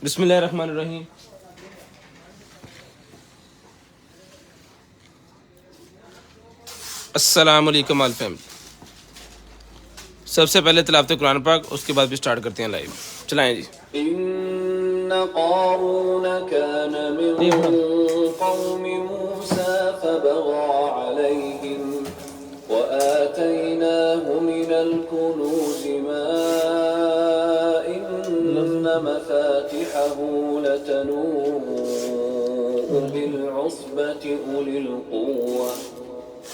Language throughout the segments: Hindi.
बिस्मिल्लाहिर्रहमानिर्रहीम। अस्सलाम वालेकुम ऑल फैमिली। सबसे पहले तिलावत कुरान पाक, उसके बाद भी स्टार्ट करते हैं लाइव। चलाएं जी। इन्न क़ारून कान मिन क़ौमि मूसा फबग़ा अलैहिम व आतैनाहु मिनल कुनूज़ मा इन्न मफ़ातिहहु लतनूअ बिलउस्बति उलिल क़ुव्वह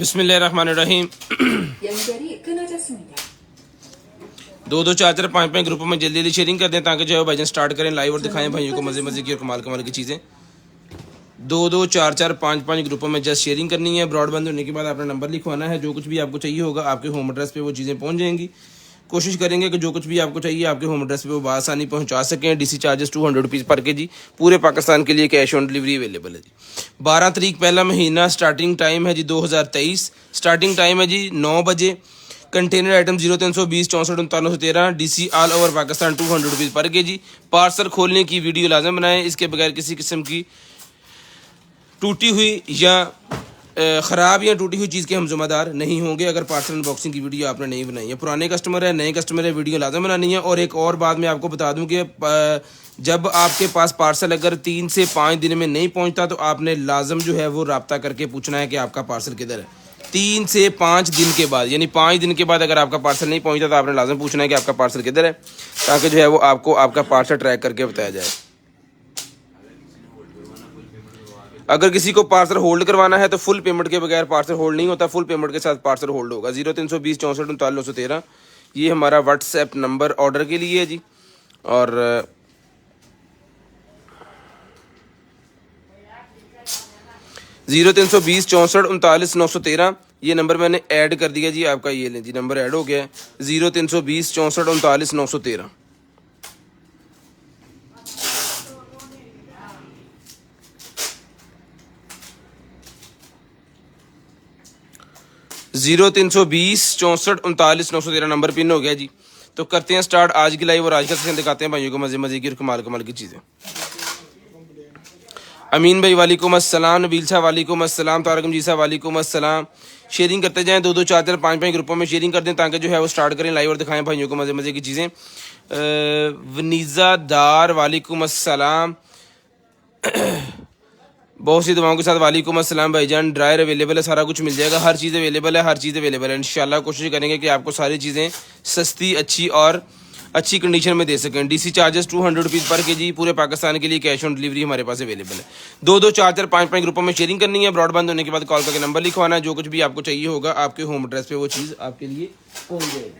बिस्मिल्लाहिर्रहमानिर्रहीम। 연결이 끊어졌습니다. 2 4 4 5 5 ग्रुपों में जल्दी जल्दी शेयरिंग कर दें ताकि जो है भाईजान स्टार्ट करें लाइव और दिखाएं भाइयों को मज़े मज़े की और कमाल कमाल की चीज़ें। 2 4 4 5 5 ग्रुपों में जस्ट शेयरिंग करनी है। ब्रॉडबैंड होने के बाद अपना नंबर लिखवाना है। जो कुछ भी आपको चाहिए होगा आपके होम एड्रेस पे वो चीज़ें पहुंच जाएंगी। कोशिश करेंगे कि जो कुछ भी आपको चाहिए आपके होम एड्रेस पे वो बआसानी पहुंचा सकें। डीसी चार्जेस 200 रुपीज़ पर केजी। पूरे पाकिस्तान के लिए कैश ऑन डिलीवरी अवेलेबल है जी। 12 तारीख पहला महीना, स्टार्टिंग टाइम है जी 2023। स्टार्टिंग टाइम है जी 9 बजे। Container item 0320 64 3913 DC all over Pakistan 200 rupees पर केजी। पार्सल खोलने की वीडियो लाजम बनाएं। इसके बगैर किसी किस्म की टूटी हुई या ख़राब या टूटी हुई चीज़ के हम ज़िम्मेदार नहीं होंगे अगर पार्सल अनबॉक्सिंग की वीडियो आपने नहीं बनाई है। पुराने कस्टमर है, नए कस्टमर है, वीडियो लाजम बनानी है। और एक और बात मैं आपको बता दूं कि जब आपके पास पार्सल अगर 3 से 5 दिन में नहीं पहुंचता तो आपने लाजम जो है वो रब्ता करके पूछना है कि आपका पार्सल किधर है। 3 से 5 दिन के बाद, यानी 5 दिन के बाद अगर आपका पार्सल नहीं पहुंचता तो आपने लाजम पूछना है कि आपका पार्सल किधर है, ताकि जो है वो आपको आपका पार्सल ट्रैक करके बताया जाए। अगर किसी को पार्सल होल्ड करवाना है तो फुल पेमेंट के बगैर पार्सल होल्ड नहीं होता, फुल पेमेंट के साथ पार्सल होल्ड होगा। 0320 64 3913 ये हमारा व्हाट्सएप नंबर ऑर्डर के लिए है जी। और 0320 64 3913 ये नंबर मैंने ऐड कर दिया जी आपका। ये लें जी, नंबर ऐड हो गया है 0320 64 3913। 0320 64 39 913 नंबर पिन हो गया जी। तो करते हैं स्टार्ट आज की लाइव और आज का सेशन दिखाते हैं भाइयों को मज़े मज़े की और कमाल कमाल की चीज़ें। अमीन भाई वालेकुम अस्सलाम, नबील साहब वालेकुम अस्सलाम, तारकम जी साहब वालेकुम अस्सलाम। शेयरिंग करते जाएं, 2 2 4 4 5 5 ग्रुपों में शेयरिंग कर दें ताकि जो है वो स्टार्ट करें लाइव और दिखाएं भाइयों को मज़े मज़े की चीज़ें। वनीज़ा दार वालेकुम अस्सलाम, बहुत सी दुआओं के साथ वालेकुम अस्सलाम भाईजान। ड्रायर अवेलेबल है, सारा कुछ मिल जाएगा, हर चीज़ अवेलेबल है, हर चीज़ अवेलेबल है। इंशाल्लाह कोशिश करेंगे कि आपको सारी चीज़ें सस्ती, अच्छी और अच्छी कंडीशन में दे सकें। डीसी चार्जेस 200 रुपीज़ पर केजी। पूरे पाकिस्तान के लिए कैश ऑन डिलीवरी हमारे पास अवेलेबल है। 2 2 4 4 5 5 ग्रुपों में शेयरिंग करनी है। ब्रॉडबैंड होने के बाद कॉल करके नंबर लिखवाना है। जो कुछ भी आपको चाहिए होगा आपके होम एड्रेस पे वो चीज़ आपके लिए पहुँच जाएगी।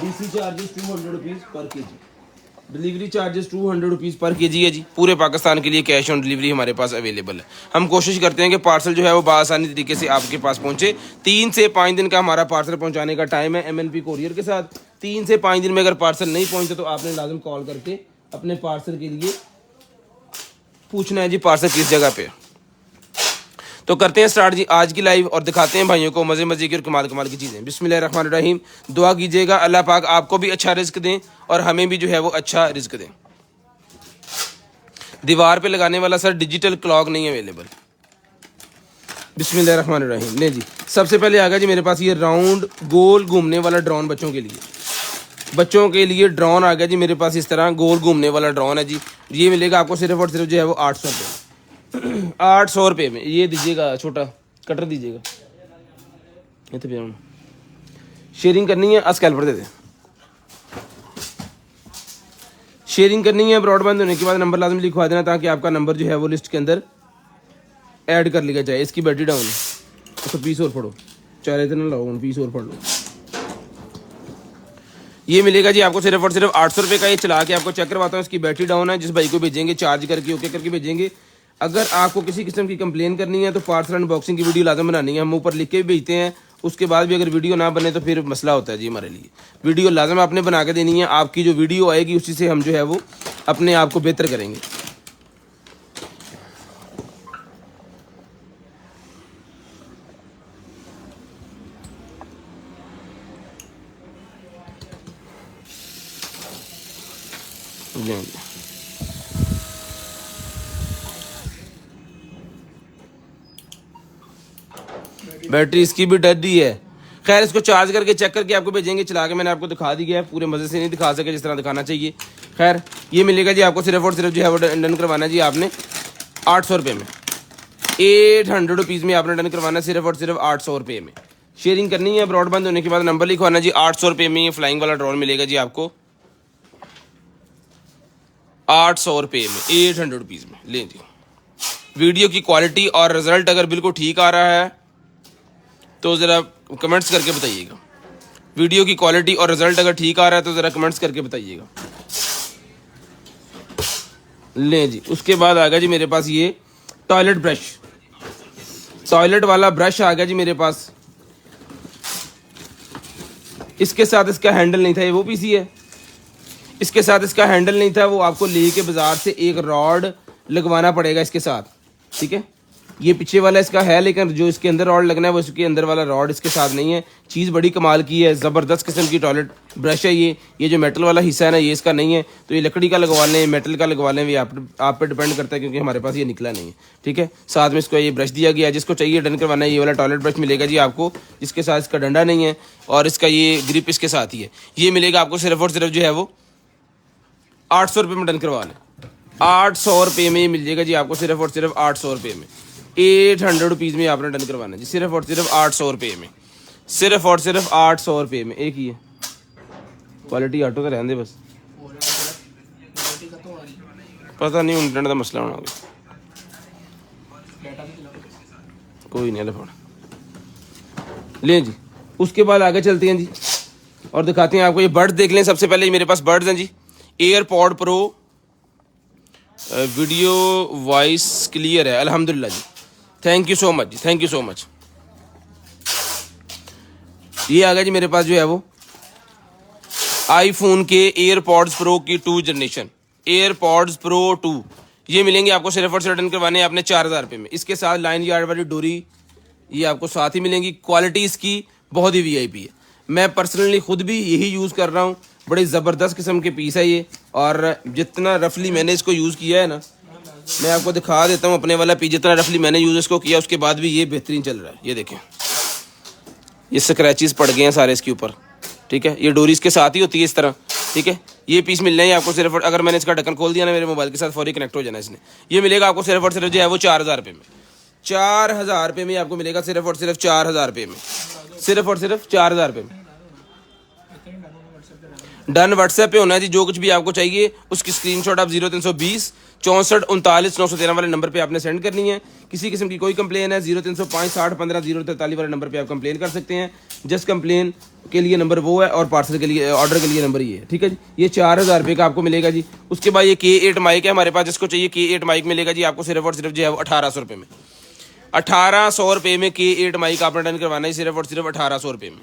डीसी चार्जेस 200 रुपीज़ पर केजी। डिलीवरी चार्जेस 200 रुपीज़ पर केजी है जी। पूरे पाकिस्तान के लिए कैश ऑन डिलीवरी हमारे पास अवेलेबल है। हम कोशिश करते हैं कि पार्सल जो है वो बआसानी तरीके से आपके पास पहुंचे। 3 से 5 दिन का हमारा पार्सल पहुंचाने का टाइम है MNP कोरियर के साथ। 3 से 5 दिन में अगर पार्सल नहीं पहुंचे तो आपने लाजम कॉल करके अपने पार्सल के लिए पूछना है जी पार्सल किस जगह पे। तो करते हैं स्टार्ट जी आज की लाइव और दिखाते हैं भाइयों को मज़े मज़े की और कमाल कमाल की चीज़ें। बिस्मिल्लाहिर्रहमानिर्रहीम। दुआ कीजिएगा अल्लाह पाक आपको भी अच्छा रिस्क दें और हमें भी जो है वो अच्छा रिस्क दें। दीवार पे लगाने वाला सर डिजिटल क्लॉक नहीं अवेलेबल। बिस्मिल्लाहिर्रहमानिर्रहीम। ले जी, सबसे पहले आ गया जी मेरे पास ये राउंड गोल घूमने वाला ड्रोन बच्चों के लिए। बच्चों के लिए ड्रोन आ गया जी मेरे पास, इस तरह गोल घूमने वाला ड्रोन है जी। ये मिलेगा आपको सिर्फ और सिर्फ जो है वो 800 रुपये 800 रुपये में। ये दीजिएगा, छोटा कटर दीजिएगा। ये तो शेयरिंग करनी है, स्कैल्पर दे दे। शेयरिंग करनी है, ब्रॉडबैंड होने के बाद नंबर लाजमी लिखवा देना ताकि आपका नंबर जो है वो लिस्ट के अंदर ऐड कर लिया जाए। इसकी बैटरी डाउन है तो पीस और पढ़ो, चार इतना लाओ, पीस और पढ़ लो। ये मिलेगा जी आपको सिर्फ और सिर्फ 800 रुपये का। ये चला के आपको चेक करवाता हूँ, इसकी बैटरी डाउन है। जिस भाई को भेजेंगे चार्ज करके ओके करके भेजेंगे। अगर आपको किसी किस्म की कंप्लेन करनी है तो पार्सल अनबॉक्सिंग की वीडियो लाजम बनानी है। हम ऊपर लिख के भी भेजते हैं, उसके बाद भी अगर वीडियो ना बने तो फिर मसला होता है जी हमारे लिए। वीडियो लाजम आपने बना के देनी है। आपकी जो वीडियो आएगी उसी से हम जो है वो अपने आप को बेहतर करेंगे। बैटरी इसकी भी डेड ही है। खैर इसको चार्ज करके चेक करके आपको भेजेंगे। चला के मैंने आपको दिखा दिया है, पूरे मज़े से नहीं दिखा सके जिस तरह दिखाना चाहिए। खैर ये मिलेगा जी आपको सिर्फ और सिर्फ जो है वो डन करवाना है जी आपने 800 रुपये में। 800 रुपीज़ में आपने डन करवाना है सिर्फ और सिर्फ 800 रुपये में। शेयरिंग करनी है, ब्रॉडबैंड होने के बाद नंबर लिखवाना जी। 800 रुपये में ये फ्लाइंग वाला ड्रोन मिलेगा जी आपको 800 रुपये में, 800 रुपीज़ में। लें जी, वीडियो की क्वालिटी और रिजल्ट अगर बिल्कुल ठीक आ रहा है तो ज़रा कमेंट्स करके बताइएगा। वीडियो की क्वालिटी और रिजल्ट अगर ठीक आ रहा है तो ज़रा कमेंट्स करके बताइएगा। लें जी, उसके बाद आ गया जी मेरे पास ये टॉयलेट ब्रश, टॉयलेट वाला ब्रश आ गया जी मेरे पास। इसके साथ इसका हैंडल नहीं था, ये वो पीसी है। इसके साथ इसका हैंडल नहीं था, वो आपको लेके बाजार से एक रॉड लगवाना पड़ेगा इसके साथ, ठीक है। ये पीछे वाला इसका है, लेकिन जो इसके अंदर रॉड लगना है वो इसके अंदर वाला रॉड इसके साथ नहीं है। चीज़ बड़ी कमाल की है, ज़बरदस्त किस्म की टॉयलेट ब्रश है ये जो मेटल वाला हिस्सा है ना, ये इसका नहीं है। तो ये लकड़ी का लगवा लें, मेटल का लगवा लें, ये आप पे डिपेंड करता है, क्योंकि हमारे पास ये निकला नहीं है, ठीक है। साथ में इसको ये ब्रश दिया गया है। जिसको चाहिए डन करवाना है, ये वाला टॉयलेट ब्रश मिलेगा जी आपको, जिसके साथ इसका डंडा नहीं है और इसका ये ग्रिप इसके साथ ही है। ये मिलेगा आपको सिर्फ और सिर्फ जो है वो 800 रुपये में डन करवा लें। 800 रुपये में ये मिल जाएगा जी आपको सिर्फ और सिर्फ 800 रुपये में। 800 रुपीज़ में आपने डन करवाना है जी, सिर्फ और सिर्फ 800 रुपये में, सिर्फ और सिर्फ 800 रुपये में। एक ही है क्वालिटी, ऑटो तो रहने दे बस, पता नहीं इंटरनेट का मसला होना होगा, कोई नहीं फोन। लें जी, उसके बाद आगे चलते हैं जी और दिखाते हैं आपको। ये बर्ड्स देख लें। सबसे पहले मेरे पास बर्ड्स हैं जी, AirPod pro, video voice clear है अल्हम्दुलिल्लाह जी। थैंक यू सो मच जी, थैंक यू सो मच। ये आ गया जी मेरे पास जो है वो आईफोन के एयरपॉड्स प्रो की 2 जनरेशन, एयरपॉड्स प्रो 2। ये मिलेंगे आपको सिर्फ और सिर्फ डन करवाने आपने 4000 रुपये में। इसके साथ लाइन यार्ड वाली डोरी ये आपको साथ ही मिलेंगी। क्वालिटी इसकी बहुत ही वीआईपी है। मैं पर्सनली खुद भी यही यूज़ कर रहा हूँ। बड़ी ज़बरदस्त किस्म के पीस है ये, और जितना रफली मैंने इसको यूज़ किया है ना, मैं आपको दिखा देता हूँ अपने वाला पीस। जितना रफली मैंने यूज़ इसको किया उसके बाद भी ये बेहतरीन चल रहा है। ये देखें, ये स्क्रैचेस पड़ गए हैं सारे इसके ऊपर, ठीक है। ये डोरी इसके साथ ही होती है इस तरह, ठीक है। ये पीस मिलना है आपको सिर्फ, अगर मैंने इसका ढक्कन खोल दिया ना मेरे मोबाइल के साथ फौरी कनेक्ट हो जाना इसने। ये मिलेगा आपको सिर्फ और सिर्फ जो है वो 4000 रुपये में। 4000 रुपये में आपको मिलेगा सिर्फ और सिर्फ 4000 रुपये में, सिर्फ और सिर्फ 4000 रुपये में। डन व्हाट्सएप पे होना है जी। जो कुछ भी आपको चाहिए उसकी स्क्रीनशॉट आप 0320 64 39 913 वाले नंबर पे आपने सेंड करनी है। किसी किस्म की कोई कंप्लेन है 0305 60 15 043 वाले नंबर पे आप कंप्लेन कर सकते हैं। जस्ट कंप्लेन के लिए नंबर वो है और पार्सल के लिए, ऑर्डर के लिए नंबर ये है, ठीक है जी। ये 4000 रुपये का आपको मिलेगा जी। उसके बाद ये K8 माइक है हमारे पास, जिसको चाहिए K8 माइक मिलेगा जी आपको सिर्फ और सिर्फ जो है वो 1800 रुपये में। 1800 रुपये में K8 माइक आपने डन करवाना है सिर्फ और सिर्फ 1800 रुपये में।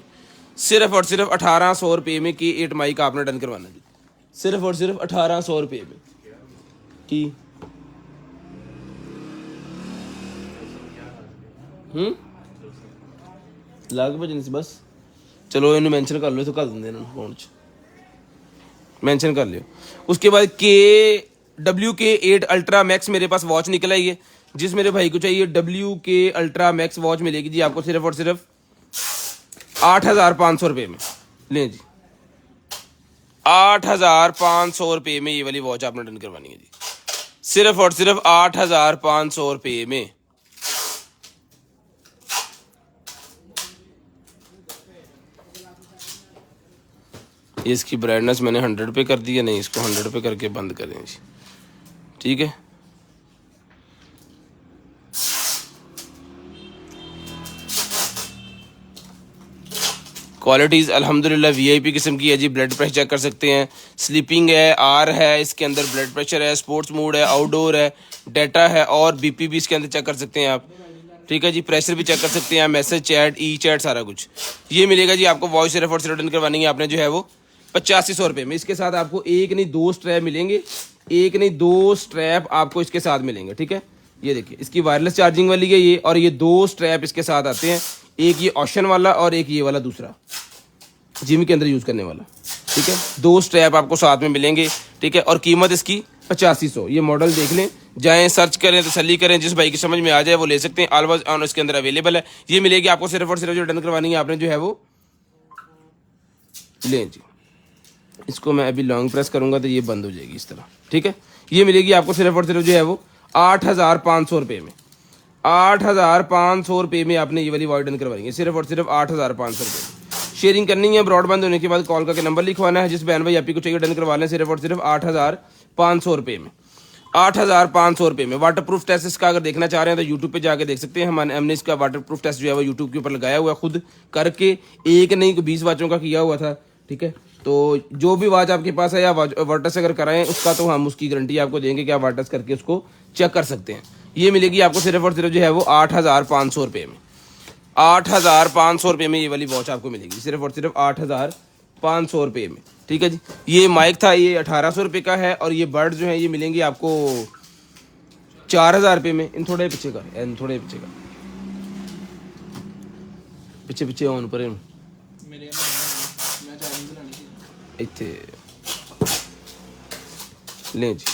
सिर्फ और सिर्फ 1800 रुपये में K8 माइक आपने डन करवाना जी, सिर्फ और सिर्फ 1800 रुपये में। की लाग भजन से बस चलो इन्हें मेंशन कर लो तो कर देंगे इन्होंने फोन च मेंशन कर लियो। उसके बाद WK8 अल्ट्रा मैक्स मेरे पास वॉच निकल आई है। जिस मेरे भाई को चाहिए WK अल्ट्रा मैक्स वॉच मिलेगी जी आपको सिर्फ और सिर्फ 8500 रुपये में। लें जी, 8500 रुपये में ये वाली वॉच आपने डन करवानी है जी, सिर्फ और सिर्फ 8500 रुपये में। ये इसकी ब्राइटनेस मैंने 100 पे कर दी है, नहीं इसको 100 पे करके बंद करें जी, ठीक है। क्वालिटीज़ अल्हम्दुलिल्लाह वीआईपी किस्म की है जी। ब्लड प्रेशर चेक कर सकते हैं, स्लीपिंग है, आर है, इसके अंदर ब्लड प्रेशर है, स्पोर्ट्स मोड है, आउटडोर है, डाटा है और बीपी भी इसके अंदर चेक कर सकते हैं आप, ठीक है जी। प्रेशर भी चेक कर सकते हैं, मैसेज चैट, ई चैट, सारा कुछ ये मिलेगा जी आपको। वॉइस सिर्फ और सिर्फ रिटर्न करवानी है आपने जो है वो 8500 रुपये में। इसके साथ आपको एक नहीं दो स्ट्रैप मिलेंगे, एक नहीं दो स्ट्रैप आपको इसके साथ मिलेंगे, ठीक है। ये देखिए इसकी वायरलेस चार्जिंग वाली है ये, और ये दो स्ट्रैप इसके साथ आते हैं, एक ये ऑप्शन वाला और एक ये वाला दूसरा जिम के अंदर यूज़ करने वाला, ठीक है। दो स्ट्रैप आपको साथ में मिलेंगे, ठीक है। और कीमत इसकी 8500। ये मॉडल देख लें, जाएं सर्च करें, तसल्ली करें, जिस भाई की समझ में आ जाए वो ले सकते हैं। ऑलवेज ऑन इसके अंदर अवेलेबल है। ये मिलेगी आपको सिर्फ और सिर्फ जो रिटर्न करवानी है आपने जो है वो लें जी। इसको मैं अभी लॉन्ग प्रेस करूंगा तो ये बंद हो जाएगी इस तरह, ठीक है। ये मिलेगी आपको सिर्फ और सिर्फ जो है वो 8500 रुपये में। 8500 रुपये में आपने ये वाली वॉइस डन करवाएंगे, सिर्फ और सिर्फ 8500 रुपये। शेयरिंग करनी है, ब्रॉडबैंड होने के बाद कॉल करके नंबर लिखवाना है। जिस बहन भाई आपको चाहिए डन करवा लें सिर्फ और सिर्फ 8500 रुपये में। 8500 रुपये में। वाटर प्रूफ टेस्ट इसका अगर देखना चाह रहे हैं तो यूट्यूब पे जाके देख सकते हैं। हमने इसका वाटर प्रूफ टेस्ट जो है वो यूट्यूब के ऊपर लगाया हुआ है, खुद करके, एक नहीं 20 वाचों का किया हुआ था, ठीक है। तो जो भी वाच आपके पास है या वाटस अगर कराएं उसका तो हम उसकी गारंटी आपको देंगे कि आप वाटस करके उसको चेक कर सकते हैं। ये मिलेगी आपको सिर्फ और सिर्फ जो है वो 8500 रुपये में। 8500 रुपये में ये वाली वॉच आपको मिलेगी, सिर्फ और सिर्फ 8500 रुपये में, ठीक है जी। ये माइक था, ये 1800 रुपये का है, और ये बर्ड जो है ये मिलेंगे आपको 4000 रुपये में। इन थोड़े पीछे का, इन थोड़े पीछे का, पीछे पीछे ऑन पर इतने लें जी।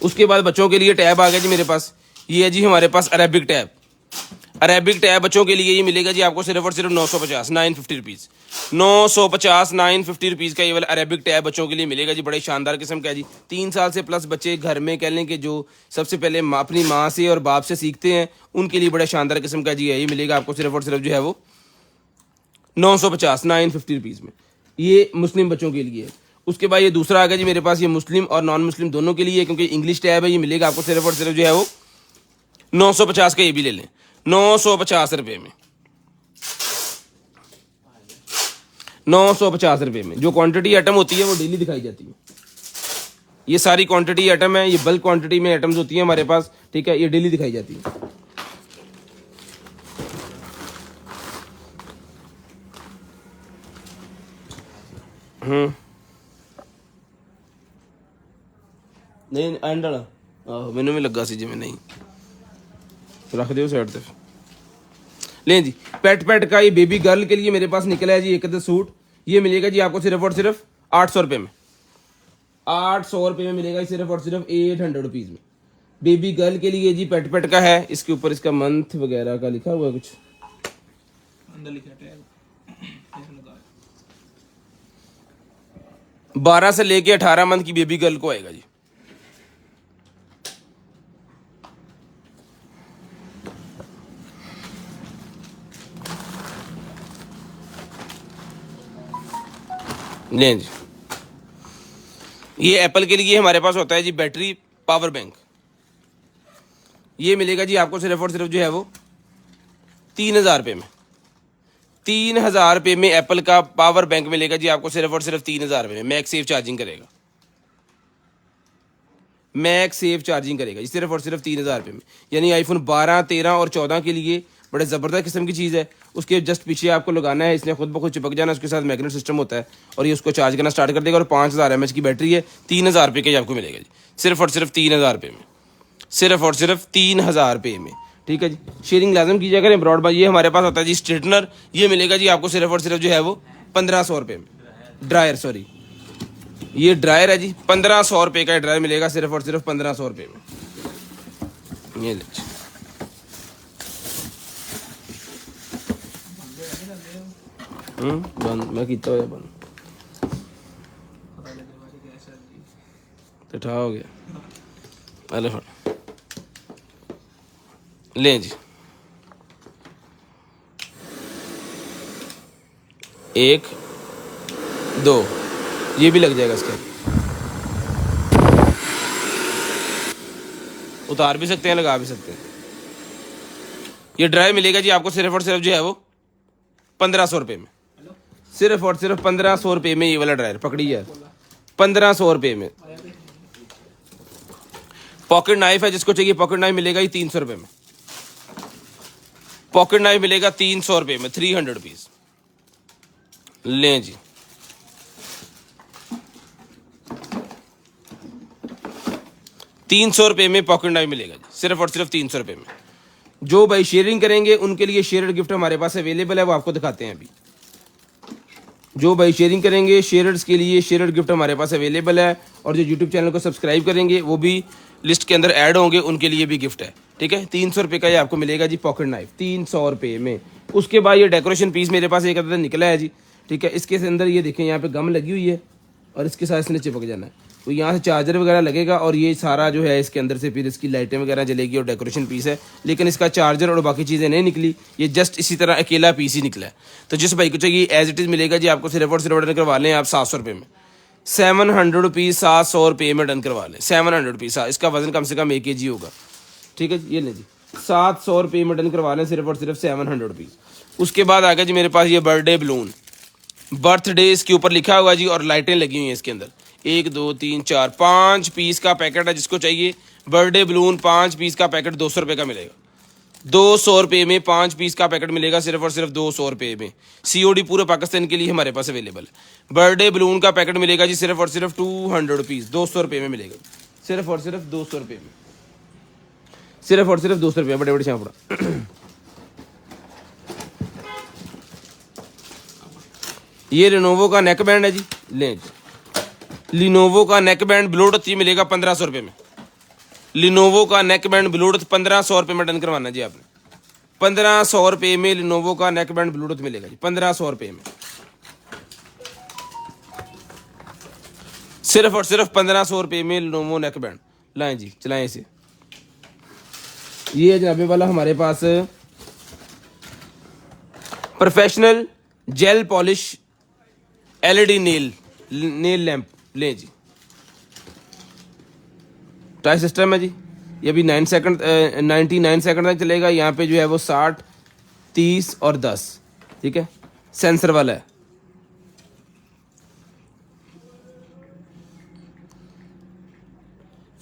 उसके बाद बच्चों के लिए टैब आ गया जी मेरे पास। ये है जी हमारे पास अरेबिक टैब। अरेबिक टैब बच्चों के लिए ये मिलेगा जी आपको सिर्फ और सिर्फ 950 950 रुपीज़। 950 950 रुपीज़ का ये वाला अरेबिक टैब बच्चों के लिए मिलेगा जी। बड़े शानदार किस्म का है जी। 3 साल से प्लस बच्चे घर में कह लें कि जो सबसे पहले अपनी माँ से और बाप से सीखते हैं उनके लिए बड़ा शानदार किस्म का जी है। ये मिलेगा आपको सिर्फ और सिर्फ जो है वो 950 950 रुपीज़ में। ये मुस्लिम बच्चों के लिए। उसके बाद ये दूसरा आ गया जी मेरे पास, ये मुस्लिम और नॉन मुस्लिम दोनों के लिए, क्योंकि इंग्लिश टैब है। ये मिलेगा आपको सिर्फ और सिर्फ जो है वो 950 का। ये भी ले लें 950 रुपये में। 950 रुपये में। जो क्वांटिटी आइटम होती है वो डेली दिखाई जाती है। ये सारी क्वांटिटी आइटम है, ये बल्क क्वांटिटी में आइटम्स होती है हमारे पास, ठीक है। ये डेली दिखाई जाती है। नहीं एंड वाला आहो मैंने भी लगा सी जिमें, नहीं रख दो साइड पे। लें जी पेट का ये बेबी गर्ल के लिए मेरे पास निकला है जी एक सूट। ये मिलेगा जी आपको सिर्फ और सिर्फ 800 रुपये में। 800 रुपये में मिलेगा सिर्फ और सिर्फ 800 रुपीज़ में। बेबी गर्ल के लिए जी पेट का है। इसके ऊपर इसका मंथ वगैरह का लिखा हुआ है, कुछ अंदर लिखा है 12 से लेके 18 मंथ की बेबी गर्ल को आएगा जी। लें जी। ये एप्पल के लिए हमारे पास होता है जी बैटरी पावर बैंक। ये मिलेगा जी आपको सिर्फ और सिर्फ जो है वो 3000 रुपये में। 3000 रुपये में एप्पल का पावर बैंक मिलेगा जी आपको सिर्फ और सिर्फ 3000 रुपये में। मैक सेफ चार्जिंग करेगा, मैक सेफ चार्जिंग करेगा जी सिर्फ और सिर्फ 3000 रुपये में। यानी आईफोन 12, 13 और 14 के लिए बड़े ज़बरदस्त किस्म की चीज़ है। उसके जस्ट पीछे आपको लगाना है, इसने खुद ब खुद चिपक जाना, उसके साथ मैग्नेट सिस्टम होता है और ये उसको चार्ज करना स्टार्ट कर देगा। और 5000 mAh की बैटरी है। 3000 रुपये का आपको मिलेगा जी सिर्फ और सिर्फ 3000 रुपये में। सिर्फ और सिर्फ 3000 रुपये में, ठीक है जी। शेयरिंग लाजम कीजिए करें ब्रॉडबैंड। ये हमारे पास होता है जी स्ट्रेटनर। ये मिलेगा जी आपको सिर्फ और सिर्फ जो है वो 1500 रुपये में। ड्रायर, सॉरी ये ड्रायर है जी। 1500 रुपये का ड्रायर मिलेगा सिर्फ और सिर्फ 1500 रुपये में। ये ले बंद मैं किया हुआ बंद तो ठा हो गया। अरे फट लें जी। एक 2, ये भी लग जाएगा इसके, उतार भी सकते हैं, लगा भी सकते हैं। ये ड्राइव मिलेगा जी आपको सिर्फ और सिर्फ जो है वो 1500 रुपये में, सिर्फ और सिर्फ 1500 रुपये में। ये वाला ड्रायर पकड़ी यार, 1500 रुपये में। पॉकेट नाइफ है, जिसको चाहिए पॉकेट नाइफ मिलेगा ये 300 रुपये में। पॉकेट नाइफ मिलेगा 300 रुपये में, 300 रुपीज। लें जी, ₹300 में पॉकेट नाइफ मिलेगा जी, सिर्फ और सिर्फ 300 रुपये में। जो भाई शेयरिंग करेंगे उनके लिए शेयर्ड गिफ्ट हमारे पास अवेलेबल है, वो आपको दिखाते हैं अभी। जो भाई शेयरिंग करेंगे शेयर्ड्स के लिए शेयर्ड गिफ्ट हमारे पास अवेलेबल है, और जो यूट्यूब चैनल को सब्सक्राइब करेंगे वो भी लिस्ट के अंदर ऐड होंगे, उनके लिए भी गिफ्ट है। ठीक है, 300 रुपये का ये आपको मिलेगा जी पॉकेट नाइफ, 300 रुपये में। उसके बाद ये डेकोरेशन पीस मेरे पास एक अदर निकला है जी। ठीक है, इसके अंदर ये देखें यहाँ पे गम लगी हुई है और इसके साथ इसने चिपक जाना है, तो यहाँ से चार्जर वगैरह लगेगा और ये सारा जो है इसके अंदर से फिर इसकी लाइटें वगैरह जलेगी और डेकोरेशन पीस है। लेकिन इसका चार्जर और बाकी चीज़ें नहीं निकली, ये जस्ट इसी तरह अकेला पीस ही निकला है। तो जिस भाई को चाहिए एज इट इज़ मिलेगा जी आपको, सिर्फ और सिर्फ ऑर्डर करवा लें आप 700 रुपये में, 700 रुपीज़, 700 रुपये में डन करवा लें, 700 रुपीज़। इसका वजन कम से कम 1 kg होगा। ठीक है, ये लें जी, 700 रुपये में डन करवा लें, सिर्फ और सिर्फ 700 रुपीज़। उसके बाद आ गया जी मेरे पास ये बर्थडे बलून, बर्थडे इसके ऊपर लिखा हुआ जी और लाइटें लगी हुई हैं इसके अंदर। 1 2 3 4 5 पीस का पैकेट है, जिसको चाहिए बर्थडे बलून 5 पीस का पैकेट 200 रुपये का मिलेगा। 200 रुपये में 5 पीस का पैकेट मिलेगा, सिर्फ और सिर्फ 200 रुपये में। COD पूरे पाकिस्तान के लिए हमारे पास अवेलेबल है। बर्थडे बलून का पैकेट मिलेगा जी सिर्फ और सिर्फ 200 रुपीज़, 200 रुपये में मिलेगा, सिर्फ और सिर्फ 200 रुपये में, सिर्फ और सिर्फ 200 रुपये। बड़े बड़े शापड़ा ये लिनोवो का नेक बैंड है जी, लें जी। लिनोवो का नेक बैंड ब्लूटूथ ये मिलेगा 1500 रुपये में। लिनोवो का नेक बैंड ब्लूटूथ 1500 रुपये में डन करवाना जी आपने। 1500 रुपये में लिनोवो का नेक बैंड ब्लूटूथ मिलेगा जी, 1500 रुपये में, सिर्फ और सिर्फ 1500 रुपये में लिनोवो नेक बैंड। लाएं जी, चलाएं इसे। ये जनाबे वाला हमारे पास professional gel polish LED nail lamp, ले जी। टाइम सिस्टम है जी, ये अभी 99 सेकंड तक चलेगा। यहाँ पे जो है वो 60, 30 और 10, ठीक है, सेंसर वाला है।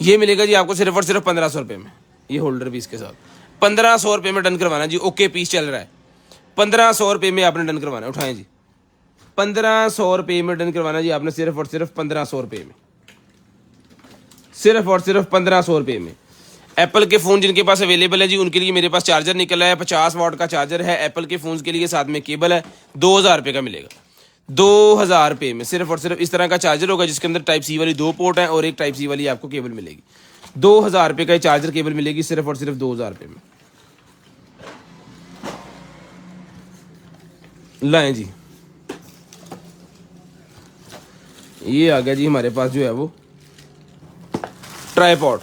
ये मिलेगा जी आपको सिर्फ और सिर्फ 1500 रुपये में, ये होल्डर भी इसके साथ। 1500 रुपये में डन करवाना जी। ओके पीस चल रहा है, 1500 रुपये में आपने डन करवाना है। उठाएं जी, 1500 रुपये में डन करवाना जी आपने, सिर्फ और सिर्फ 1500 रुपये में, सिर्फ और सिर्फ 1500 रुपये में। एप्पल के फ़ोन जिनके पास अवेलेबल है जी, उनके लिए मेरे पास चार्जर निकला है, 50 वाट का चार्जर है एप्पल के फ़ोन के लिए, साथ में केबल है, 2000 रुपये का मिलेगा, 2000 रुपये में। सिर्फ और सिर्फ इस तरह का चार्जर होगा जिसके अंदर टाइप सी वाली 2 पोर्ट हैं और एक टाइप सी वाली आपको केबल मिलेगी। 2000 रुपये का चार्जर केबल मिलेगी, सिर्फ और सिर्फ 2000 रुपये में। लाएं जी, ये आ गया जी हमारे पास जो है वो ट्राइपॉड।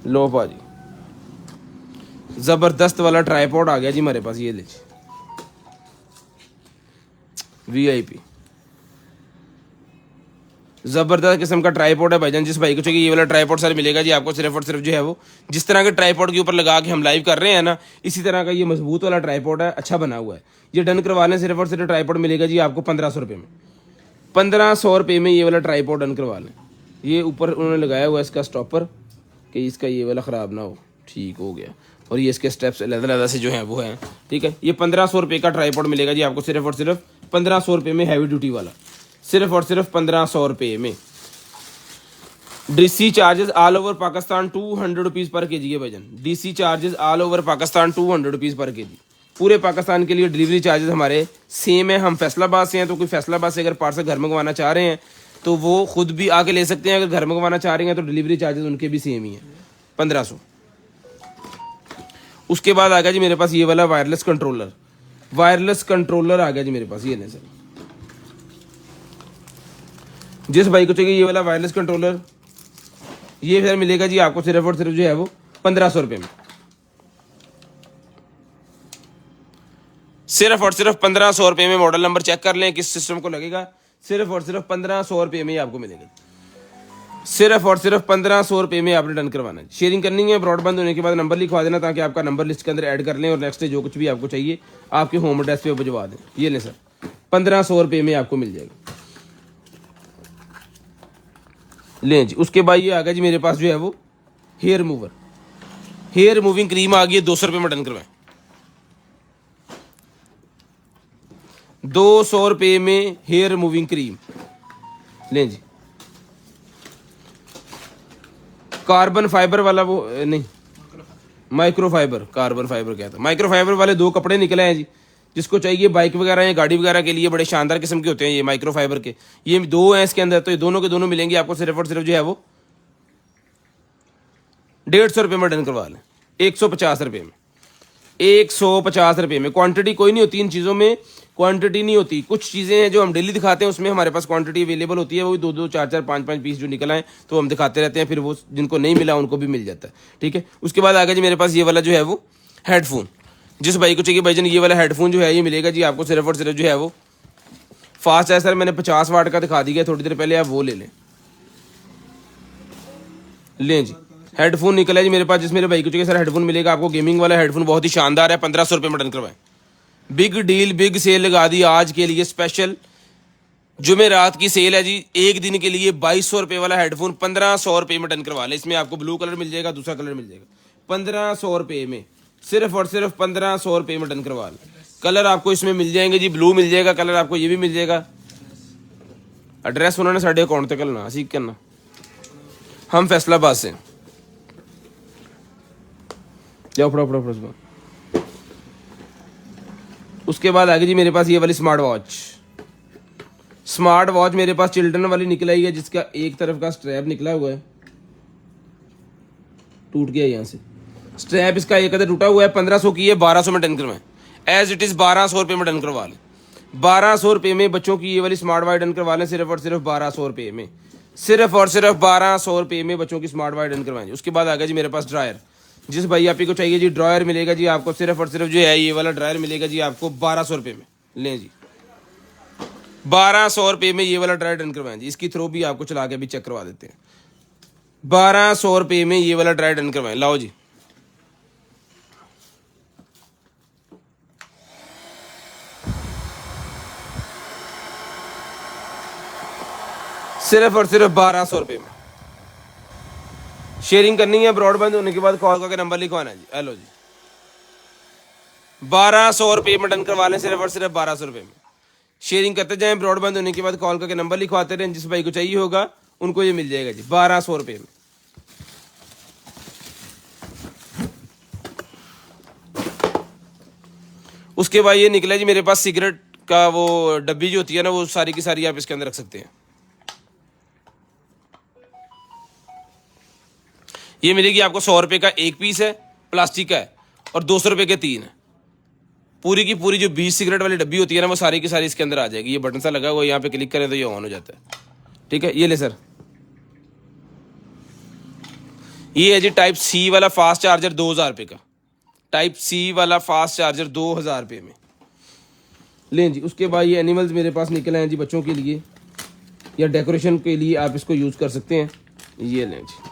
लो पाजी, जबरदस्त वाला ट्राइपॉड आ गया जी हमारे पास। ये ले जी, VIP जबरदस्त किस्म का ट्राइपॉड है भाईजान। जिस भाई को चाहिए ये वाला ट्राइपॉड सर मिलेगा जी आपको, सिर्फ और सिर्फ जो है वो जिस तरह के ट्राइपॉड के ऊपर लगा के हम लाइव कर रहे हैं ना, इसी तरह का ये मजबूत वाला ट्राइपॉड है, अच्छा बना हुआ है। ये डन करवा लें, सिर्फ और सिर्फ ट्राइपॉड मिलेगा जी आपको 1500 रुपये में, 1500 रुपये में ये वाला ट्राइपॉड डन करवा लें। ये ऊपर उन्होंने लगाया हुआ है इसका स्टॉपर कि इसका ये वाला ख़राब ना हो, ठीक हो गया। और ये इसके स्टेप्स अलग से जो है वो हैं, ठीक है। ये 1500 रुपये का ट्राइपॉड मिलेगा जी आपको, सिर्फ और सिर्फ 1500 रुपये में, हैवी ड्यूटी वाला, सिर्फ और सिर्फ 1500 रुपये में। DC charges all over Pakistan 200 rupees पर kg है भाईजान। DC charges all over Pakistan 200 rupees पर kg। पूरे पाकिस्तान के लिए डिलीवरी चार्जेस हमारे सेम है। हम फैसलाबाद से हैं, तो कोई फैसलाबाद से अगर पार्सल घर मंगवाना चाह रहे हैं तो वो खुद भी आके ले सकते हैं। अगर घर मंगवाना चाह रहे हैं तो डिलीवरी चार्जेस उनके भी सेम ही हैं, 1500। उसके बाद आ गया जी मेरे पास ये वाला वायरलेस कंट्रोलर। वायरलेस कंट्रोलर आ गया जी मेरे पास, ये नहीं सर। जिस भाई को चाहिए ये वाला वायरलेस कंट्रोलर, ये फिर मिलेगा जी आपको सिर्फ और सिर्फ जो है वो 1500 रुपये में, सिर्फ और सिर्फ 1500 रुपये में। मॉडल नंबर चेक कर लें किस सिस्टम को लगेगा, सिर्फ और सिर्फ 1500 रुपये में ही आपको मिलेगा। सिर्फ और सिर्फ 1500 रुपये में आपने डन करवाना है। शेयरिंग करनी है, ब्रॉडबैंड होने के बाद नंबर लिखवा देना ताकि आपका नंबर लिस्ट के अंदर ऐड कर लें और नेक्स्ट डे जो कुछ भी आपको चाहिए आपके होम एड्रेस पे भिजवा दें। ये लें सर, 1500 रुपये में आपको मिल जाएगा। लें जी। उसके बाद ये आ गया जी मेरे पास जो है वो hair remover, hair removing cream आ गई है, 200 रुपये में डन करवाएं। 200 रुपये में हेयर रिमूविंग क्रीम लें जी। कार्बन फाइबर वाला वो नहीं, माइक्रो फाइबर, कार्बन फाइबर क्या था, माइक्रो फाइबर वाले 2 कपड़े निकले हैं जी। जिसको चाहिए बाइक वगैरह या गाड़ी वगैरह के लिए बड़े शानदार किस्म के होते हैं ये माइक्रो फाइबर के, ये 2 हैं इसके अंदर, तो ये दोनों के दोनों मिलेंगे आपको सिर्फ और सिर्फ जो है वो 150 रुपये में डन करवा लें। 150 रुपये में, 150 रुपये में। क्वांटिटी कोई नहीं होती इन चीज़ों में, क्वांटिटी नहीं होती। कुछ चीज़ें हैं जो हम डेली दिखाते हैं उसमें हमारे पास क्वांटिटी अवेलेबल होती है, वो 2-2, 4-4, 5-5 पीस जो निकल आए तो हम दिखाते रहते हैं, फिर वो जिनको नहीं मिला उनको भी मिल जाता है। ठीक है। उसके बाद आगे जी मेरे पास ये वाला जो है वो हेडफोन, जिस भाई को चाहिए भाईजान ये वाला हेडफोन जो है ये मिलेगा जी आपको सिर्फ और सिर्फ जो है वो फास्ट है सर, मैंने 50 वाट का दिखा दिया थोड़ी देर पहले, आप वो ले लें। लें जी, हेडफोन निकला है जी मेरे पास, जिस मेरे भाई को चाहिए सर हेडफोन मिलेगा आपको, गेमिंग वाला हेडफोन बहुत ही शानदार है। 1500 रुपये में डन करवाएं। बिग डील, बिग सेल लगा दी आज के लिए स्पेशल, जुमेरात की सेल है जी, एक दिन के लिए 2200 रुपये वाला हेडफोन 1500 रुपये में डन करवा लें। इसमें आपको ब्लू कलर मिल जाएगा, दूसरा कलर मिल जाएगा 1500 रुपये में, सिर्फ और सिर्फ 1500 रुपये में डन करवा लें। कलर आपको इसमें मिल जाएंगे जी, ब्लू मिल जाएगा कलर आपको, ये भी मिल जाएगा। एड्रेस उन्होंने साढ़े अकाउंट तक करना सीख करना, हम फैसलाबाद से जाओ फटाफट। उसके बाद आगे जी मेरे पास ये वाली स्मार्ट वॉच, स्मार्ट वॉच मेरे पास चिल्ड्रन वाली निकल आई है, जिसका एक तरफ का स्ट्रैप निकला हुआ है, टूट गया यहाँ से स्ट्रैप, इसका एक अदर टूटा हुआ है। 1500 की है, 1200 में डन करवाएं। एज इट इज 1200 रुपये में डन करवा लें। 1200 रुपये में बच्चों की ये वाली स्मार्ट वॉच डन करवा लें, सिर्फ और सिर्फ 1200 रुपये में, सिर्फ और सिर्फ 1200 रुपये में बच्चों की स्मार्ट वॉच डन करवाएं। उसके बाद आ गया जी मेरे पास ड्रायर, जिस भाई आप ही को चाहिए जी ड्रायर मिलेगा जी आपको सिर्फ और सिर्फ जो है ये वाला ड्रायर मिलेगा जी आपको 1200 रुपये में। लें जी, 1200 रुपये में ये वाला ड्रायर डन करवाएं जी। इसकी थ्रो भी आपको चला के भी चेक करवा देते हैं। 1200 रुपये में ये वाला ड्रायर डन करवाएं। लाओ जी, सिर्फ और सिर्फ 1200 रुपये में। शेयरिंग करनी है, ब्रॉडबैंड होने के बाद कॉल करके नंबर लिखवाना है जी। हेलो जी, 1200 रुपये में डन करवा लें, सिर्फ और सिर्फ 1200 रुपये में। शेयरिंग करते जाएं, ब्रॉडबैंड होने के बाद कॉल करके नंबर लिखवाते रहें, जिस भाई को चाहिए होगा उनको ये मिल जाएगा जी 1200 रुपये में। उसके बाद ये निकला जी मेरे पास सिगरेट का वो डब्बी जो होती है ना, वो सारी की सारी आप इसके अंदर रख सकते हैं। ये मिलेगी आपको 100 रुपये का एक पीस है, प्लास्टिक का है, और 200 रुपये के 3 है। पूरी की पूरी जो 20 सिगरेट वाली डब्बी होती है ना, वो सारी की सारी इसके अंदर आ जाएगी। ये बटन सा लगा हुआ है, यहाँ पे क्लिक करें तो ये ऑन हो जाता है। ठीक है, ये ले सर, ये है जी टाइप सी वाला फास्ट चार्जर 2000 रुपये का, टाइप सी वाला फास्ट चार्जर 2000 रुपये में। लें जी, उसके बाद ये एनिमल्स मेरे पास निकले हैं जी बच्चों के लिए या डेकोरेशन के लिए आप इसको यूज़ कर सकते हैं। ये लें जी,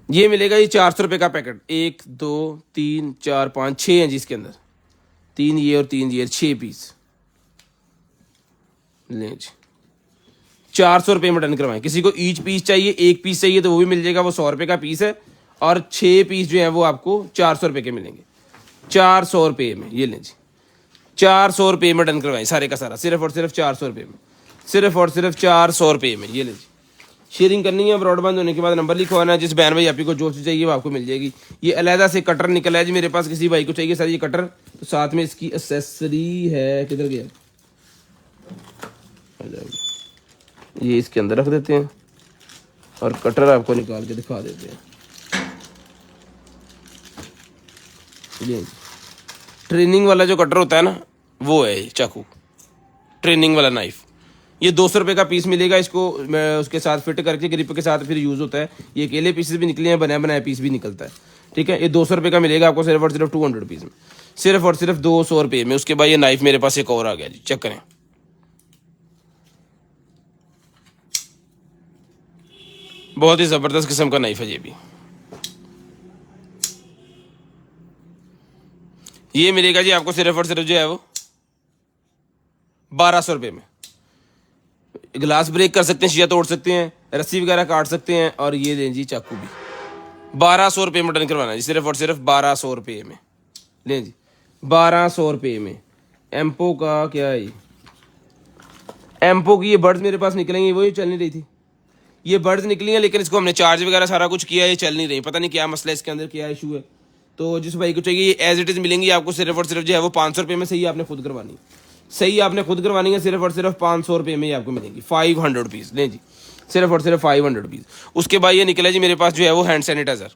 ये मिलेगा जी 400 रुपये का पैकेट। 1 2 3 4 5 6 हैं जी इसके अंदर, 3 ये और 3 ये, 6 पीस। लें जी, 400 रुपये में डन करवाएं। किसी को ईच पीस चाहिए, एक पीस चाहिए तो वो भी मिल जाएगा, वो 100 रुपये का पीस है, और 6 पीस जो है वो आपको 400 रुपये के मिलेंगे। 400 रुपये में, ये लें जी, 400 रुपये में डन करवाएं सारे का सारा, सिर्फ और सिर्फ 400 रुपये में, सिर्फ और सिर्फ 400 रुपये में। ये लें जी, शेयरिंग करनी है, ब्रॉडबैंड होने के बाद नंबर लिखवाना है, जिस बहन भाई आप ही को जो चीज़ चाहिए वो आपको मिल जाएगी। ये अलहदा से कटर निकला है जी मेरे पास, किसी भाई को चाहिए सर ये कटर, तो साथ में इसकी एसेसरी है, किधर गया, ये इसके अंदर रख देते हैं और कटर आपको निकाल के दिखा देते हैं। ये ट्रेनिंग वाला जो कटर होता है ना, वो है ये चाकू, ट्रेनिंग वाला नाइफ। ये 200 रुपये का पीस मिलेगा, इसको उसके साथ फिट करके ग्रिप के साथ फिर यूज़ होता है। ये अकेले पीसेस भी निकले हैं, बनाए बनाए पीस भी निकलता है। ठीक है, ये 200 रुपये का मिलेगा आपको सिर्फ और सिर्फ 200 रुपीज़ में, सिर्फ और सिर्फ 200 रुपये में। उसके बाद ये नाइफ मेरे पास एक और आ गया जी, चेक करें। बहुत ही ज़बरदस्त किस्म का नाइफ है ये भी। ये मिलेगा जी आपको सिर्फ और सिर्फ जो है वो 1200 रुपये में। गिलास ब्रेक कर सकते हैं, शीशा तोड़ सकते हैं, रस्सी वगैरह काट सकते हैं। और ये दें जी चाकू भी 1200 रुपये में डन करवाना जी, सिर्फ और सिर्फ 1200 रुपये में। लें जी 1200 रुपये में। एम्पो का क्या है, एम्पो की ये बर्ड्स मेरे पास निकलेंगी, वही चल नहीं रही थी। ये बर्ड्स निकली हैं लेकिन इसको हमने चार्ज वगैरह सारा कुछ किया है, ये चल नहीं रही, पता नहीं क्या मसला है इसके अंदर, क्या इशू है। तो जिस भाई को चाहिए ये एज इट इज़ मिलेंगी आपको सिर्फ और सिर्फ जो है वो 500 रुपये में। सही आपने खुद करवानी है, सही आपने खुद करवानी है, सिर्फ और सिर्फ 500 रुपये में ही आपको मिलेंगी, 500 रुपीज़। लें जी सिर्फ और सिर्फ 500 रुपीज़। उसके बाद ये निकला जी मेरे पास जो है वो हैंड सैनिटाइज़र।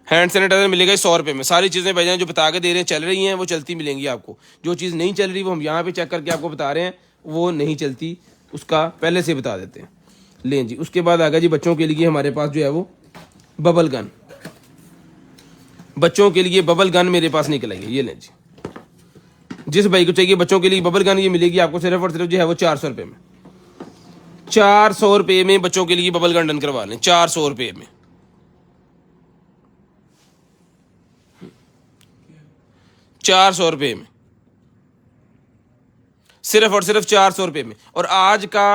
हैंड सैनिटाइजर मिलेगा 100 रुपये में। सारी चीज़ें भाईजान जो बता के दे रहे हैं चल रही हैं, वो चलती मिलेंगी आपको। जो चीज़ नहीं चल रही वो हम यहाँ पे चेक करके आपको बता रहे हैं, वो नहीं चलती, उसका पहले से बता देते हैं। लें जी उसके बाद आ गया जी बच्चों के लिए हमारे पास जो है वो बबल गन। बच्चों के लिए बबल गन मेरे पास निकल आई है, ये लें जी। जिस भाई को चाहिए बच्चों के लिए बबल गन, ये मिलेगी आपको सिर्फ और सिर्फ जो है वो 400 रुपये में। 400 रुपये में बच्चों के लिए बबल गन डन करवा लें, 400 रुपये में। 400 रुपये में, सिर्फ और सिर्फ 400 रुपये में। और आज का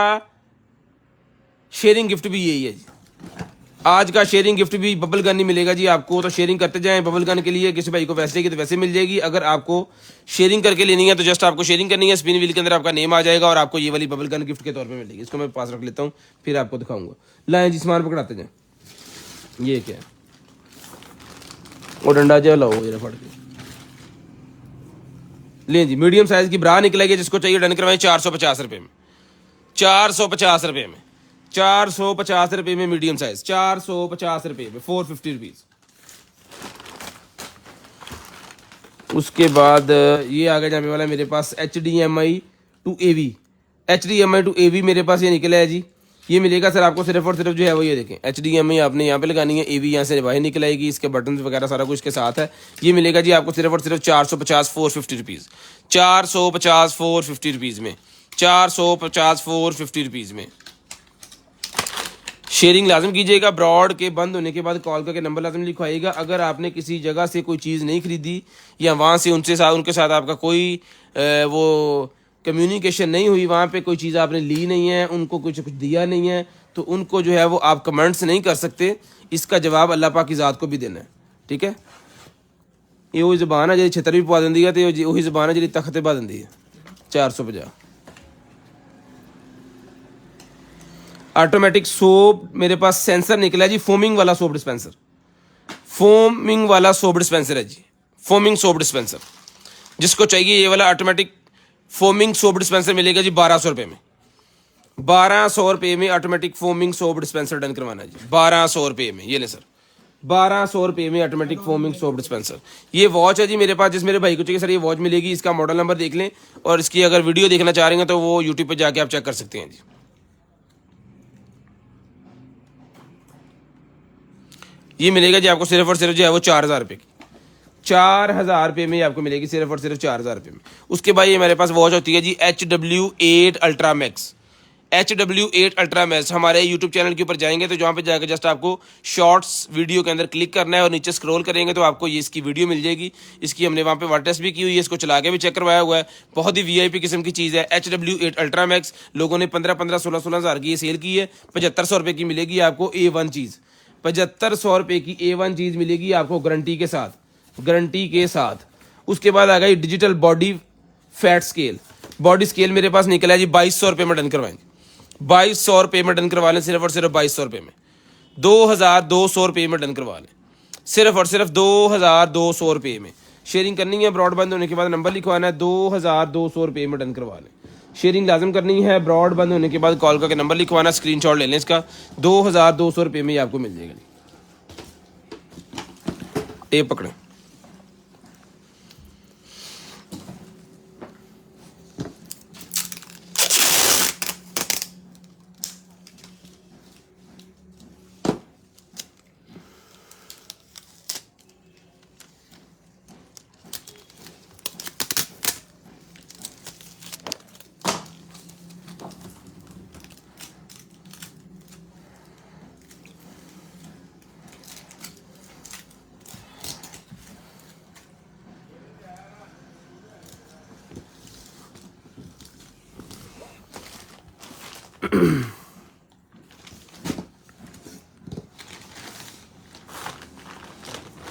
शेयरिंग गिफ्ट भी यही है जी। आज का शेयरिंग गिफ्ट भी बबल गन ही मिलेगा जी आपको। तो शेयरिंग करते जाएं बबल गन के लिए। किसी भाई को वैसे की तो वैसे मिल जाएगी। अगर आपको शेयरिंग करके लेनी है तो जस्ट आपको शेयरिंग करनी है, स्पिन व्हील के अंदर आपका नेम आ जाएगा और आपको ये वाली बबल गन गिफ्ट के तौर पे मिलेगी। इसको मैं पास रख लेता हूँ, फिर आपको दिखाऊंगा। लाएं जी सामान पकड़ाते जाएं। ये क्या है, वो डंडा जो लाओ ये फट के। लें जी मीडियम साइज की ब्रा निकलेगी, जिसको चाहिए डन करवाएं 450 रुपये में। 450 रुपये में, 450 रुपये में मीडियम साइज, 450 रुपये में, 450 रुपीज़। उसके बाद ये आगे जाने वाला है मेरे पास HDMI to AV। HDMI to AV मेरे पास ये निकला है जी। ये मिलेगा सर आपको सिर्फ और सिर्फ जो है वो ये देखें, HDMI आपने यहाँ पे लगानी है, AV यहाँ से बाहर निकल आएगी, इसके बटन वगैरह सारा कुछ इसके साथ है। ये मिलेगा जी आपको सिर्फ और सिर्फ 450 450 रुपीज़, 450 450 रुपीज़ में, 450 450 रुपीज़ में। शेयरिंग लाजम कीजिएगा। ब्रॉड के बंद होने के बाद कॉल करके नंबर लाजम लिखवाइएगा। अगर आपने किसी जगह से कोई चीज़ नहीं खरीदी या वहाँ से उनके साथ आपका कोई वो कम्युनिकेशन नहीं हुई, वहाँ पे कोई चीज़ आपने ली नहीं है, उनको कुछ दिया नहीं है, तो उनको जो है वो आप कमेंट्स नहीं कर सकते। इसका जवाब अल्लाह पाक की ज़ात को भी देना है, ठीक है। ये वही ज़बान है जी छतर भी पा दी है, तो वही ज़बान है जी तख्त पा दी है। 450। ऑटोमेटिक सोप मेरे पास सेंसर निकला है जी, फोमिंग वाला सोप डिस्पेंसर। फोमिंग वाला सोप डिस्पेंसर है जी, फोमिंग सोप डिस्पेंसर। जिसको चाहिए ये वाला ऑटोमेटिक फोमिंग सोप डिस्पेंसर मिलेगा जी 1200 रुपये में। 1200 रुपये में automatic foaming soap dispenser done करवाना है जी, 1200 रुपये में। ये ले सर 1200 रुपये में ऑटोमेटिक फोमिंग सोप डिस्पेंसर। ये वॉच है जी मेरे पास, जिस मेरे भाई को चाहिए सर ये वॉच मिलेगी। इसका मॉडल नंबर देख लें, और इसकी अगर वीडियो देखना चाह रहे हैं तो वो यूट्यूब पर जाके आप चेक कर सकते हैं जी। ये मिलेगा जी आपको सिर्फ और सिर्फ जो है वो 4000 रुपये की, 4000 रुपये में आपको मिलेगी सिर्फ और सिर्फ 4000 रुपये में। उसके बाद ये मेरे पास वॉच होती है जी HW8 ultra max. HW8 ultra max हमारे यूट्यूब चैनल के ऊपर जाएंगे तो जहाँ पे जाकर जस्ट आपको शॉर्ट्स वीडियो के अंदर क्लिक करना है और नीचे स्क्रॉल करेंगे तो आपको ये इसकी वीडियो मिल जाएगी। इसकी हमने वहाँ पे वाटर टेस्ट भी की हुई है, इसको चला के भी चेक करवाया हुआ है। बहुत ही VIP किस्म की चीज़ है HW8 अल्ट्रा मैक्स। लोगों ने 15-15 16-16 हज़ार की ये सेल की है। 7500 रुपये की मिलेगी आपको A1 चीज़, 7500 रुपये की A1 चीज़ मिलेगी आपको गारंटी के साथ, गारंटी के साथ। उसके बाद आ गई digital body fat scale. Body scale मेरे पास निकला है जी 2200 रुपये में डन करवाएंगे, 2200 रुपये में डन करवा लें, सिर्फ और सिर्फ 2200 रुपये में। 2200 रुपये में डन करवा लें, सिर्फ और सिर्फ 2200 रुपये में। शेयरिंग करनी है, ब्रॉड बंद होने के बाद नंबर लिखवाना है, 2200 रुपये में डन करवा लें। शेयरिंग लाजम करनी है, ब्रॉड बंद होने के बाद कॉल करके नंबर लिखवाना, स्क्रीनशॉट ले लें इसका। 2200 रुपये में ही आपको मिल जाएगा। टेप पकड़ें।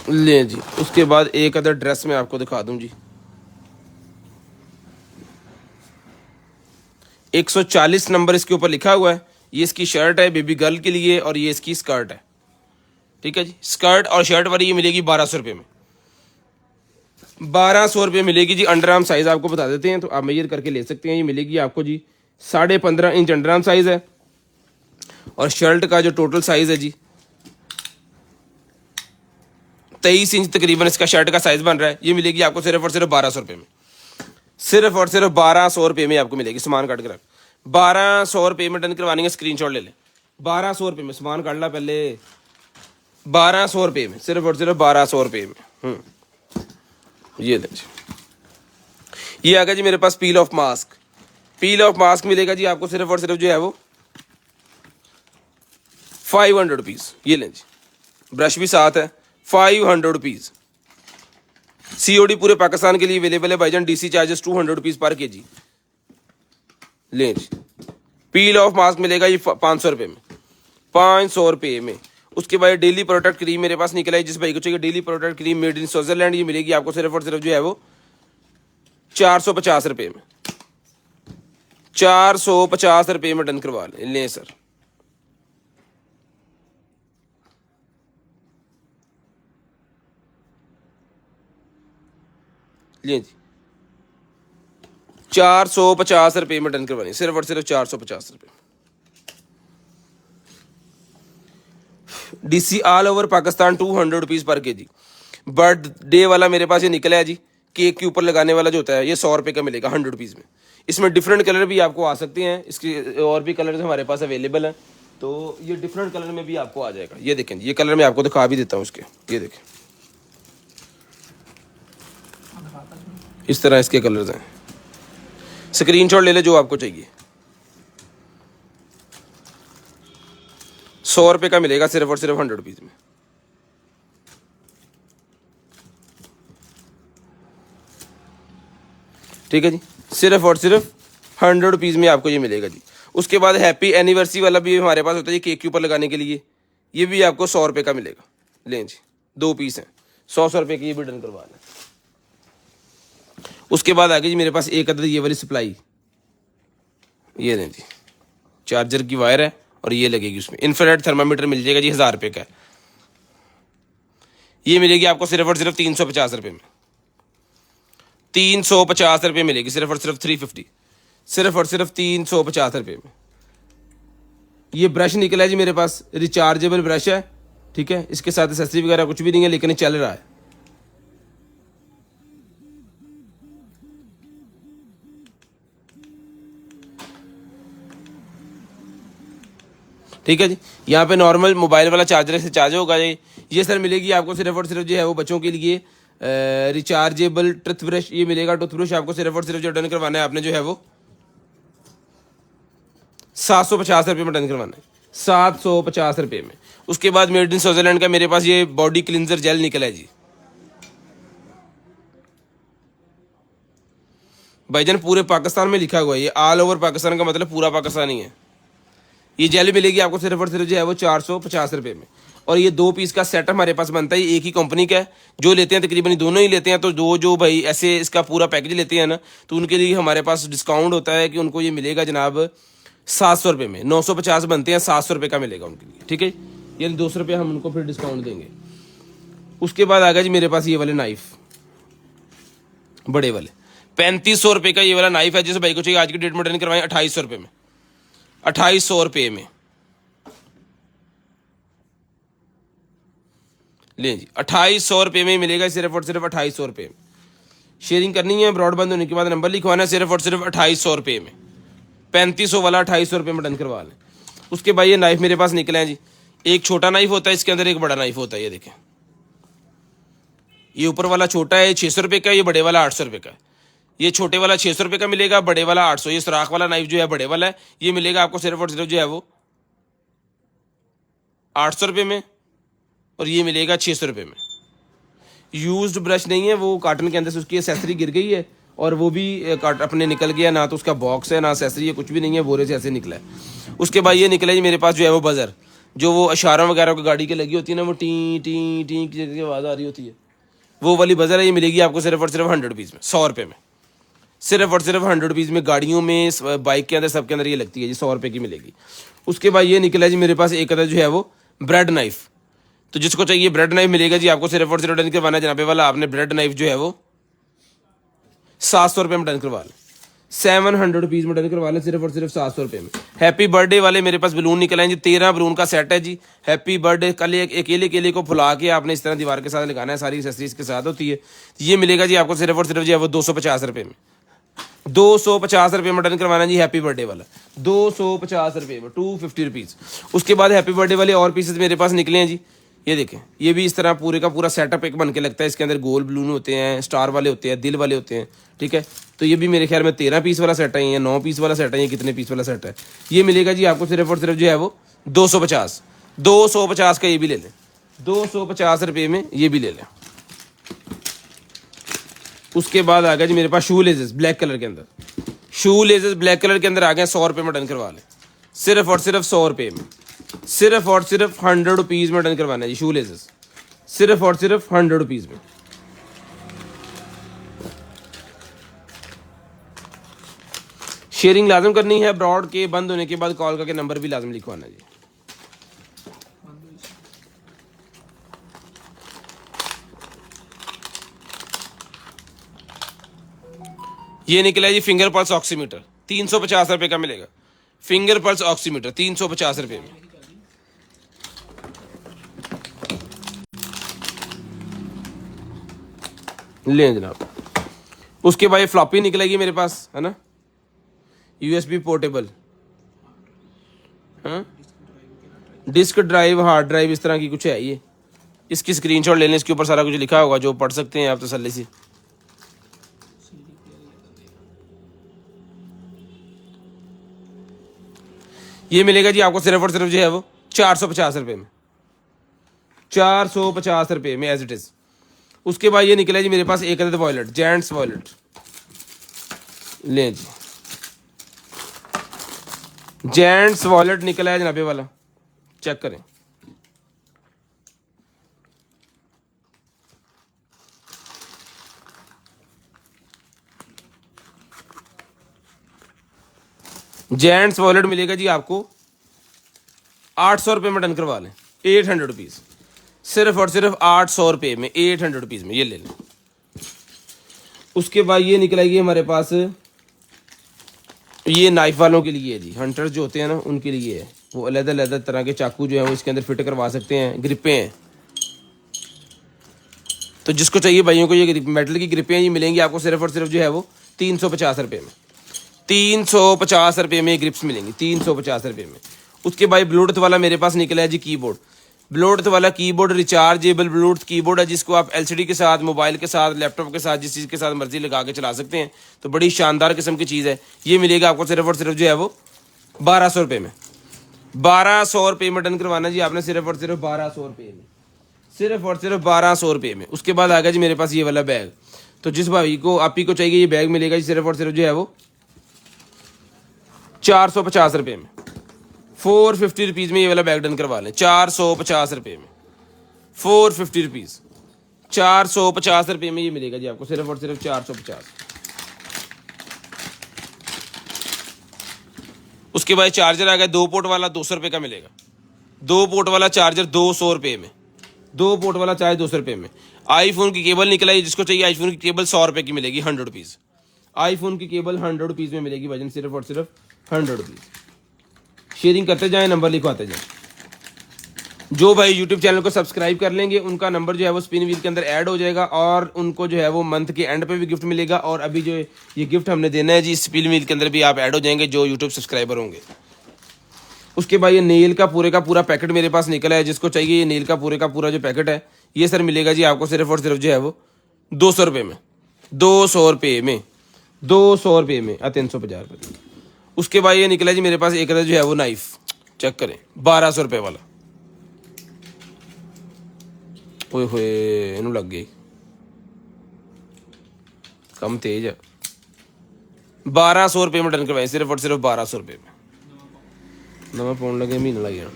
ले जी, उसके बाद एक अदर ड्रेस मैं आपको दिखा दूं जी। 140 नंबर इसके ऊपर लिखा हुआ है। ये इसकी शर्ट है बेबी गर्ल के लिए और ये इसकी स्कर्ट है। ठीक है जी, स्कर्ट और शर्ट वाली ये मिलेगी 1200 रुपये में। 1200 रुपये मिलेगी जी। अंडर आर्म साइज आपको बता देते हैं तो आप मेजर करके ले सकते हैं। ये मिलेगी आपको जी 15.5 इंच अंडर आर्म साइज है और शर्ट का जो टोटल साइज है जी 23 इंच तकरीबन इसका शर्ट का साइज बन रहा है। ये मिलेगी आपको सिर्फ और सिर्फ 1200 रुपये में। सिर्फ और सिर्फ 1200 रुपये में आपको मिलेगी। सामान काट के रख, 1200 रुपये में डन करवानी है। स्क्रीनशॉट ले ले। 1200 रुपये में सामान काट ला पहले। 1200 रुपये में, सिर्फ और सिर्फ 1200 रुपये में। ये ले जी। ये आ गया जी मेरे पास peel off mask. Peel off mask मिलेगा जी आपको सिर्फ और सिर्फ जो है वो 500 रुपीज़। ये लें जी, ब्रश भी साथ है। 500 रुपीज़। COD पूरे पाकिस्तान के लिए अवेलेबल है भाईजान। DC चार्जेस 200 रुपीज़ पर के जी। लें जी, पील ऑफ मास्क मिलेगा ये 500 रुपये में। 500 रुपये में। उसके बाद डेली प्रोडक्ट क्रीम मेरे पास निकला है। जिस भाई को चाहिए daily product cream made in Switzerland, ये मिलेगी आपको सिर्फ और सिर्फ जो है वो 450 रुपये में। 450 रुपये में डन करवा लें सर। लिए जी, 450 रुपये में डन करवानी, सिर्फ और सिर्फ 450 रुपये। DC all over Pakistan 200 rupees पर के जी। बर्थडे वाला मेरे पास ये निकला है जी। केक के ऊपर लगाने वाला जो होता है ये 100 रुपये का मिलेगा 100 रुपीज़ में। इसमें डिफरेंट कलर भी आपको आ सकते हैं। इसके और भी कलर हमारे पास अवेलेबल हैं, तो ये डिफरेंट कलर में भी आपको आ जाएगा। ये देखें, ये कलर मैं आपको दिखा भी देता हूँ उसके। ये देखें, इस तरह इसके कलर्स हैं। स्क्रीनशॉट ले ले जो आपको चाहिए। 100 रुपये का मिलेगा सिर्फ और सिर्फ 100 रुपीज़ में। ठीक है जी, सिर्फ और सिर्फ 100 रुपीज़ में आपको ये मिलेगा जी। उसके बाद हैप्पी एनिवर्सरी वाला भी हमारे पास होता है केक के ऊपर लगाने के लिए। ये भी आपको 100 रुपये का मिलेगा। लें जी, 2 पीस हैं, 100 रुपये की ये भी डन करवा लें। उसके बाद आ गई जी मेरे पास एक अदद ये वाली सप्लाई। ये लें जी, चार्जर की वायर है और ये लगेगी उसमें। इंफ्रारेड थर्मामीटर मिल जाएगा जी, 1000 रुपये का है। ये मिलेगी आपको सिर्फ और सिर्फ 350 रुपये में। 350 रुपये मिलेगी, सिर्फ और सिर्फ 350, सिर्फ और सिर्फ 350 रुपये में। ये ब्रश निकला है जी मेरे पास, रिचार्जेबल ब्रश है। ठीक है, इसके साथ एक्सेसरी वगैरह कुछ भी नहीं है, लेकिन ये चल रहा है। ठीक है जी, यहाँ पे नॉर्मल मोबाइल वाला चार्जर से चार्ज होगा जी। ये सर मिलेगी आपको सिर्फ और सिर्फ जो है वो बच्चों के लिए रिचार्जेबल टूथब्रश। ये मिलेगा टूथब्रश आपको सिर्फ और सिर्फ जो डन करवाना है आपने जो है वो 750 रुपये में डन करवाना है। 750 रुपये में। उसके बाद मेड इन स्विट्जरलैंड का मेरे पास ये बॉडी क्लिनजर जेल निकला है जी। भाईजान पूरे पाकिस्तान में लिखा हुआ है, ये ऑल ओवर पाकिस्तान का मतलब पूरा पाकिस्तान ही है। ये जेल मिलेगी आपको सिर्फ और सिर्फ जो है वो 450 रुपये में। और ये 2 पीस का सेट हमारे पास बनता है, एक ही कंपनी का है। जो लेते हैं तकरीबन दोनों ही लेते हैं, तो जो भाई ऐसे इसका पूरा पैकेज लेते हैं ना, तो उनके लिए हमारे पास डिस्काउंट होता है कि उनको ये मिलेगा जनाब 700 रुपये में। 950 बनते हैं, 700 रुपये का मिलेगा उनके लिए। ठीक है, यानी 200 रुपये हम उनको फिर डिस्काउंट देंगे। उसके बाद आ गया जी मेरे पास ये वाले नाइफ, बड़े वाले 3500 रुपये का ये वाला नाइफ है। जिस भाई को चाहिए आज की डेट में डन करवाएं 2800 रुपये में। 2800 रुपये में ले जी, 2800 रुपये में मिलेगा सिर्फ और सिर्फ 2800 रुपये में। शेयरिंग करनी है, ब्रॉडबैंड होने के बाद नंबर लिखवाना है, सिर्फ और सिर्फ 2800 रुपये में। 3500 वाला 2800 रुपये में डन करवा लें। उसके बाद ये नाइफ मेरे पास निकले हैं जी। एक छोटा नाइफ होता है, इसके अंदर एक बड़ा नाइफ होता है। ये देखें, ये ऊपर वाला छोटा है 600 रुपये का, ये बड़े वाला 800 रुपये का। ये छोटे वाला 600 रुपये का मिलेगा, बड़े वाला 800। ये सुराख वाला नाइफ जो है बड़े वाला है, ये मिलेगा आपको सिर्फ और सिर्फ जो है वो 800 रुपये में। और ये मिलेगा 600 रुपये में। यूज्ड ब्रश नहीं है, वो कार्टन के अंदर से उसकी एसेसरी गिर गई है और वो भी काट अपने निकल गया, ना तो उसका बॉक्स है ना एसेसरी है, कुछ भी नहीं है, बोरे से ऐसे निकला है। उसके बाद ये निकला जी मेरे पास जो है वो बजर, जो वो इशारा वगैरह को गाड़ी के लगी होती है ना, वो टी टी टी की आवाज़ आ रही होती है, वो वाली बजर है। ये मिलेगी आपको सिर्फ और सिर्फ 100 रुपीज़ में, 100 रुपये में, सिर्फ और सिर्फ 100 रुपीज़ में। गाड़ियों में, बाइक के अंदर, सबके अंदर ये लगती है जी, 100 रुपये की मिलेगी। उसके बाद ये निकला जी मेरे पास एक अदर जो है वो ब्रेड नाइफ। तो जिसको चाहिए ब्रेड नाइफ मिलेगा जी आपको सिर्फ और सिर्फ डन करवाना है जनाबे वाला, आपने ब्रेड नाइफ जो है वो 700 रुपये में डन करवा लें, 700 रुपीज़ में डन करवा लें, सिर्फ और सिर्फ 700 रुपये में। हैप्पी बर्थडे वाले मेरे पास बलून निकल आए जी, 13 बलून का सेट है जी। हैप्पी बर्थडे कल एक अकेले केले को फुला के आपने इस तरह दीवार के साथ लगाना है, सारी एक्सेसरीज के साथ होती है। ये मिलेगा जी आपको सिर्फ और सिर्फ जो है वो 250 रुपये में, 250 रुपये में डन करवाना जी हैप्पी बर्थडे वाला, 250 रुपये में, 250 रुपीज़। उसके बाद हैप्पी बर्थडे वाले और पीसेस मेरे पास निकले हैं जी, ये देखें, ये भी इस तरह पूरे का पूरा सेटअप एक बन के लगता है। इसके अंदर गोल बलून होते हैं, स्टार वाले होते हैं, दिल वाले होते हैं, ठीक है। तो ये भी मेरे ख्याल में 13 पीस वाला सेट है या 9 पीस वाला सेट है, ये कितने पीस वाला सेट है। ये मिलेगा जी आपको सिर्फ और सिर्फ जो है वो 250 का ये भी ले लें, 250 रुपये में ये भी ले लें। उसके बाद आ गया जी मेरे पास शू लेजेस ब्लैक कलर के अंदर, शू लेजेस ब्लैक कलर के अंदर आ गए, 100 रुपये में डन करवा लें, सिर्फ और सिर्फ 100 रुपये में, सिर्फ और सिर्फ 100 रुपीज़ में डन करवाना है जी शू लेजेस, सिर्फ और सिर्फ 100 रुपीज़ में। शेयरिंग लाजम करनी है, ब्रॉड के बंद होने के बाद कॉल करके नंबर भी लाजम लिखवाना जी। ये निकला जी फिंगर पल्स ऑक्सीमीटर, 350 रुपये का मिलेगा। फिंगर पल्स ऑक्सीमीटर 350 रुपये में। लें जनाब। उसके बाद ये फ्लॉपी निकलेगी मेरे पास, है ना, यूएसबी पोर्टेबल, हाँ, डिस्क ड्राइव, हार्ड ड्राइव, इस तरह की कुछ है ये। इसकी स्क्रीनशॉट ले लें, इसके ऊपर सारा कुछ लिखा होगा जो पढ़ सकते हैं आप तसल्ली से। ये मिलेगा जी आपको सिर्फ और सिर्फ जो है वो 450 रुपये में, 450 रुपये में एज इट इज़। उसके बाद ये निकला जी मेरे पास एक अदद वॉलेट, जेंट्स वॉलेट, लें जी, जेंट्स वॉलेट निकला है जनाबे वाला, चेक करें। जेंट्स वॉलेट मिलेगा जी आपको 800 रुपये में डन करवा लें, 800 रुपीज़, सिर्फ और सिर्फ 800 रुपये में, 800 रुपीज़ में ये ले लें। उसके बाद ये निकलेगी हमारे पास, ये नाइफ वालों के लिए है जी, हंटर्स जो होते हैं ना उनके लिए है। वो अलग-अलग तरह के चाकू जो है वो इसके अंदर फिट करवा सकते हैं, ग्रिपें हैं। तो जिसको चाहिए भाइयों को ये मेटल की ग्रिपें ये मिलेंगी आपको सिर्फ और सिर्फ जो है वो 350 रुपये में, 350 रुपये में ग्रिप्स मिलेंगी, 350 रुपये में। उसके बाद ब्लूटूथ वाला मेरे पास निकला है जी कीबोर्ड, ब्लूटूथ वाला कीबोर्ड, रिचार्जेबल ब्लूटूथ कीबोर्ड है, जिसको आप एलसीडी के साथ, मोबाइल के साथ, लैपटॉप के साथ, जिस चीज़ के साथ मर्जी लगा के चला सकते हैं। तो बड़ी शानदार किस्म की चीज़ है। ये मिलेगा आपको सिर्फ और सिर्फ जो है वो 1200 रुपये में, 1200 रुपये में डन करवाना जी आपने, सिर्फ और सिर्फ 1200 रुपये में, सिर्फ और सिर्फ 1200 रुपये में। उसके बाद आ गया जी मेरे पास ये वाला बैग। तो जिस भाई को, आप ही को चाहिए ये बैग मिलेगा जी सिर्फ और सिर्फ जो है वो 450 रुपये में, 450 रुपीज़ में ये वाला बैग डन करवा लें, 450 रुपये में, 450 रुपीज़, 450 रुपये में ये मिलेगा जी आपको सिर्फ और सिर्फ 450। उसके बाद चार्जर आ गया 2 पोर्ट वाला, 200 रुपये का मिलेगा, 2 पोर्ट वाला चार्जर 200 रुपये में, 2 पोर्ट वाला चार्जर 200 रुपये में। आईफोन की केबल निकला है, जिसको चाहिए आईफोन की केबल 100 रुपये की मिलेगी, 100 रुपीज़। आईफोन की केबल 100 रुपीज़ में मिलेगी वजन, सिर्फ और सिर्फ 100 रुपीज़। शेयरिंग करते जाएं, नंबर लिखवाते जाएं। जो भाई यूट्यूब चैनल को सब्सक्राइब कर लेंगे उनका नंबर जो है वो स्पिन व्हील के अंदर ऐड हो जाएगा, और उनको जो है वो मंथ के एंड पे भी गिफ्ट मिलेगा। और अभी जो ये गिफ्ट हमने देना है जी, स्पिन व्हील के अंदर भी आप ऐड हो जाएंगे जो यूट्यूब सब्सक्राइबर होंगे। उसके बाद ये नेल का पूरा पैकेट मेरे पास निकला है, जिसको चाहिए ये नेल का पूरा जो पैकेट है ये सर मिलेगा जी आपको सिर्फ और सिर्फ जो है वो 200 रुपये में, 200 रुपये में, 200 रुपये में, 350 रुपये। उसके बाद ये निकला जी मेरे पास एक जो है वो नाइफ, चेक करें, 1200 रुपये वाला। ओए होए, इनू लग गई, कम तेज है। 1200 में डन करवाए, सिर्फ और सिर्फ 1200 रुपये में। नवा पाउंड लगे, महीना लग गया।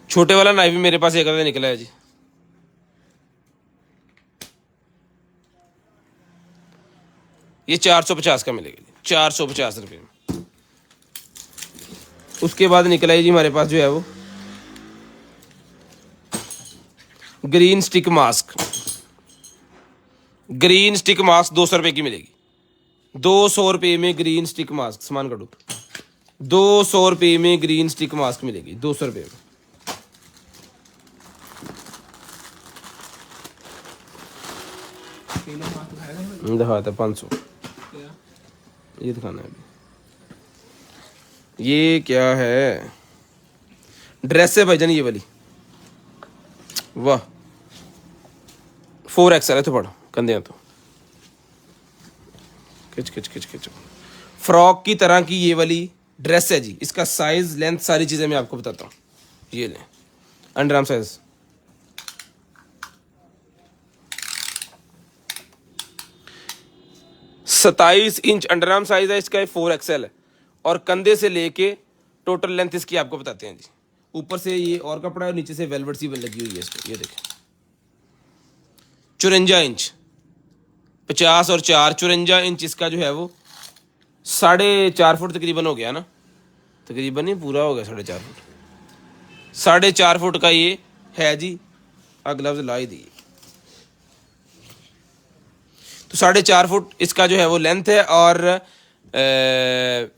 छोटे वाला नाइफ भी मेरे पास एक आधा निकला है जी। ये 450 का मिलेगा जी, 450 रुपये में। उसके बाद निकला है जी हमारे पास जो है वो green stick mask. Green stick mask 200 रुपये की मिलेगी। 200 रुपये में ग्रीन स्टिक मास्क, सामान काटो। 200 रुपये में ग्रीन स्टिक मास्क मिलेगी, 200 रुपये में। दिखाता 500, ये दिखाना है अभी। ये क्या है? ड्रेस है भाईजान ये वाली, वाह 4XL है। तो पढ़ो कंधे हैं तो खिच खिच खिच खिच। फ्रॉक की तरह की ये वाली ड्रेस है जी। इसका साइज, लेंथ, सारी चीजें मैं आपको बताता हूँ। ये लें, underarm size 27 inch underarm size है इसका। 4XL है और कंधे से लेके टोटल लेंथ इसकी आपको बताते हैं जी। ऊपर से ये और कपड़ा है, नीचे से वेलवेट सी लगी हुई है इसको। ये देखें 54 इंच, 50 और 4 54 इंच इसका जो है वो 4.5 फुट तकरीबन हो गया ना। तकरीबन ही पूरा हो गया 4.5 फुट। 4.5 फुट का ये है जी। ग्लव्स ला ही दी। तो 4.5 फुट इसका जो है वो लेंथ है और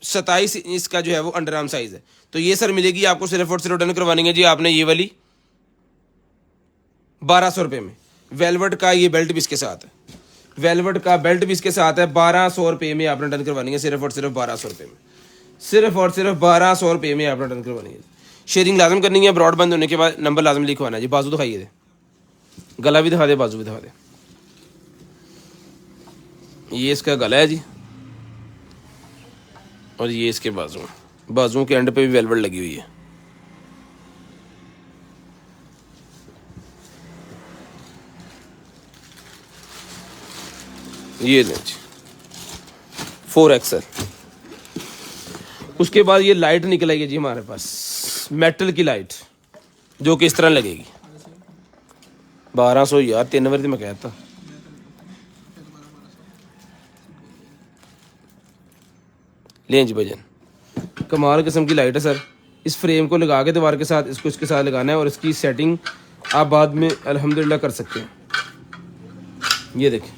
27 इसका जो है वो अंडरआर्म साइज है। तो ये सर मिलेगी आपको सिर्फ और सिर्फ डन करवानी है जी आपने ये वाली 1200 रुपये में। वेलवेट का ये बेल्ट भी इसके साथ है। वेलवेट का बेल्ट भी इसके साथ है। 1200 रुपये में आपने डन करवानी है, सिर्फ और सिर्फ 1200 रुपये में। सिर्फ और सिर्फ 1200 रुपये में आपने डन करवानी है। शेयरिंग लाजम करनी है। ब्रॉड बंद होने के बाद नंबर लाजम लिखवाना है जी। बाजू दिखाइए दे, गला भी दिखा दे, बाजू भी दिखा दे। ये इसका गला है जी और ये इसके बाजुओं के एंड पे भी वेलवेट लगी हुई है। ये लें जी 4XL। उसके बाद ये लाइट निकल आएगी जी हमारे पास, मेटल की लाइट, जो कि इस तरह लगेगी। 1200 यार, 3 बार मैं कहता। लें जी भजन, कमाल किस्म की लाइट है सर। इस फ्रेम को लगा के दीवार के साथ इसको इसके साथ लगाना है और इसकी सेटिंग आप बाद में अल्हम्दुलिल्लाह कर सकते हैं। ये देखें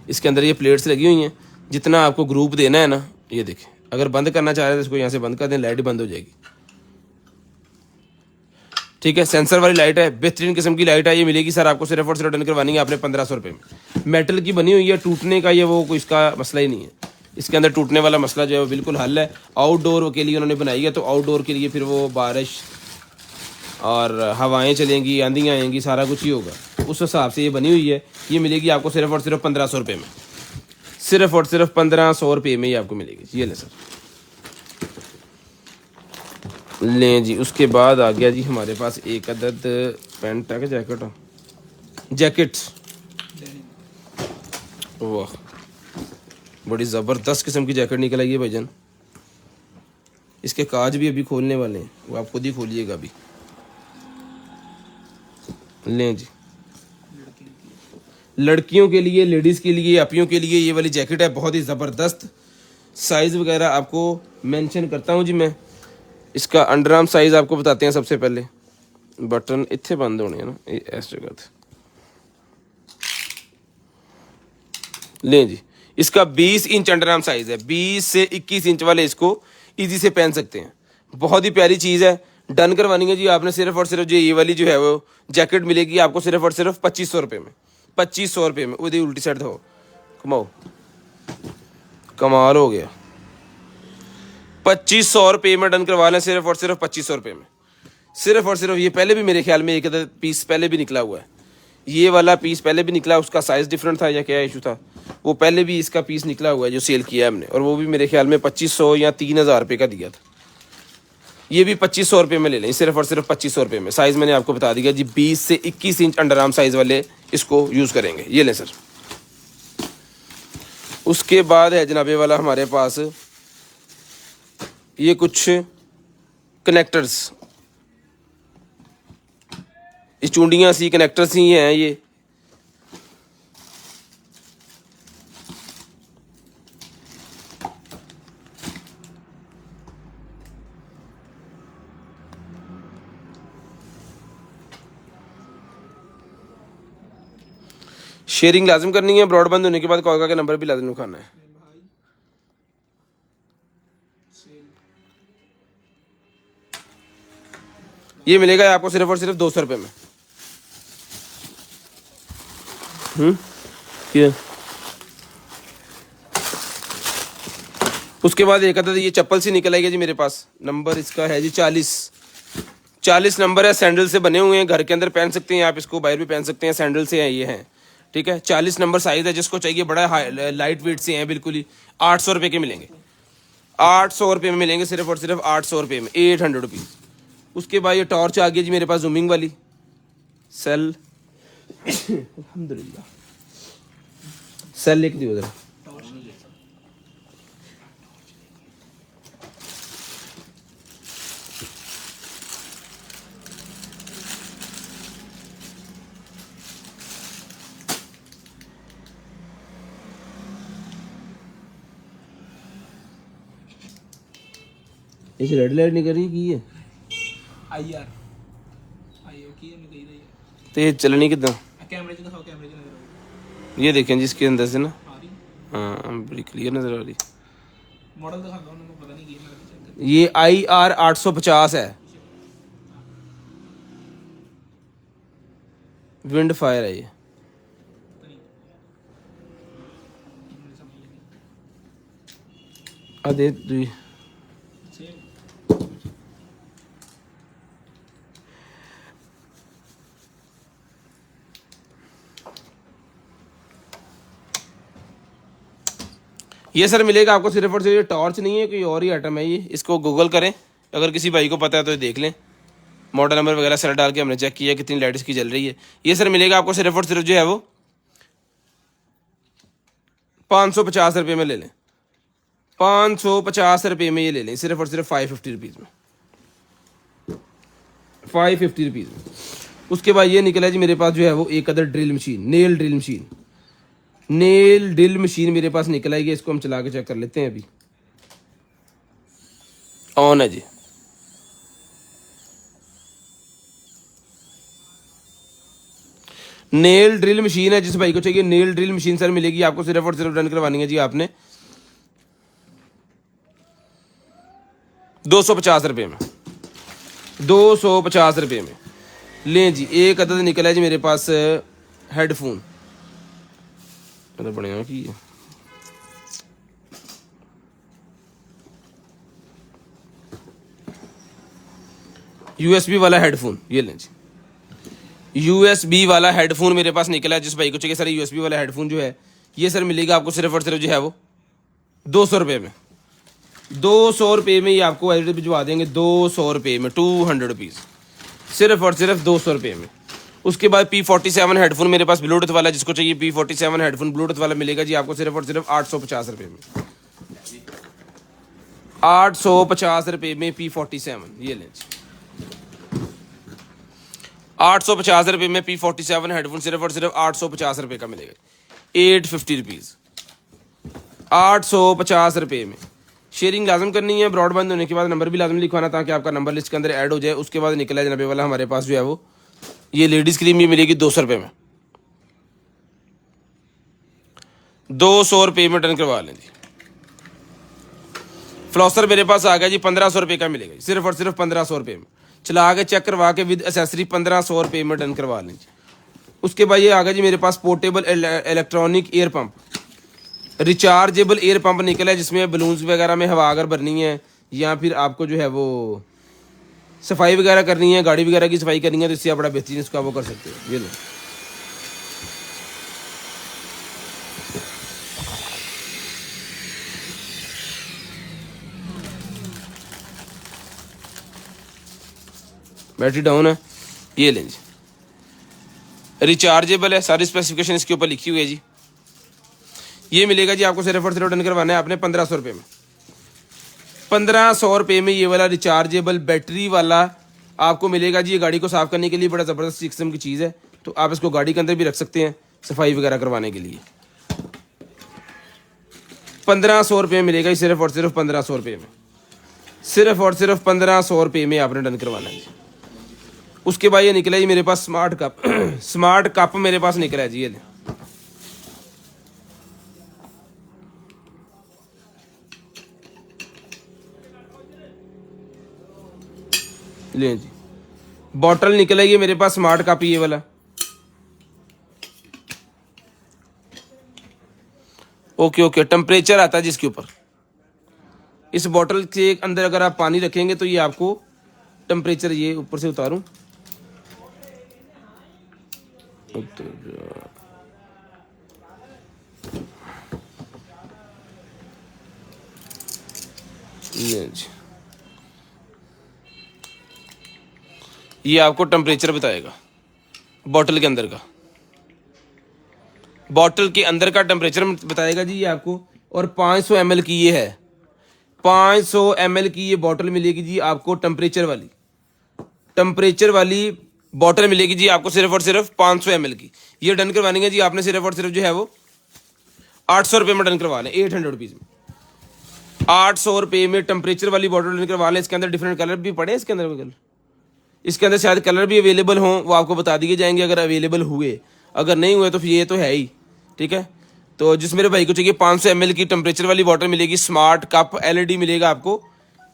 इसके अंदर ये प्लेट्स लगी हुई हैं। जितना आपको ग्रुप देना है ना, ये देखें। अगर बंद करना चाह रहे हैं तो इसको यहाँ से बंद कर दें, लाइट बंद हो जाएगी। ठीक है, सेंसर वाली लाइट है, बेहतरीन किस्म की लाइट है। ये मिलेगी सर आपको सिर्फ और सिर्फ डन करवानी है आपने 1500 रुपये में। मेटल की बनी हुई है, टूटने का ये वो कोई इसका मसला ही नहीं है। इसके अंदर टूटने वाला मसला जो है वो बिल्कुल हल है। आउटडोर के लिए उन्होंने बनाई है, तो आउटडोर के लिए फिर वो बारिश और हवाएं चलेंगी, आंधियाँ आएंगी, सारा कुछ ही होगा। उस हिसाब से ये बनी हुई है। ये मिलेगी आपको सिर्फ और सिर्फ 1500 रुपये में। सिर्फ और सिर्फ 1500 रुपये में ये आपको मिलेगी। ये लें सर, लें जी। उसके बाद आ गया जी हमारे पास एक अदद पैंट है, जैकेट हो, जैकेट, वाह बड़ी ज़बरदस्त किस्म की जैकेट निकल आई है भाईजान। इसके काज भी अभी खोलने वाले हैं, वो आप खुद ही खोलिएगा अभी। लें जी, लड़कियों के लिए, लेडीज़ के लिए, अपियों के लिए ये वाली जैकेट है, बहुत ही ज़बरदस्त। साइज़ वगैरह आपको मेंशन करता हूँ जी मैं। इसका अंडरआर्म साइज़ आपको बताते हैं। सबसे पहले बटन इत्थे बंद होने हैं ना, इस जगह थे। लें जी, इसका 20 इंच अंडरआर्म साइज़ है। 20 से 21 इंच वाले इसको ईजी से पहन सकते हैं। बहुत ही प्यारी चीज़ है। डन करवानी है जी आपने सिर्फ और सिर्फ। जो ये वाली जो है वो जैकेट मिलेगी आपको सिर्फ और सिर्फ 2500 रुपये में। 2500 रुपये में। उधर उल्टी साइड दो, कमाओ, कमाल हो गया। 2500 रुपये में डन करवा लें, सिर्फ और सिर्फ 2500 रुपये में। सिर्फ और सिर्फ। ये पहले भी मेरे ख्याल में एक पीस पहले भी निकला हुआ है। ये वाला पीस पहले भी निकला, उसका साइज़ डिफरेंट था या क्या इशू था, वो पहले भी इसका पीस निकला हुआ है जो सेल किया है हमने, और वो भी मेरे ख्याल में 2500 या 3000 रुपये का दिया था। ये भी 2500 रुपये में ले लें, सिर्फ और सिर्फ 2500 रुपये में। साइज़ मैंने आपको बता दिया जी, 20 से 21 इंच अंडरआर्म साइज़ वाले इसको यूज़ करेंगे। ये लें सर, उसके बाद है जनाबे वाला हमारे पास ये कुछ कनेक्टर्स, ये चूंडियाँ सी कनेक्टर्स ही हैं ये। शेयरिंग लाजिम करनी है, ब्रॉडबैंड होने के बाद कॉल का नंबर भी लाजिम लिखाना है। ये मिलेगा आपको सिर्फ और सिर्फ 200 रुपये में। ये उसके बाद एक अदद ये चप्पल सी निकल आएगी जी मेरे पास। नंबर इसका है जी 40 नंबर है। सैंडल से बने हुए हैं, घर के अंदर पहन सकते हैं आप इसको, बाहर भी पहन सकते हैं। सैंडल से हैं ये हैं, ठीक है। 40 नंबर साइज है, जिसको चाहिए बड़ा लाइट वेट से हैं बिल्कुल ही। 800 रुपये के मिलेंगे, 800 रुपये में मिलेंगे, सिर्फ और सिर्फ 800 रुपये में, 800 रुपीज़। उसके बाद ये टॉर्च आ गई जी मेरे पास, जूमिंग वाली सेल। अल्हम्दुलिल्लाह, सेल लिख दियो जरा। इस रेड लाइट नहीं कर रही की है आईआर आईओ की मैं कही रही है तो ये चलनी कितना? कैमरे से दिखाओ, कैमरे से नजर आओ। ये देखें जिसके अंदर से ना, आ रही हाँ बड़ी क्लियर नजर आ रही। मॉडल दिखा दो, उनको पता नहीं की मैं चेक कर। ये IR 850 है, विंड फायर है ये। अदे दुई ये सर मिलेगा आपको सिर्फ और सिर्फ। ये टॉर्च नहीं है, कोई और ही आइटम है ये। इसको गूगल करें, अगर किसी भाई को पता है तो ये देख लें। मॉडल नंबर वगैरह सर डाल के हमने चेक किया कितनी लाइट इसकी जल रही है। ये सर मिलेगा आपको सिर्फ और सिर्फ जो है वो 550 रुपये में ले लें, 550 रुपये में ये ले लें, सिर्फ और सिर्फ 550 रुपीज़ में, 550 रुपीज़ में। उसके बाद ये निकला जी मेरे पास जो है वो एक other drill machine, nail drill machine. Nail drill machine मेरे पास निकल आएगी। इसको हम चला के चेक कर लेते हैं। अभी ऑन है जी। नेल ड्रिल मशीन है, जिस भाई को चाहिए नेल ड्रिल मशीन सर मिलेगी आपको सिर्फ और सिर्फ रन करवानी है जी आपने 250 रुपये में, 250 रुपये में लें जी। एक अदद निकला है जी मेरे पास हेडफोन, मतलब बढ़िया की है। USB वाला हेडफोन, ये लें जी। USB वाला हेडफोन मेरे पास निकला है। जिस भाई को चाहिए सर USB वाला हेडफोन जो है ये सर मिलेगा आपको सिर्फ और सिर्फ जो है वो 200 रुपये में, 200 रुपये में ये आपको एडिट भिजवा देंगे। 200 रुपये में, 200 रुपीज़, सिर्फ और सिर्फ 200 रुपये में। उसके बाद P47 हेडफोन मेरे पास ब्लूटूथ वाला, जिसको चाहिए P47 हेडफोन ब्लूटूथ वाला मिलेगा जी आपको सिर्फ और सिर्फ 850 रुपये में, 850 रुपये में P47 ये लें जी। 850 रुपये में P47 हेडफोन सिर्फ और सिर्फ 850 रुपये का मिलेगा, 850 रुपीज़, 850 रुपये में। शेयरिंग लाजम करनी है, ब्रॉडबैंड होने के बाद नंबर भी लाजम लिखवाना ताकि आपका नंबर लिस्ट के अंदर ऐड हो जाए। उसके बाद निकला जनाबे वाला हमारे पास जो है वो ये लेडीज़ क्रीम ये मिलेगी 200 रुपये में, 200 रुपये में डन करवा लें जी। फ्लॉसर मेरे पास आ गया जी, 1500 रुपये का मिलेगा जी, सिर्फ और सिर्फ 1500 रुपये में। चला के चेक करवा के विद एसेसरी 1500 रुपये में डन करवा लें जी। उसके बाद ये आ गया जी मेरे पास portable electronic air pump, rechargeable air pump निकला है, जिसमें बलून्स वगैरह में हवा अगर भरनी है या फिर आपको जो है वो सफाई वगैरह करनी है, गाड़ी वगैरह की सफाई करनी है, तो इससे आप बड़ा बेहतरीन इसका वो कर सकते हो। ये लो बैटरी डाउन है, ये लें जी। रिचार्जेबल है, सारी स्पेसिफिकेशन इसके ऊपर लिखी हुई है जी। ये मिलेगा जी आपको सिर्फ और सिर्फ डन करवाना है आपने 1500 रुपये में। 1500 रुपये में ये वाला रिचार्जेबल बैटरी वाला आपको मिलेगा जी। ये गाड़ी को साफ़ करने के लिए बड़ा ज़बरदस्त किस्म की चीज़ है, तो आप इसको गाड़ी के अंदर भी रख सकते हैं सफाई वगैरह करवाने के लिए। 1500 रुपये मिलेगा सिर्फ और सिर्फ 1500 रुपये में, सिर्फ और सिर्फ 1500 रुपये में आपने डन करवाना है। उसके बाद ये निकला जी मेरे पास स्मार्ट कप स्मार्ट कप मेरे पास निकला है जी। ये ले जी बॉटल निकला ये मेरे पास स्मार्ट कप ये वाला। ओके ओके, टेम्परेचर आता है जिसके ऊपर इस बॉटल के अंदर अगर आप पानी रखेंगे तो ये आपको टेम्परेचर, ये ऊपर से उतारूं, ये आपको टेम्परेचर बताएगा बॉटल के अंदर का, बॉटल के अंदर का टेम्परेचर बताएगा जी ये आपको। और 500 ml की ये है, 500 ml की ये बॉटल मिलेगी जी आपको टेम्परेचर वाली बॉटल मिलेगी जी आपको सिर्फ और सिर्फ 500 ml की। ये डन करवानी है जी आपने सिर्फ और सिर्फ जो है वो 800 रुपये में डन करवा लें, 800 रुपीज़ में 800 रुपये में टेम्परेचर वाली बॉटल डन करवा लें। इसके अंदर डिफरेंट कलर भी पड़े, इसके अंदर कलर, इसके अंदर शायद कलर भी अवेलेबल हों, वो आपको बता दिए जाएंगे अगर अवेलेबल हुए, अगर नहीं हुए तो फिर ये तो है ही, ठीक है। तो जिस मेरे भाई को चाहिए 500 ml की टेम्परेचर वाली बॉटल मिलेगी, स्मार्ट कप LED मिलेगा आपको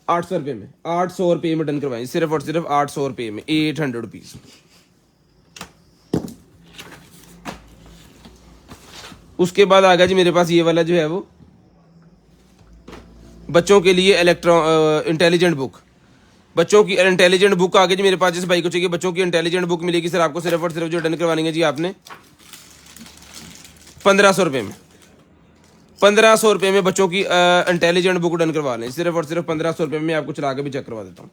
800 रुपये में, 800 रुपये में डन करवाएंगे सिर्फ और सिर्फ 800 रुपये में, 800 रुपीज़। उसके बाद आ गया जी मेरे पास ये वाला जो है वो बच्चों के लिए इंटेलिजेंट बुक, बच्चों की इंटेलिजेंट बुक आ गई जी मेरे पास। जिस भाई को चाहिए बच्चों की इंटेलिजेंट बुक मिलेगी सर आपको सिर्फ और सिर्फ जो डन करवानी है जी आपने 1500 रुपये में, 1500 रुपये में बच्चों की इंटेलिजेंट बुक डन करवा लें सिर्फ और सिर्फ 1500 रुपये में। आपको चला के भी चेक करवा देता हूँ,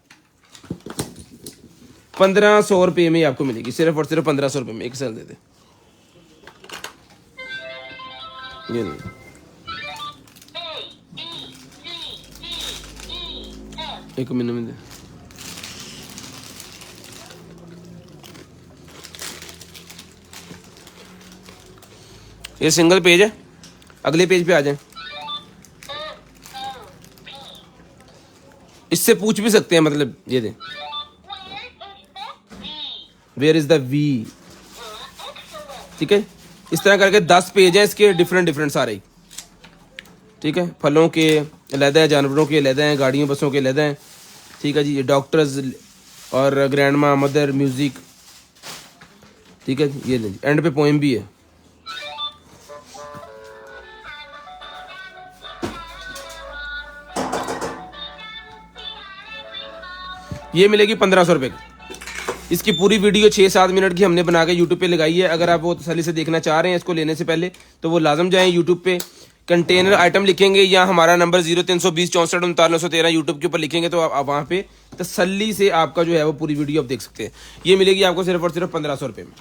1500 रुपये में आपको मिलेगी सिर्फ और सिर्फ 1500 रुपये में। एक सेल दे दे, ये नहीं, एक मिनट में दे। ये सिंगल पेज है, अगले पेज पे आ जाए। इससे पूछ भी सकते हैं, मतलब ये दे, वेयर इज द वी, ठीक है। इस तरह करके 10 पेज हैं इसके, डिफरेंट सारे, ठीक है। फलों के अलहदा है, जानवरों के अलहदा हैं, गाड़ियों बसों के अलहदा हैं, ठीक है जी। ये डॉक्टर्स और ग्रैंड माँ, मदर, म्यूजिक, ठीक है जी। ये एंड पे पोएम भी है। ये मिलेगी 1500 रुपये की। इसकी पूरी वीडियो 6-7 मिनट की हमने बना के यूट्यूब पे लगाई है। अगर आप वो तसल्ली से देखना चाह रहे हैं इसको लेने से पहले तो वो लाजम जाएं यूट्यूब पे, कंटेनर आइटम लिखेंगे या हमारा नंबर 0320 64 39 13 यूट्यूब के ऊपर लिखेंगे तो आप वहाँ पे तसल्ली से आपका जो है वो पूरी वीडियो आप देख सकते हैं। ये मिलेगी आपको सिर्फ और सिर्फ 1500 रुपये में,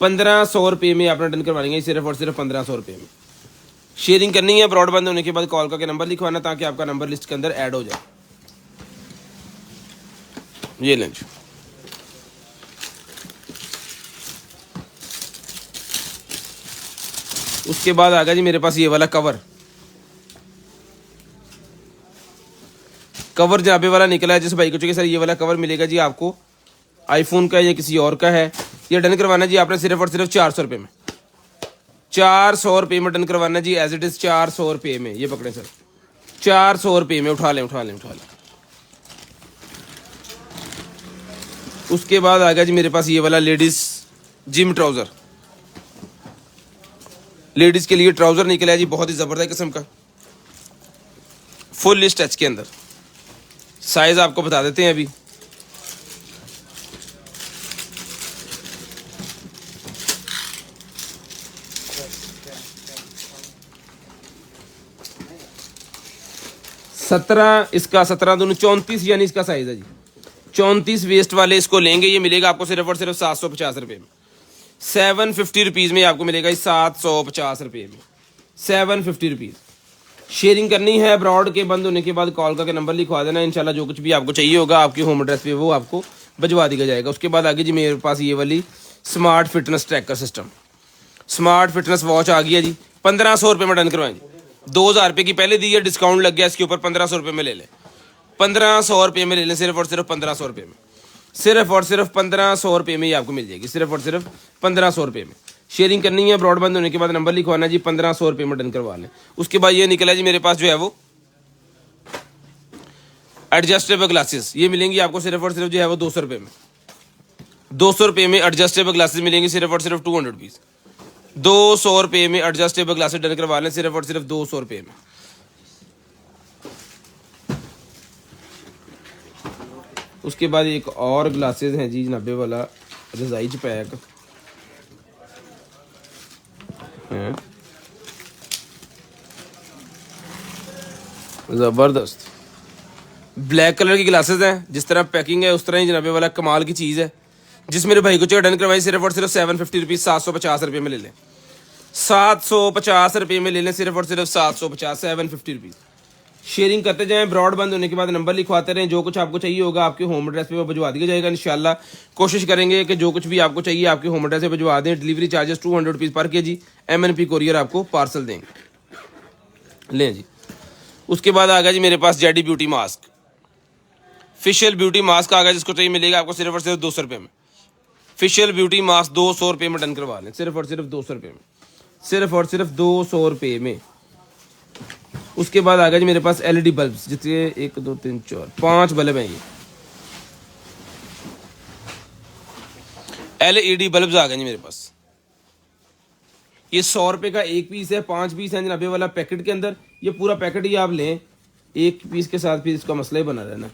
1500 रुपये में आपने डन करवा लेंगे सिर्फ और सिर्फ 1500 रुपये में। शेयरिंग करनी है, ब्रॉडबैंड होने के बाद कॉल करके नंबर लिखवाना ताकि आपका नंबर लिस्ट के अंदर ऐड हो जाए। ये लें। उसके बाद आ गया जी मेरे पास ये वाला कवर जनाबे वाला निकला है। जिस भाई को चाहिए सर ये वाला कवर मिलेगा जी आपको, आईफोन का या किसी और का है। ये डन करवाना जी आपने सिर्फ और सिर्फ 400 रुपये में, 400 रुपये में डन करवाना जी, एज इट इज 400 रुपये में। ये पकड़े सर, 400 रुपये में उठा लें। उसके बाद आ गया जी मेरे पास ये वाला लेडीज जिम ट्राउजर, लेडीज के लिए ट्राउजर निकला है जी, बहुत ही जबरदस्त किस्म का, फुल स्ट्रेच के अंदर। साइज आपको बता देते हैं अभी, इसका 17 दूनी 34 यानी इसका साइज है जी, 34 वेस्ट वाले इसको लेंगे। ये मिलेगा आपको सिर्फ और सिर्फ 750 रुपये में, 750 रुपीज़ में आपको मिलेगा 750 रुपये में 750 रुपीज़। शेयरिंग करनी है अब्रॉड के बंद होने के बाद कॉल करके नंबर लिखवा देना, इंशाल्लाह जो कुछ भी आपको चाहिए होगा आपके होम एड्रेस पे वो आपको भिजवा दिया जाएगा। उसके बाद आगे जी मेरे पास ये वाली smart fitness tracker system, smart fitness watch आ गई है जी, 1500 रुपये में डन करवाएं जी। 2000 रुपये की पहले दी है, डिस्काउंट लग गया इसके ऊपर, 1500 रुपये में ले लें, 1500 रुपये में ले लें, सिर्फ और सिर्फ 1500 रुपये में, सिर्फ और सिर्फ 1500 रुपये में ही आपको मिल जाएगी, सिर्फ और सिर्फ 1500 रुपये में। शेयरिंग करनी है ब्रॉडबैंड होने के बाद नंबर लिखवाना जी, 1500 रुपये में डन करवा लें। उसके बाद ये निकला जी मेरे पास जो है वो एडजस्टेबल ग्लासेस, ये मिलेंगी आपको सिर्फ और सिर्फ जो है वो 200 रुपये में, 200 रुपये में एडजस्टेबल ग्लासेस मिलेंगी, सिर्फ और सिर्फ 200 रुपीज़, 200 रुपये में एडजस्टेबल ग्लासेस डन करवा लें, सिर्फ और सिर्फ 200 रुपये में। उसके बाद एक और ग्लासेस हैं जी 90 वाला रजाई पैक है, ज़बरदस्त ब्लैक कलर की ग्लासेस हैं, जिस तरह पैकिंग है उस तरह ही जनाबे वाला कमाल की चीज़ है। जिस मेरे भाई को चाहिए डन करवाई, सिर्फ और सिर्फ 750 रुपीज़, 750 रुपये में ले लें, 750 रुपये में ले लें, सिर्फ और सिर्फ 750, 750 रुपीज़। शेयरिंग करते जाएं, ब्रॉड बंद होने के बाद नंबर लिखवाते रहें, जो कुछ आपको चाहिए होगा आपके होम एड्रेस पे वो भिजवा दिया जाएगा। इंशाल्लाह कोशिश करेंगे कि जो कुछ भी आपको चाहिए आपके होम एड्रेस पे भिजवा दें। डिलीवरी चार्जेस 200 रुपीज़ पर के जी, MNP कोरियर आपको पार्सल देंगे। लें जी। उसके बाद आ गया जी मेरे पास JD beauty mask, facial beauty mask आ गया, जिसको चाहिए मिलेगा आपको सिर्फ और सिर्फ 200 रुपये में। फेशियल ब्यूटी मास्क 200 रुपये में डन करवा लें, सिर्फ और सिर्फ 200 रुपये में, सिर्फ और सिर्फ 200 रुपये में। उसके बाद आ गया जी मेरे पास LED बल्ब्स, जितने 1 2 3 4 5 बल्ब हैं, ये LED बल्ब्स आ गए जी मेरे पास। ये 100 रुपये का एक पीस है, 5 पीस है जनाबे वाला पैकेट के अंदर। ये पूरा पैकेट ही आप लें, एक पीस के साथ फिर इसका मसला ही बना रहना।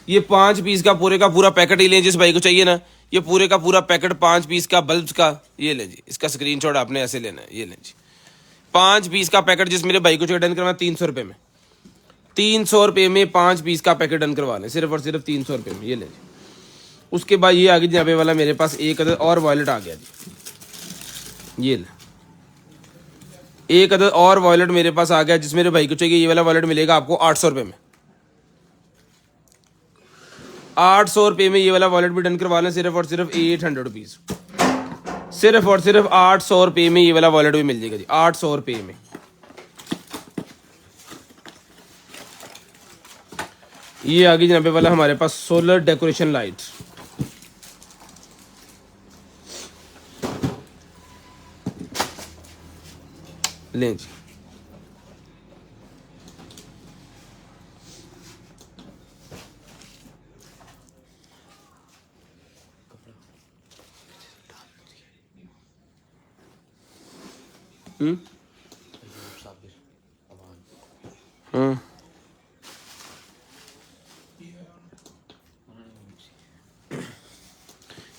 ये 5 पीस का पूरा पैकेट ही लें, जिस भाई को चाहिए ना, ये पूरे का पूरा पैकेट 5 पीस का बल्ब्स का, ये लें जी। इसका स्क्रीनशॉट आपने ऐसे लेना है, ये लें जी, 5 पीस का पैकेट, जिस मेरे भाई को चाहिए डन करवाना 300 रुपये में, 300 रुपये में 5 पीस का पैकेट डन करवा लें, सिर्फ और सिर्फ 300 रुपये में, ये लें जी। उसके बाद ये आगे जनाबे वाला मेरे पास एक अदद और वॉलेट आ गया जी, ये लें, एक अदद और वॉलेट मेरे पास आ गया, जिस मेरे भाई को चाहिए ये वाला वॉलेट मिलेगा आपको 800 रुपये में, 800 रुपये में ये वाला वॉलेट भी डन करवा लें, सिर्फ और सिर्फ 800 रुपीज़, सिर्फ और सिर्फ 800 रुपये में ये वाला वॉलेट भी मिल जाएगा जी, 800 रुपये में। ये आगे जनाबे वाला हमारे पास सोलर डेकोरेशन लाइट, लें जी।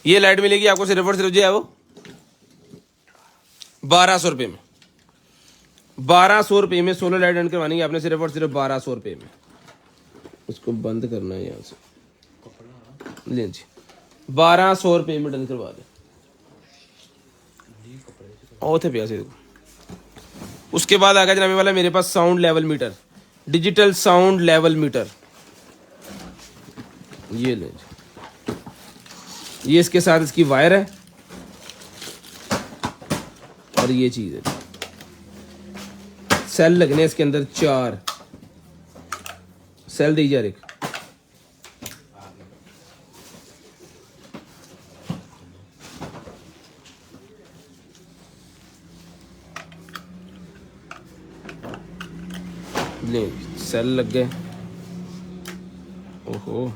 ये लाइट मिलेगी आपको सिर्फ और सिर्फ जो है वो 1200 रुपये में, 1200 रुपये में सोलर लाइट डन करवानी है आपने, सिर्फ और सिर्फ 1200 रुपये में। उसको बंद करना है यहाँ से, लें जी, 1200 रुपये में डन करवा दें, और थे प्यासे। उसके बाद आ गया जनाबे वाला मेरे पास sound level meter, digital sound level meter, ये लें जी। ये इसके साथ इसकी वायर है और ये चीज़ है, सेल लगने इसके अंदर 4 सेल दी जा रही। ले सेल लग गए, ओहो,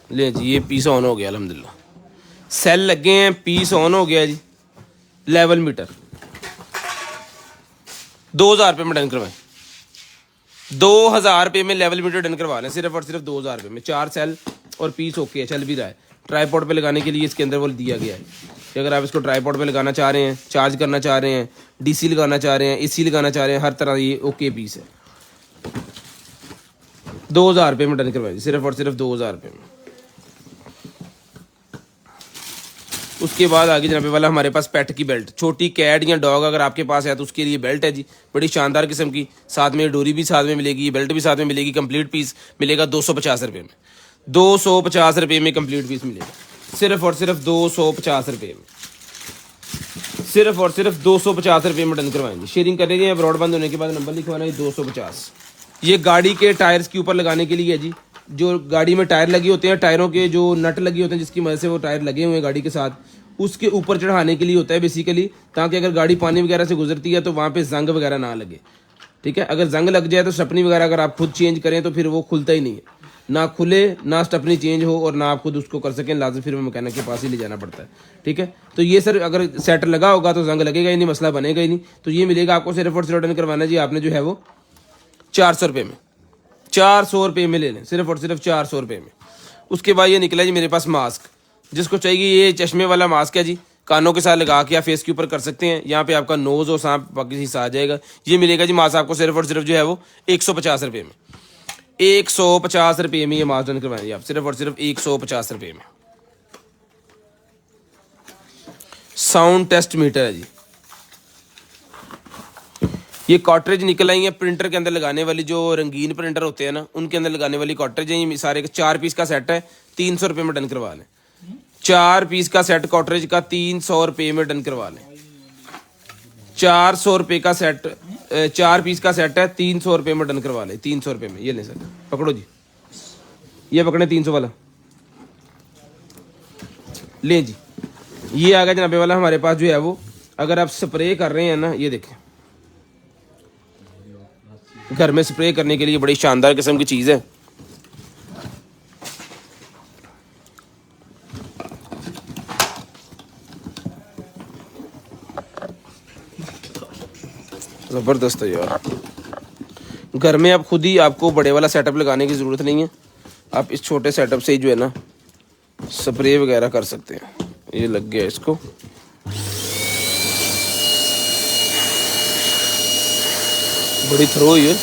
ले जी, ये पीस ऑन हो गया अल्हम्दुलिल्लाह, सेल लगे हैं, पीस ऑन हो गया जी। लेवल मीटर 2000 रुपये में डन करवाएं, 2000 रुपये में लेवल मीटर डन करवा लें, सिर्फ और सिर्फ 2000 रुपये में। 4 सेल और पीस ओके है, चल भी रहा है। ट्राईपॉड पे लगाने के लिए इसके अंदर वो दिया गया है कि अगर आप इसको ट्राईपॉड पे लगाना चाह रहे हैं, चार्ज करना चाह रहे हैं, DC लगाना चाह रहे हैं, AC लगाना चाह रहे हैं, हर तरह ये ओके पीस है। 2000 रुपये में डन करवाएं, सिर्फ और सिर्फ 2000 रुपये में। उसके बाद आगे जनाबे वाला हमारे पास पेट की बेल्ट, छोटी कैट या डॉग अगर आपके पास है तो उसके लिए बेल्ट है जी, बड़ी शानदार किस्म की। साथ में डोरी भी साथ में मिलेगी, ये बेल्ट भी साथ में मिलेगी। कंप्लीट पीस मिलेगा 250 रुपये में, 250 रुपये में कंप्लीट पीस मिलेगा, सिर्फ और सिर्फ 250 रुपये में, सिर्फ और सिर्फ 250 रुपये में डन करवाएंगे। शेयरिंग करेंगे ब्रॉड बंद होने के बाद नंबर लिखवाना है 250। ये गाड़ी के टायर्स के ऊपर लगाने के लिए है जी, जो गाड़ी में टायर लगे होते हैं, टायरों के जो नट लगे होते हैं जिसकी मदद से वो टायर लगे हुए हैं गाड़ी के साथ, उसके ऊपर चढ़ाने के लिए होता है बेसिकली, ताकि अगर गाड़ी पानी वगैरह से गुजरती है तो वहाँ पे जंग वगैरह ना लगे। ठीक है, अगर जंग लग जाए तो स्टपनी वगैरह अगर आप खुद चेंज करें तो फिर वो खुलता ही नहीं है, ना खुले ना स्टपनी चेंज हो और ना आप खुद उसको कर सकें, लाजमी फिर मैकेनिक के पास ही ले जाना पड़ता है। ठीक है, तो ये सर अगर सेट लगा होगा तो जंग लगेगा ही नहीं, मसला बनेगा ही नहीं। तो ये मिलेगा आपको सिर्फ और सिर्फ डन करवाना जी आपने जो है वो 400 रुपये में, 400 रुपये में ले लें, सिर्फ और सिर्फ 400 रुपये में। उसके बाद ये निकला जी मेरे पास मास्क, जिसको चाहिए ये चश्मे वाला मास्क है जी, कानों के साथ लगा के आप फेस के ऊपर कर सकते हैं। यहाँ पे आपका नोज और सांप बाकी हिस्सा आ जाएगा। ये मिलेगा जी मास्क आपको सिर्फ और सिर्फ जो है वो 150 रुपये में, 150 रुपये में ये मास्क डन करवाएंगे आप, सिर्फ और सिर्फ 150 रुपये में। साउंड टेस्ट मीटर है जी, ये कॉटरेज निकल आई है प्रिंटर के अंदर लगाने वाली, जो रंगीन प्रिंटर होते हैं ना उनके अंदर लगाने वाली कॉटरेज है। ये सारे 4 पीस का सेट है, 300 रुपये में डन करवा लें। 4 पीस का सेट कॉटरेज का 300 रुपये में डन करवा लें। 400 रुपये का सेट, 4 पीस का सेट है, 300 रुपये में डन करवा लें, 300 रुपये में। ये लें सर, पकड़ो जी, ये पकड़े 300 वाला लें जी। ये आ गया जनाबे वाला हमारे पास जो है वो, अगर आप स्प्रे कर रहे हैं ना, ये देखें घर में स्प्रे करने के लिए बड़ी शानदार किस्म की चीज़ है। ज़बरदस्त है यार, घर में आप खुद ही, आपको बड़े वाला सेटअप लगाने की ज़रूरत नहीं है, आप इस छोटे सेटअप से ही जो है ना स्प्रे वगैरह कर सकते हैं। ये लग गया इसको, बड़ी थ्रो है।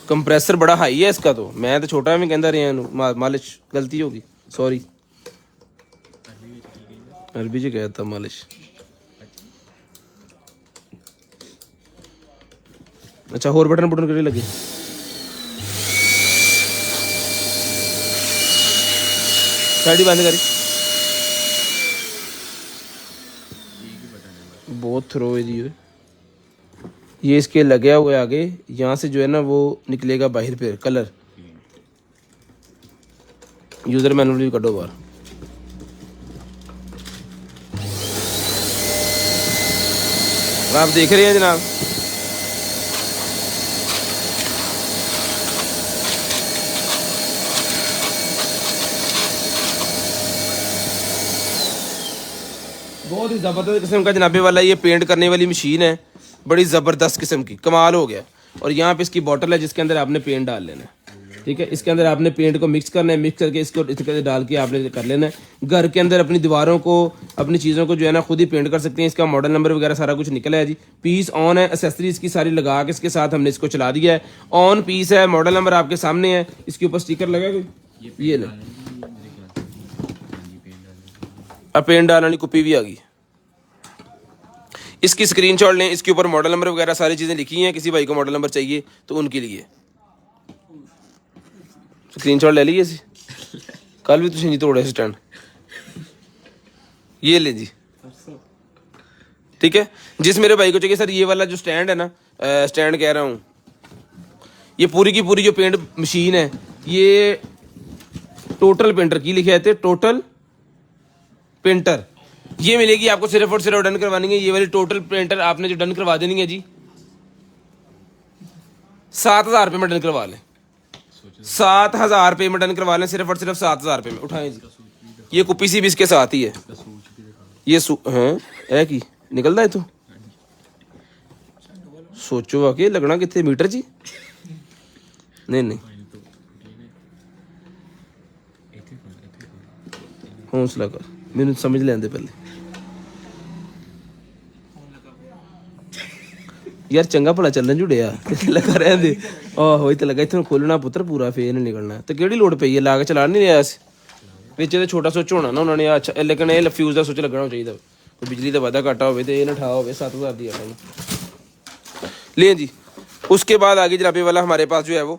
कंप्रेसर बड़ा हाई है इसका, तो मैं तो छोटा में कहता रहा मालिश गलती होगी, सॉरी अरबी जी कहता मालिश। अच्छा, और बटन बटन करे लगे, साइड बंद करी, बहुत थ्रो है जी। ये इसके लगे हुए आगे, यहाँ से जो है ना वो निकलेगा बाहर पे कलर। यूजर मैनुअल भी कटो बार, आप देख रहे हैं जनाब, बहुत ही ज़बरदस्त किस्म का जनाबे वाला ये पेंट करने वाली मशीन है, बड़ी ज़बरदस्त किस्म की, कमाल हो गया। और यहाँ पे इसकी बॉटल है जिसके अंदर आपने पेंट डाल लेना है। ठीक है, इसके अंदर आपने पेंट को मिक्स करना है, मिक्स करके इसको इसके अंदर डाल के आपने कर लेना है। घर के अंदर अपनी दीवारों को, अपनी चीज़ों को जो है ना खुद ही पेंट कर सकते हैं। इसका मॉडल नंबर वगैरह सारा कुछ निकला है जी। पीस ऑन है, एसेसरीज की सारी लगा के इसके साथ हमने इसको चला दिया है। ऑन पीस है, मॉडल नंबर आपके सामने है, इसके ऊपर स्टिकर लगा कोई, ये ले, अब पेंट डालने वाली कुप्पी भी आ गई। इसकी स्क्रीनशॉट लें, इसके ऊपर मॉडल नंबर वगैरह सारी चीज़ें लिखी हैं। किसी भाई को मॉडल नंबर चाहिए तो उनके लिए स्क्रीनशॉट ले लीजिए। कल भी तुझे तोड़े स्टैंड, ये ले जी। ठीक है, जिस मेरे भाई को चाहिए सर ये वाला जो स्टैंड है ना, स्टैंड कह रहा हूँ, ये पूरी की पूरी जो पेंट मशीन है, ये टोटल पेंटर की लिखे थे, टोटल पेंटर, ये मिलेगी आपको सिर्फ और सिर्फ डन करवानी है। ये वाली टोटल पेंटर आपने जो डन करवा देनी है जी, 7,000 रुपये में डन करवा लें, 7,000 रुपये में डन करवा लें, सिर्फ और सिर्फ 7,000 रुपये में। उठाएं जी, ये कुप्पी सी भी इसके साथ ही है, ये है कि निकलता है तो सोचो आके लगना कितने मीटर जी, नहीं हौसला कर, मैंने समझ लेंदे पहले यार, चंगा भला चलन जुड़िया लगा रहंदे, आहो इत्थे लगा इत्थों खोलना पुत्र पूरा, फेर नहीं निकलना। तो केड़ी लोड़ पई है, ला के चला नहीं रहा। ਵਿੱਚ ਇਹਦੇ ਛੋਟਾ ਸੁੱਚ ਹੋਣਾ ਨਾ ਉਹਨਾਂ ਨੇ ਅੱਛਾ, ਲੇਕਿਨ ਇਹ ਫਿਊਜ਼ ਦਾ ਸੁੱਚ ਲੱਗਣਾ ਚਾਹੀਦਾ। ਕੋਈ ਬਿਜਲੀ ਦਾ ਵਾਧਾ ਘਾਟਾ ਹੋਵੇ ਤੇ ਇਹ ਨਾ ਠਾ होवे 7000 ਦੀ आटा ले जी। उसके बाद आगे जनाबे वाला हमारे पास जो है वो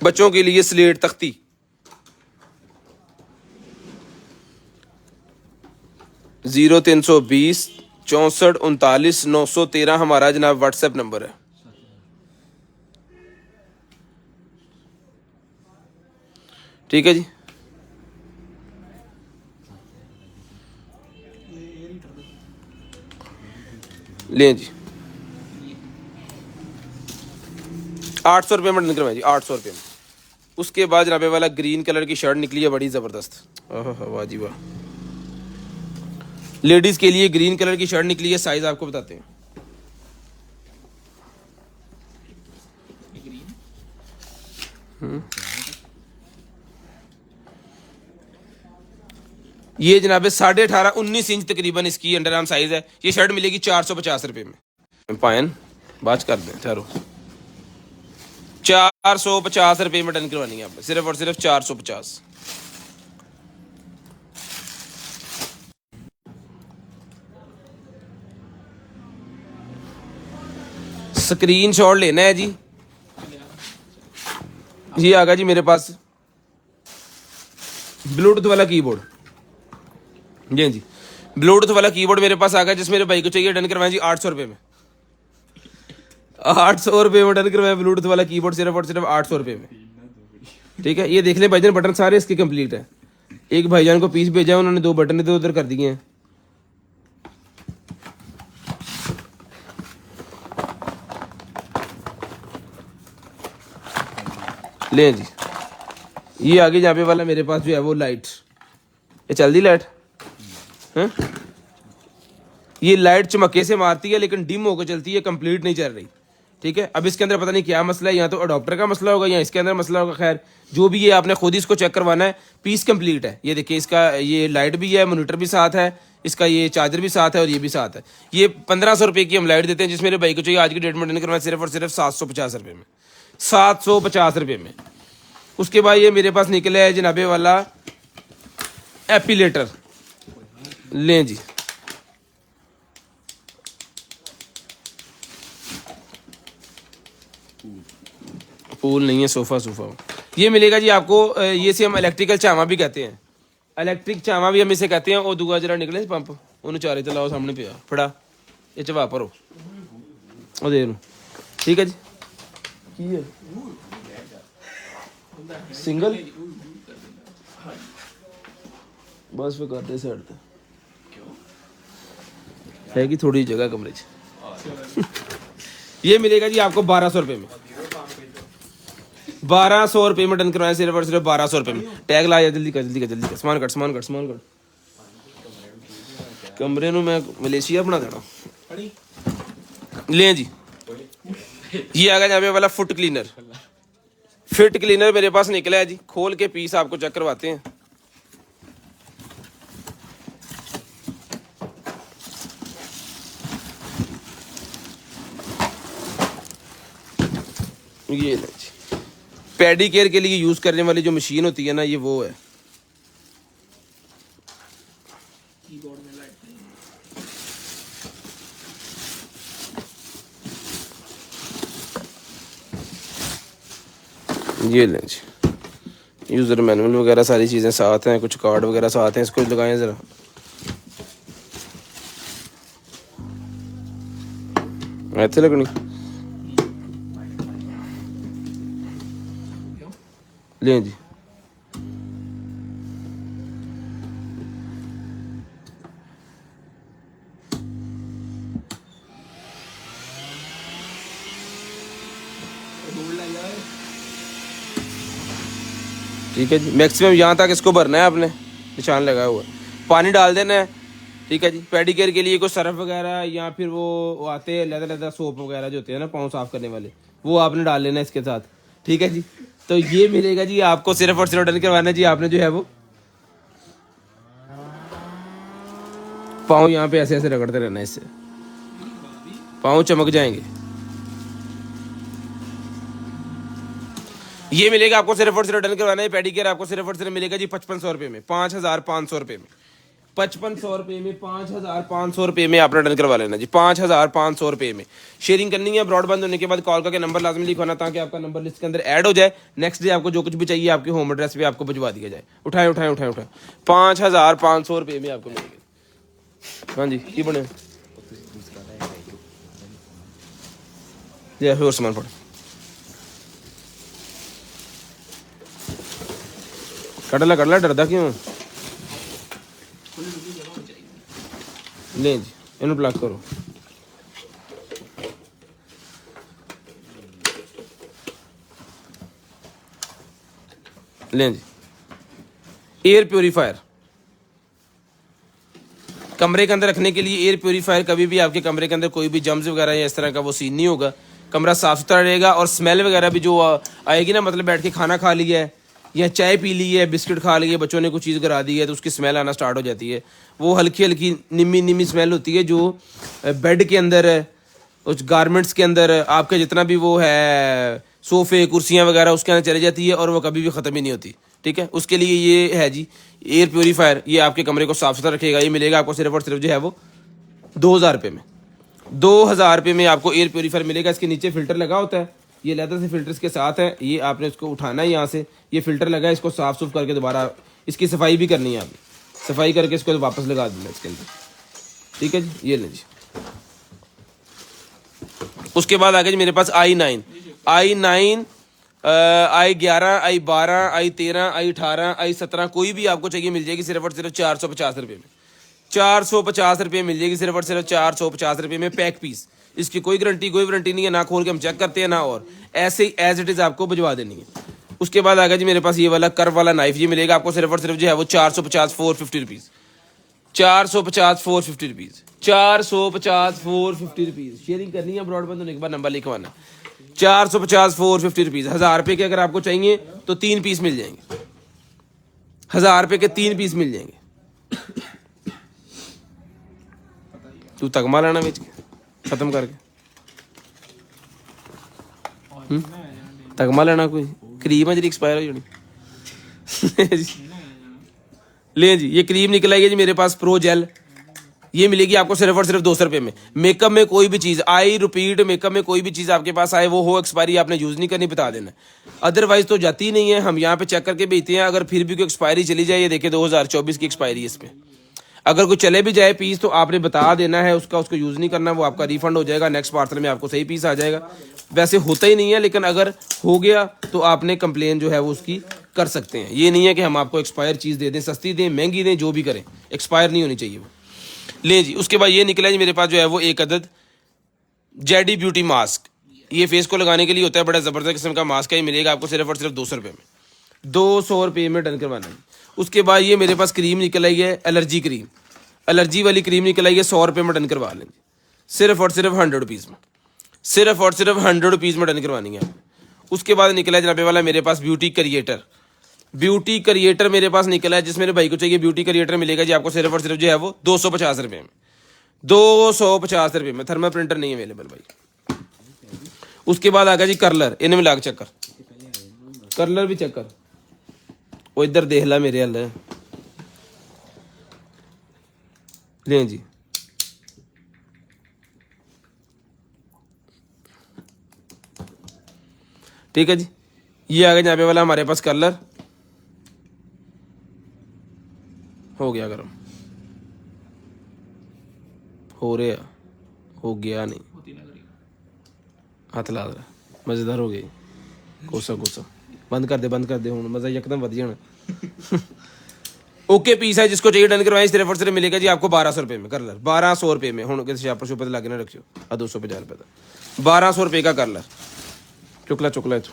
बच्चों के लिए स्लेट तख्ती 0320 64 39 913 हमारा जनाब व्हाट्सएप नंबर है। ठीक है जी। ले जी 800 रुपये में निकलवाए जी, 800 रुपये में। उसके बाद जनाबे वाला ग्रीन कलर की शर्ट निकली है बड़ी ज़बरदस्त, वाह जी वाह। लेडीज़ के लिए ग्रीन कलर की शर्ट निकली है, साइज़ आपको बताते हैं। ये जनाबे 18.5 19 इंच तकरीबन इसकी अंडर आर्म साइज़ है। ये शर्ट मिलेगी 450 रुपये में। पायन बात कर दें ठहरो, 450 रुपये में डन करवानी है आपने, सिर्फ और सिर्फ 450। स्क्रीन शॉट लेना है जी। ये आ गया जी मेरे पास ब्लूटूथ वाला कीबोर्ड। जी जी, ब्लूटूथ वाला कीबोर्ड मेरे पास आ गया, जिस मेरे भाई को चाहिए डन करवाएं जी 800 रुपये में। 800 रुपये में डन करवाएं ब्लूटूथ वाला कीबोर्ड, सिर्फ और सिर्फ 800 रुपये में। ठीक है, ये देख लें भाईजान, बटन सारे इसके कंप्लीट है। एक भाईजान को पीस भेजा, उन्होंने 2 बटन इधर उधर कर दिए हैं। ले जी, ये आगे जहाँ पे वाला मेरे पास जो है वो लाइट, ये चल दी लाइट है। ये लाइट चमके से मारती है लेकिन डिम होकर चलती है, कंप्लीट नहीं चल रही। ठीक है, अब इसके अंदर पता नहीं क्या मसला है, या तो अडॉप्टर का मसला होगा या इसके अंदर मसला होगा। खैर जो भी, ये आपने खुद ही इसको चेक करवाना है। पीस कंप्लीट है, ये देखिए, इसका ये लाइट भी है, मोनीटर भी साथ है, इसका ये चार्जर भी साथ है और ये भी साथ है। ये 1500 रुपये की हम लाइट देते हैं, जिस मेरे भाई को चाहिए आज की डेट में डन करवाना सिर्फ और सिर्फ 750 रुपये में, 750 रुपये में। उसके बाद ये मेरे पास निकला है जनाबे वाला एपिलेटर। लें जी, पूल नहीं है, सोफा सोफा। ये मिलेगा जी आपको, ये से हम इलेक्ट्रिकल चामा भी कहते हैं, इलेक्ट्रिक चामा भी हम इसे कहते हैं। और दूगा जरा निकले पंप, उन्हें चारे चलाओ, सामने पे फड़ा ये चवा भरो और दे लो। ठीक है जी, की है सिंगल बस फिर करते साइड है कि थोड़ी जगह कमरे च। ये मिलेगा जी आपको 1200 रुपये में, 1200 रुपये में डन करवाया, सिर्फ और सिर्फ 1200 रुपये में। टैग लाया, जल्दी कर जल्दी कर जल्दी कर, समान कट समान कट समान कट। कमरे नूं मैं मलेशिया बना देना। ले जी, ये आ गया यहाँ पे वाला फुट क्लीनर। फिट क्लीनर मेरे पास निकला है जी, खोल के पीस आपको चेक करवाते हैं। ये जी, पैडी केयर के लिए यूज करने वाली जो मशीन होती है ना, ये वो है। कीबोर्ड में लाइट नहीं। ये लें जी, यूज़र मैनुअल वगैरह सारी चीज़ें साथ हैं, कुछ कार्ड वगैरह साथ हैं। इसको लगाएं ज़रा, ऐसे लगनी। लें जी, ठीक है जी। मैक्सिमम यहाँ तक इसको भरना है आपने, निशान लगा हुआ है। पानी डाल देना है। ठीक है जी। पेडिकेयर के लिए कोई सर्फ वगैरह या फिर वो आते हैं लहदा सोप वगैरह जो होते हैं ना पाँव साफ करने वाले, वो आपने डाल लेना इसके साथ। ठीक है जी। तो ये मिलेगा जी आपको, सिर्फ और सिर्फ डन करवाना जी आपने जो है वो पाँव यहाँ पे ऐसे ऐसे रगड़ते रहना है, इससे पाँव चमक जाएंगे। ये मिलेगा आपको सिर्फ और सिर्फ डन करवाना है। पेडिकेयर आपको सिर्फ और सिर्फ मिलेगा जी 5500 रुपये में, 5500 रुपये में, 5500 रुपये में, 5500 रुपये में आपने डन करवा लेना जी, 5500 रुपये में। शेयरिंग करनी है, ब्रॉडबैंड होने के बाद कॉल करके नंबर लाजमी लिखवाना ताकि आपका नंबर लिस्ट के अंदर ऐड हो जाए। नेक्स्ट डे आपको जो कुछ भी चाहिए आपके होम एड्रेस पे आपको भिजवा दिया जाए। उठाएं उठाएं उठाएं उठाएं, 5500 रुपये में आपको मिलेगा। हाँ जी की बने जी, और सामान पड़े कड़ ला डरदा क्यों? ले जी इन्हों प्लग करो। ले जी एयर प्योरीफायर कमरे के अंदर रखने के लिए। एयर प्योरीफायर कभी भी आपके कमरे के अंदर कोई भी जम्स वगैरह या इस तरह का वो सीन नहीं होगा। कमरा साफ सुथरा रहेगा और स्मेल वगैरह भी जो आएगी ना, मतलब बैठ के खाना खा लिया है या चाय पी ली है, बिस्किट खा ली है, बच्चों ने कुछ चीज़ करा दी है तो उसकी स्मेल आना स्टार्ट हो जाती है। वो हल्की हल्की निमी स्मेल होती है जो बेड के अंदर, उस गारमेंट्स के अंदर, आपके जितना भी वो है सोफ़े कुर्सियाँ वगैरह उसके अंदर चली जाती है और वो कभी भी ख़त्म ही नहीं होती। ठीक है, उसके लिए ये है जी एयर प्योरीफायर। ये आपके कमरे को साफ सुथरा रखेगा। ये मिलेगा आपको सिर्फ और सिर्फ जो है वो 2000 रुपये में। 2000 रुपये में आपको एयर प्योरीफायर मिलेगा। इसके नीचे फ़िल्टर लगा होता है, ये लेदर से फिल्टर्स के साथ है। ये आपने इसको उठाना है यहाँ से, ये फ़िल्टर लगा है, इसको साफ़ सुफ करके दोबारा इसकी सफाई भी करनी है। आपने सफाई करके इसको वापस लगा देना इसके अंदर। ठीक है जी, ये लें जी। उसके बाद आगे जी मेरे पास i9, i9, i11, i12, i13, i18, i17 कोई भी आपको चाहिए मिल जाएगी सिर्फ और सिर्फ 450 रुपये में। 450 रुपये मिल जाएगी सिर्फ और सिर्फ 450 रुपये में पैक पीस। इसकी कोई गारंटी कोई वारंटी नहीं है, ना खोल के हम चेक करते हैं ना, और ऐसे ही एज इट इज़ आपको भिजवा देनी है। उसके बाद आ गया जी मेरे पास ये वाला कर्व वाला नाइफ। ये मिलेगा आपको सिर्फ और सिर्फ जो है वो 450 450 रुपीज़, 450 450 रुपीज़, 450 450 रुपीज़। शेयरिंग करनी है, ब्रॉडबैंड होने के बाद नंबर लिखवाना। 450 450 रुपीज़। 1000 रुपये के अगर आपको चाहिए तो 3 पीस मिल जाएंगे। 1000 रुपये के 3 पीस मिल जाएंगे। तू तगमा लेना बेच के खत्म करके, तगमा लेना कोई क्रीम है जी एक्सपायर हो जानी। ले जी ये क्रीम निकल आई है जी मेरे पास प्रो जेल। ये मिलेगी आपको सिर्फ और सिर्फ 200 रुपये में। मेकअप में कोई भी चीज़, आई रिपीट, मेकअप में कोई भी चीज़ आपके पास आए वो हो एक्सपायरी आपने यूज़ नहीं करनी, बता देना। अदरवाइज तो जाती ही नहीं है, हम यहाँ पे चेक करके भेजते हैं। अगर फिर भी कोई एक्सपायरी चली जाए, ये देखिए 2024 की एक्सपायरी है इसमें, अगर कोई चले भी जाए पीस तो आपने बता देना है उसका, उसको यूज़ नहीं करना, वो आपका रिफंड हो जाएगा। नेक्स्ट पार्सल में आपको सही पीस आ जाएगा। वैसे होता ही नहीं है, लेकिन अगर हो गया तो आपने कंप्लेन जो है वो उसकी कर सकते हैं। ये नहीं है कि हम आपको एक्सपायर चीज़ दे दें, सस्ती दें महंगी दें, जो भी करें, एक्सपायर नहीं होनी चाहिए वो। ले जी उसके बाद ये निकला जी मेरे पास जो है वो एक अदद जेडी ब्यूटी मास्क। ये फेस को लगाने के लिए होता है, बड़ा ज़बरदस्त किस्म का मास्क है। ये मिलेगा आपको सिर्फ और सिर्फ 200 रुपये में। 200 रुपये में डन करवाना है। उसके बाद ये मेरे पास क्रीम निकल आई है, एलर्जी क्रीम, एलर्जी वाली क्रीम निकल आई है। 100 रुपये में डन करवा लेंगे, सिर्फ और सिर्फ 100 रुपीज़ में, सिर्फ और सिर्फ 100 रुपीज़ में डन करवानी है। उसके बाद निकला है जनाबे वाला मेरे पास ब्यूटी क्रिएटर। ब्यूटी क्रिएटर मेरे पास निकला है, जिस मेरे भाई को चाहिए ब्यूटी क्रिएटर मिलेगा जी आपको सिर्फ और सिर्फ जो है वो 250 रुपये में, 250 रुपये में। थर्मल प्रिंटर नहीं अवेलेबल भाई। उसके बाद आ गया जी कर्लर। इन्हें मिला के चक्कर, कर्लर भी चक्कर, वो इधर देख ला मेरे हल लें जी। ठीक है जी, ये आ गया जहाँ पे वाला हमारे पास कलर हो गया गर्म, हो रहा हो गया नहीं, हाथ ला रहा, मज़ेदार हो गई। कोसा कोसा बंद कर दे हूँ, मज़ा यकदम वध जाना। ओके पीस है, जिसको चाहिए डन करवाएं। सिर्फ और सिर्फ मिलेगा जी आपको 1200 रुपये में कलर, 1200 रुपये में। हूँ किसी शापर शुपर लागे ना रखियो, 250 रुपये का 1200 रुपये का कलर। चुकला है तो।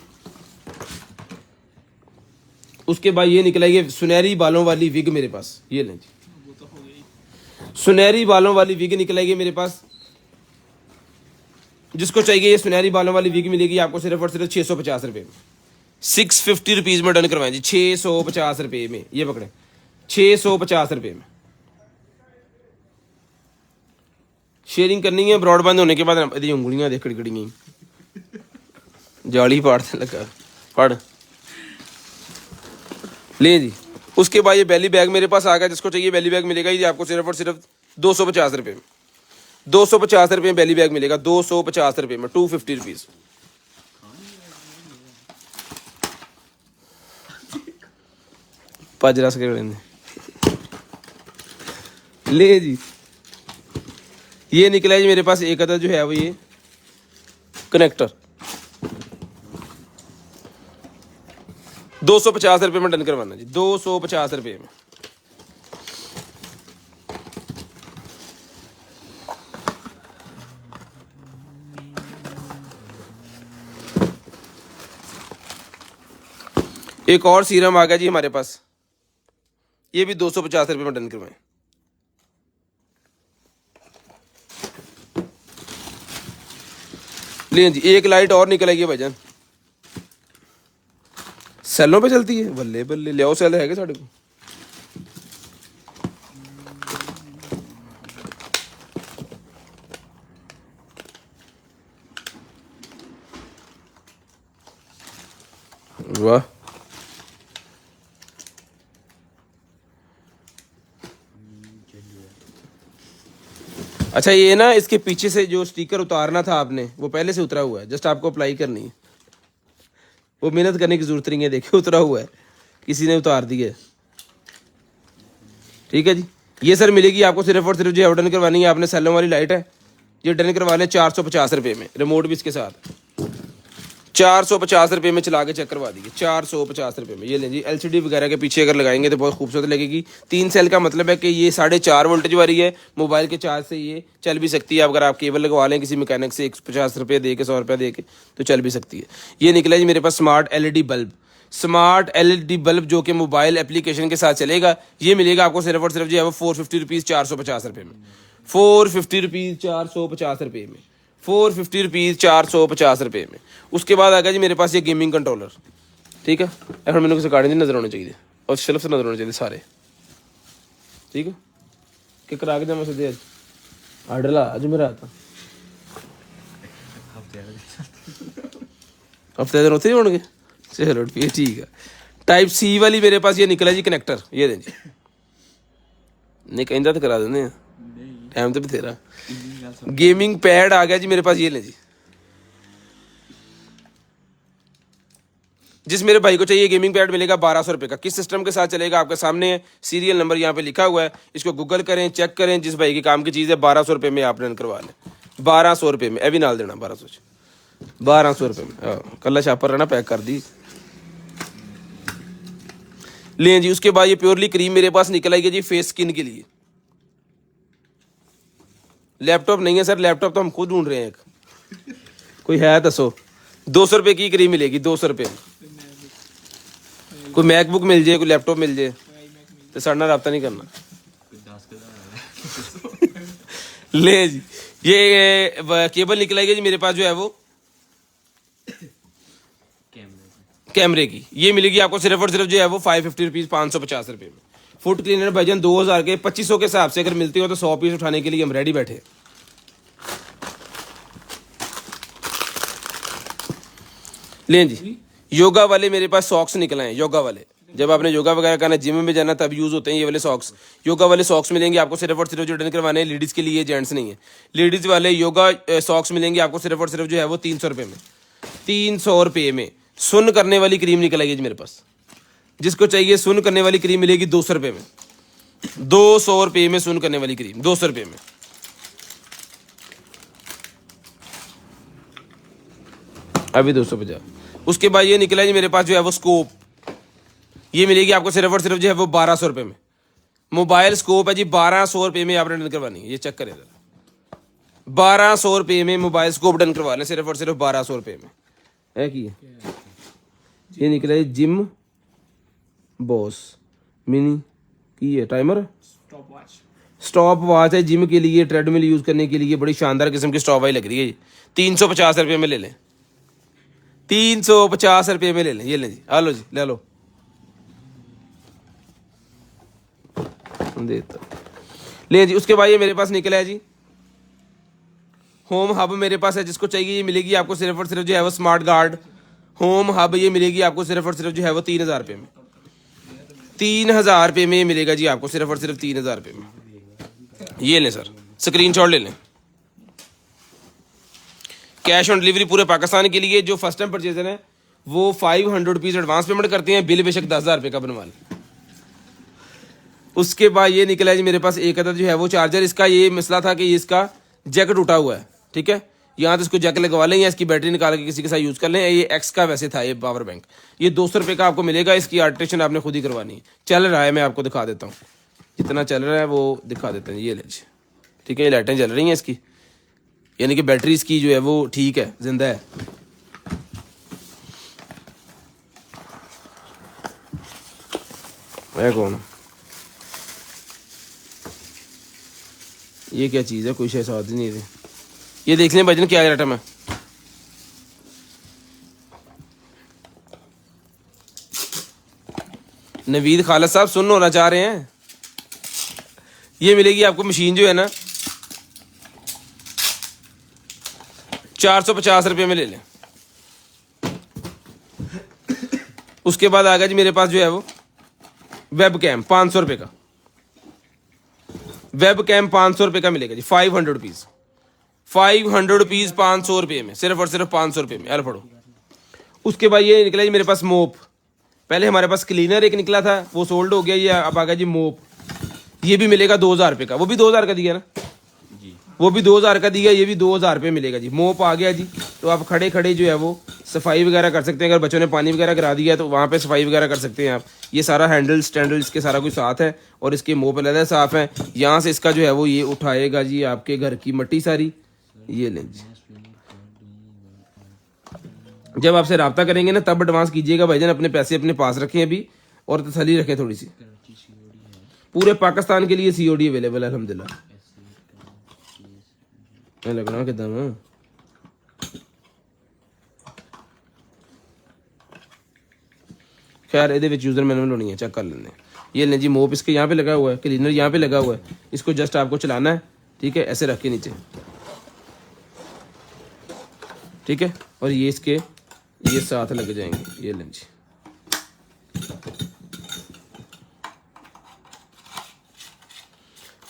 उसके बाद ये निकला ये सुनहरी बालों वाली विग मेरे पास। ये लें जी, सुनहरी बालों वाली विग निकलेगी मेरे पास। जिसको चाहिए ये सुनहरी बालों वाली विग मिलेगी आपको सिर्फ और सिर्फ 650 रुपये में, 650 रुपीज़ में डन करवाएं जी, 650 रुपये में। ये पकड़े 650 रुपये में। शेयरिंग करनी है, ब्रॉडबैंड होने के बाद उंगलियां देख कड़ी जाली पाड़ने लगा, पढ़ ले जी। उसके बाद ये बैली बैग मेरे पास आ गया, जिसको चाहिए बैली बैग मिलेगा ये आपको सिर्फ और सिर्फ 250 रुपये में। 250 रुपये में बैली बैग मिलेगा, 250 रुपये में, 250 रुपीज़। पाजरा से ले जी। ये निकला है जी मेरे पास एक अदर जो है वो ये कनेक्टर, 250 रुपये में डन करवाना जी, 250 रुपये में। एक और सीरम आ गया जी हमारे पास, ये भी 250 रुपये में डन करवाएं। ले जी। एक लाइट और निकल आई है भाईजान, सेलों पे चलती है, बल्ले बल्ले। ले आओ सेल है क्या साढ़े को? वाह, अच्छा ये ना इसके पीछे से जो स्टिकर उतारना था आपने, वो पहले से उतरा हुआ है, जस्ट आपको अप्लाई करनी है, वो मेहनत करने की जरूरत नहीं है। देखिए उतरा हुआ है, किसी ने उतार दिया है। ठीक है जी। ये सर मिलेगी आपको सिर्फ और सिर्फ जो डन करवानी है आपने, सेलों वाली लाइट है, ये डन करवा लें 450 रुपये में, रिमोट भी इसके साथ। 450 रुपये में चला के चेक करवा दीजिए, 450 रुपये में। ये लें जी। एलसीडी वगैरह के पीछे अगर लगाएंगे तो बहुत खूबसूरत लगेगी। 3 सेल का मतलब है कि ये 4.5 वोल्टेज वाली है, मोबाइल के चार्ज से ये चल भी सकती है। अगर आप केबल लगवा लें किसी मैकेनिक से 150 रुपये दे के, 100 रुपये दे के, तो चल भी सकती है। ये निकला जी मेरे पास smart LED bulb, smart LED bulb जो कि मोबाइल एप्लीकेशन के साथ चलेगा। ये मिलेगा आपको सिर्फ और सिर्फ जो है वो 450 रुपीज़ 450 रुपये में, 450 रुपीज़ 450 रुपये में, 450 रुपीज़ 450 रुपये में। उसके बाद आ गया जी मेरे पास ये गेमिंग कंट्रोलर। ठीक है, এখন ਮੈਨੂੰ ਕਿਸੇ ਕਾੜੇ ਦੀ ਨਜ਼ਰ ਆਉਣੀ ਚਾਹੀਦੀ ਔਰ ਸ਼ੈਲਫ से नजर आने चाहिए सारे। ठीक है, कि करा के जाना सीधे आर्डर ला आज मेरा आता हफ्ते दिन उत्थे ही होणगे। चलो ठीक है। टाइप सी वाली मेरे पास ये निकला जी कनेक्टर, ये दें जी। नहीं कहता तो करा देंगे, टाइम तो बथेरा। गेमिंग पैड आ गया जी मेरे पास, ये ले जी। जिस मेरे भाई को चाहिए गेमिंग पैड मिलेगा 1200 रुपये का। किस सिस्टम के साथ चलेगा आपके सामने है, सीरियल नंबर यहाँ पे लिखा हुआ है, इसको गूगल करें, चेक करें। जिस भाई की काम की चीज़ है 1200 रुपये में आप रन करवा लें, 1200 रुपये में। भी नाल देना 1200 रुपये में। कल छापर रहना पैक कर दी लें जी। उसके बाद ये प्योरली क्रीम मेरे पास निकल आई है जी फेस स्किन के लिए। लैपटॉप नहीं है सर, लैपटॉप तो हम खुद ढूंढ रहे हैं। एक कोई है दसो, 200 रुपये की क्रीम मिलेगी, 200 रुपये में। कोई मैकबुक मिल जाए, कोई लैपटॉप मिल जाए, तो साढ़े रब्ता नहीं करना। ले जी। ये केबल निकल आएगी जी मेरे पास जो है वो कैमरे की। ये मिलेगी आपको सिर्फ और सिर्फ जो है वो 550 रुपीज़ 550 रुपये में। फुट क्लीनर भाईजान 2000 के 2500 के हिसाब से अगर मिलती हो तो 100 पीस उठाने के लिए हम रेडी बैठे। लें जी। योगा वाले मेरे पास सॉक्स निकल आए, योगा वाले। जब आपने योगा वगैरह करना, जिम में जाना, तब यूज़ होते हैं ये वाले सॉक्स। योगा वाले सॉक्स मिलेंगे आपको सिर्फ और सिर्फ जो डन करवाने हैं लेडीज़ के लिए, जेंट्स नहीं है। लेडीज़ वाले योगा सॉक्स मिलेंगे आपको सिर्फ और सिर्फ जो है वो 300 रुपये में, 300 रुपये में। सुन करने वाली क्रीम निकल आएगी जी मेरे पास। जिसको चाहिए सुन करने वाली क्रीम मिलेगी 200 रुपये में, 200 रुपये में सुन करने वाली क्रीम, 200 रुपये में। अभी 250। उसके बाद ये निकला जी मेरे पास जो है वो स्कोप। ये मिलेगी आपको सिर्फ और सिर्फ जो है वो 1200 रुपये में। मोबाइल स्कोप है जी, 1200 रुपये में आपने डन करवानी है। ये चेक करें जरा, 1200 रुपये में मोबाइल स्कोप डन करवा लें, सिर्फ और सिर्फ 1200 रुपये में है कि ये निकला है जिम बॉस मिनी की है टाइमर, स्टॉप वॉच है जिम के लिए, ट्रेडमिल यूज़ करने के लिए। बड़ी शानदार किस्म की स्टॉप वॉच लग रही है। 350 रुपये में ले लें, 350 रुपये में ले लें। ये लें जी, आ लो जी, ले लो। देता ले जी। उसके बाद ये मेरे पास निकला है जी होम हब मेरे पास है। जिसको चाहिए ये मिलेगी आपको सिर्फ और सिर्फ जो है वो स्मार्ट गार्ड होम हब। ये मिलेगी आपको सिर्फ और सिर्फ जो है वो 3000 रुपये में, ₹3000 में ये मिलेगा जी आपको, सिर्फ और सिर्फ ₹3000 में। ये लें सर, स्क्रीनशॉट ले लें। कैश ऑन डिलीवरी पूरे पाकिस्तान के लिए। जो फर्स्ट टाइम परचेजर है वो ₹500 एडवांस पेमेंट करते हैं, बिल बेशक ₹10,000 का बनवा लें। उसके बाद ये निकला जी मेरे पास एक अदद जो है वो चार्जर। इसका ये मसला था कि इसका जैक टूटा हुआ है, ठीक है। यहाँ तो इसको जैक लगवा लें या इसकी बैटरी निकाल के किसी के साथ यूज़ कर लें। ये एक्स का वैसे था ये पावर बैंक, ये ₹200 का आपको मिलेगा। इसकी अल्ट्रेशन आपने खुद ही करवानी है। चल रहा है, मैं आपको दिखा देता हूँ जितना चल रहा है वो दिखा देते हैं। ये ले जी, ठीक है, ये लाइटें चल रही हैं इसकी, यानी कि बैटरी इसकी जो है वो ठीक है, जिंदा है। है कौन ये क्या चीज़ है, कोई शायद ही नहीं थी। ये देख लें भाईजान क्या आइटम है। नवीद खालिद साहब सुन होना चाह रहे हैं। ये मिलेगी आपको मशीन जो है ना ₹450 में ले लें। उसके बाद आ गया जी मेरे पास जो है वो वेब कैम ₹500 का। वेब कैम ₹500 का मिलेगा जी, ₹500 ₹500 ₹500 में, सिर्फ और सिर्फ ₹500 में। यार पढ़ो। उसके बाद ये निकला जी मेरे पास मोप। पहले हमारे पास क्लीनर एक निकला था, वो सोल्ड हो गया। ये अब आ गया जी मोप। ये भी मिलेगा ₹2000 का, वो भी 2000 का दिया ना जी, वो भी 2000 का दिया, ये भी ₹2000 मिलेगा जी। मोप आ गया जी। तो आप खड़े खड़े जो है वो सफाई वगैरह कर सकते हैं। अगर बच्चों ने पानी वगैरह गिरा दिया तो वहाँ पे सफाई वगैरह कर सकते हैं आप। ये सारा हैंडल स्टैंडल इसके सारा कुछ साथ है और इसके मोप अलग साफ है। यहाँ से इसका जो है वो ये उठाएगा जी आपके घर की मट्टी सारी। ये लें जी, जब आपसे रब्ता करेंगे ना तब एडवांस कीजिएगा भाईजान। अपने पैसे अपने पास रखें अभी और तसल्ली रखें थोड़ी सी। पूरे पाकिस्तान के लिए COD अवेलेबल है अल्हम्दुलिल्लाह। लगना कि दम खैर ये यूजर मैनुअल होनी है, चेक कर लेंगे। ये लें जी मोप, इसके यहाँ पे लगा हुआ है, क्लीनर यहाँ पे लगा हुआ है। इसको जस्ट आपको चलाना है, ठीक है, ऐसे रख के नीचे, ठीक है। और ये इसके ये साथ लग जाएंगे। ये लें जी,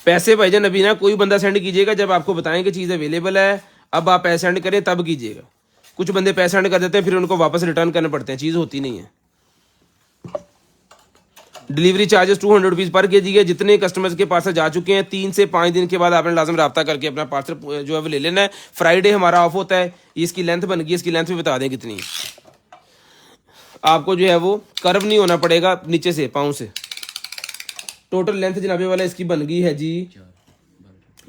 पैसे भाईजान अभी ना कोई बंदा सेंड कीजिएगा जब आपको बताएं कि चीज़ अवेलेबल है। अब आप पैसे सेंड करें तब कीजिएगा। कुछ बंदे पैसे सेंड कर देते हैं फिर उनको वापस रिटर्न करने पड़ते हैं, चीज़ होती नहीं है। डिलीवरी चार्जेस ₹200 पर केजी है। जितने कस्टमर्स के पार्सल जा चुके हैं 3 से 5 दिन के बाद आपने लाजम रब्ता करके अपना पार्सल जो है वो ले लेना है। फ्राइडे हमारा ऑफ होता है। ये इसकी लेंथ बन गई, इसकी लेंथ भी बता दें कितनी है। आपको जो है वो कर्व नहीं होना पड़ेगा नीचे से, पाँव से। टोटल लेंथ जनाबे वाला इसकी बन गई है जी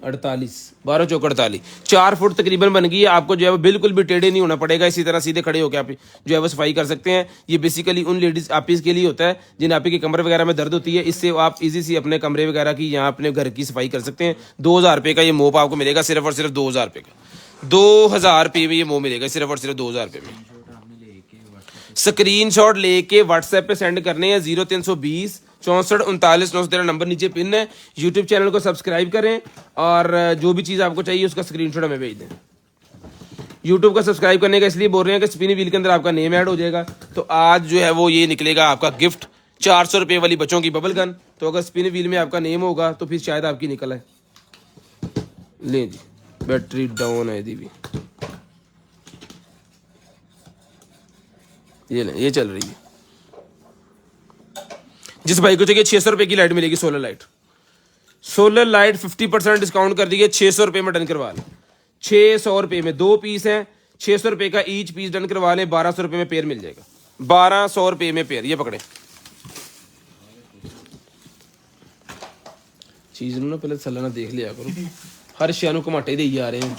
48, 12 चौक 48, 4 फुट तकरीबन बन गई है। आपको जो है वो बिल्कुल भी टेढ़े नहीं होना पड़ेगा। इसी तरह सीधे खड़े होकर आप जो है वो सफाई कर सकते हैं। ये बेसिकली उन लेडीज आपीज़ के लिए होता है जिन आपी की कमर वगैरह में दर्द होती है। इससे आप इजी सी अपने कमरे वगैरह की यहाँ अपने घर की सफाई कर सकते हैं। ₹2000 का ये मोप आपको मिलेगा, सिर्फ और सिर्फ ₹2000 का। ₹2000 में ये मोप मिलेगा, सिर्फ और सिर्फ ₹2000 में। स्क्रीनशॉट लेके व्हाट्सएप पे सेंड करने हैं। 0320 64 39 913 नंबर नीचे पिन है। यूट्यूब चैनल को सब्सक्राइब करें और जो भी चीज़ आपको चाहिए उसका स्क्रीनशॉट हमें भेज दें। यूट्यूब का सब्सक्राइब करने का इसलिए बोल रहे हैं कि स्पिन व्हील के अंदर आपका नेम ऐड हो जाएगा। तो आज जो है वो ये निकलेगा आपका गिफ्ट ₹400 वाली बच्चों की बबल गन। तो अगर स्पिन व्हील में आपका नेम होगा तो फिर शायद आपकी निकल है। ले जी, बैटरी डाउन है यदि भी, ये चल रही है। जिस भाई को चाहिए ₹600 की लाइट मिलेगी, solar light. Solar light 50% discount कर दी है, ₹600 में डन करवा लें। ₹600 में 2 पीस हैं, ₹600 का ईच पीस डन करवा लें। ₹1200 में पेयर मिल जाएगा, ₹1200 में पेयर। ये पकड़े चीज ना पहले सलाना देख लिया करो। हर शहर को घमाटे दे आ रहे हैं।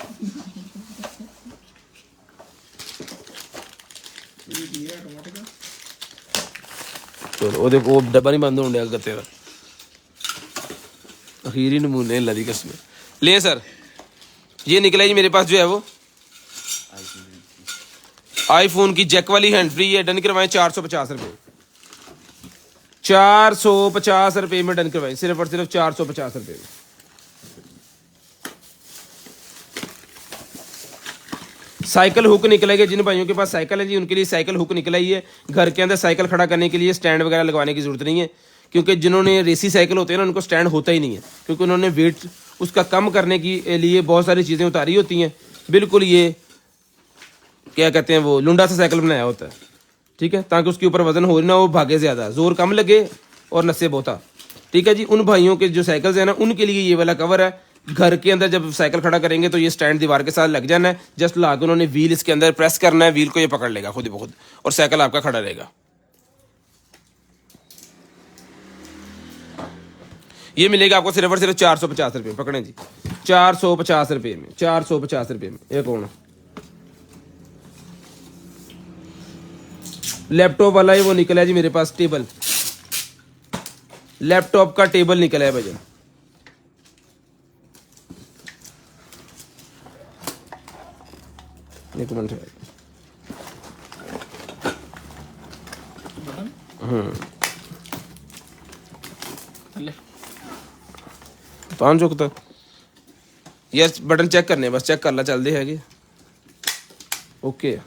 चलो वो डब्बा नहीं बंद होने लगा तेरा। आखिरी नमूने अल्लाह दी कसम। ले सर, ये निकला जी मेरे पास जो है वो आईफोन की जैक वाली हैंड फ्री है। डन करवाएं ₹450, ₹450 में डन करवाएं, सिर्फ और सिर्फ ₹450 में। साइकिल हुक निकलेगा। जिन भाइयों के पास साइकिल है जी उनके लिए साइकिल हुक निकला ही है। घर के अंदर साइकिल खड़ा करने के लिए स्टैंड वगैरह लगवाने की जरूरत नहीं है, क्योंकि जिन्होंने रेसी साइकिल होते हैं ना उनको स्टैंड होता ही नहीं है, क्योंकि उन्होंने वेट उसका कम करने के लिए बहुत सारी चीज़ें उतारी होती हैं। बिल्कुल ये क्या कहते हैं वो लुंडा सा साइकिल बनाया होता है, ठीक है, ताकि उसके ऊपर वजन हो ना, वो भागे ज़्यादा, जोर कम लगे और नशे बोता। ठीक है जी, उन भाइयों के जो साइकिल्स हैं ना उनके लिए ये वाला कवर है। घर के अंदर जब साइकिल खड़ा करेंगे तो ये स्टैंड दीवार के साथ लग जाना है, जस्ट ला के उन्होंने व्हील इसके अंदर प्रेस करना है, व्हील को ये पकड़ लेगा खुद ही खुद और साइकिल आपका खड़ा रहेगा। ये मिलेगा आपको सिर्फ और सिर्फ 450 रुपये, पकड़ें जी, 450 रुपये में, 450 रुपये में। एक कौन लैपटॉप वाला है वो निकला है जी मेरे पास, टेबल, लैपटॉप का टेबल निकला है भाईजान। एक मिनट है। ले 500 तक यार बटन चेक करने बस, चेक कर ला चल दे हैगे। ओके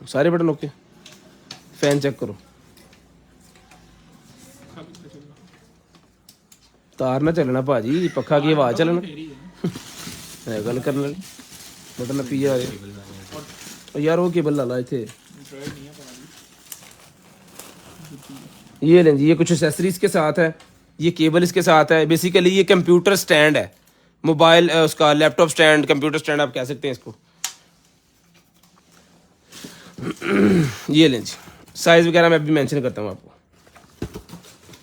सारे बटन ओके। फैन चेक करो, तार ना चलना भाजी, पक्खा की आवाज चलना है गल करने वाली। बटन पी जा रहे यार, वो केबल ला ला इथे। ये लें जी, ये कुछ एक्सेसरीज के साथ है, ये केबल इसके साथ है। बेसिकली ये कंप्यूटर स्टैंड है, मोबाइल उसका लैपटॉप स्टैंड, कंप्यूटर स्टैंड आप कह सकते हैं इसको। ये लें जी, साइज वगैरह मैं अभी मेंशन करता हूँ आपको।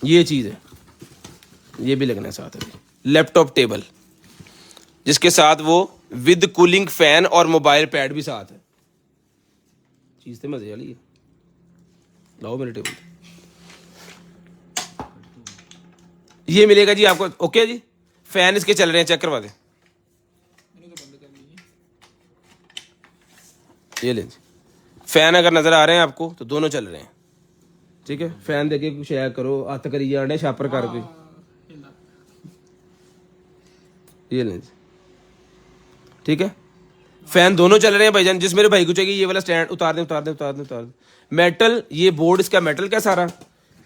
ये चीज़ है, ये भी लगना है साथ में, लैपटॉप टेबल जिसके साथ वो विद कूलिंग फैन और मोबाइल पैड भी साथ है। चीज़ तो मजे वाली है, लाओ मेरे टेबल। ये मिलेगा जी आपको, ओके जी। फैन इसके चल रहे हैं, चेक करवा दे। ये लें जी, फैन अगर नजर आ रहे हैं आपको तो दोनों चल रहे हैं, ठीक है। फैन देखे कुछ शेयर करो, हत्थ करी जाने छापर कर कोई। ये लें जी, ठीक है। फैन दोनों चल रहे हैं भाईजान। जिस मेरे भाई को चाहिए ये वाला स्टैंड उतार दें, उतार दें, उतार दें, उतार दें। मेटल, ये बोर्ड इसका मेटल का सारा,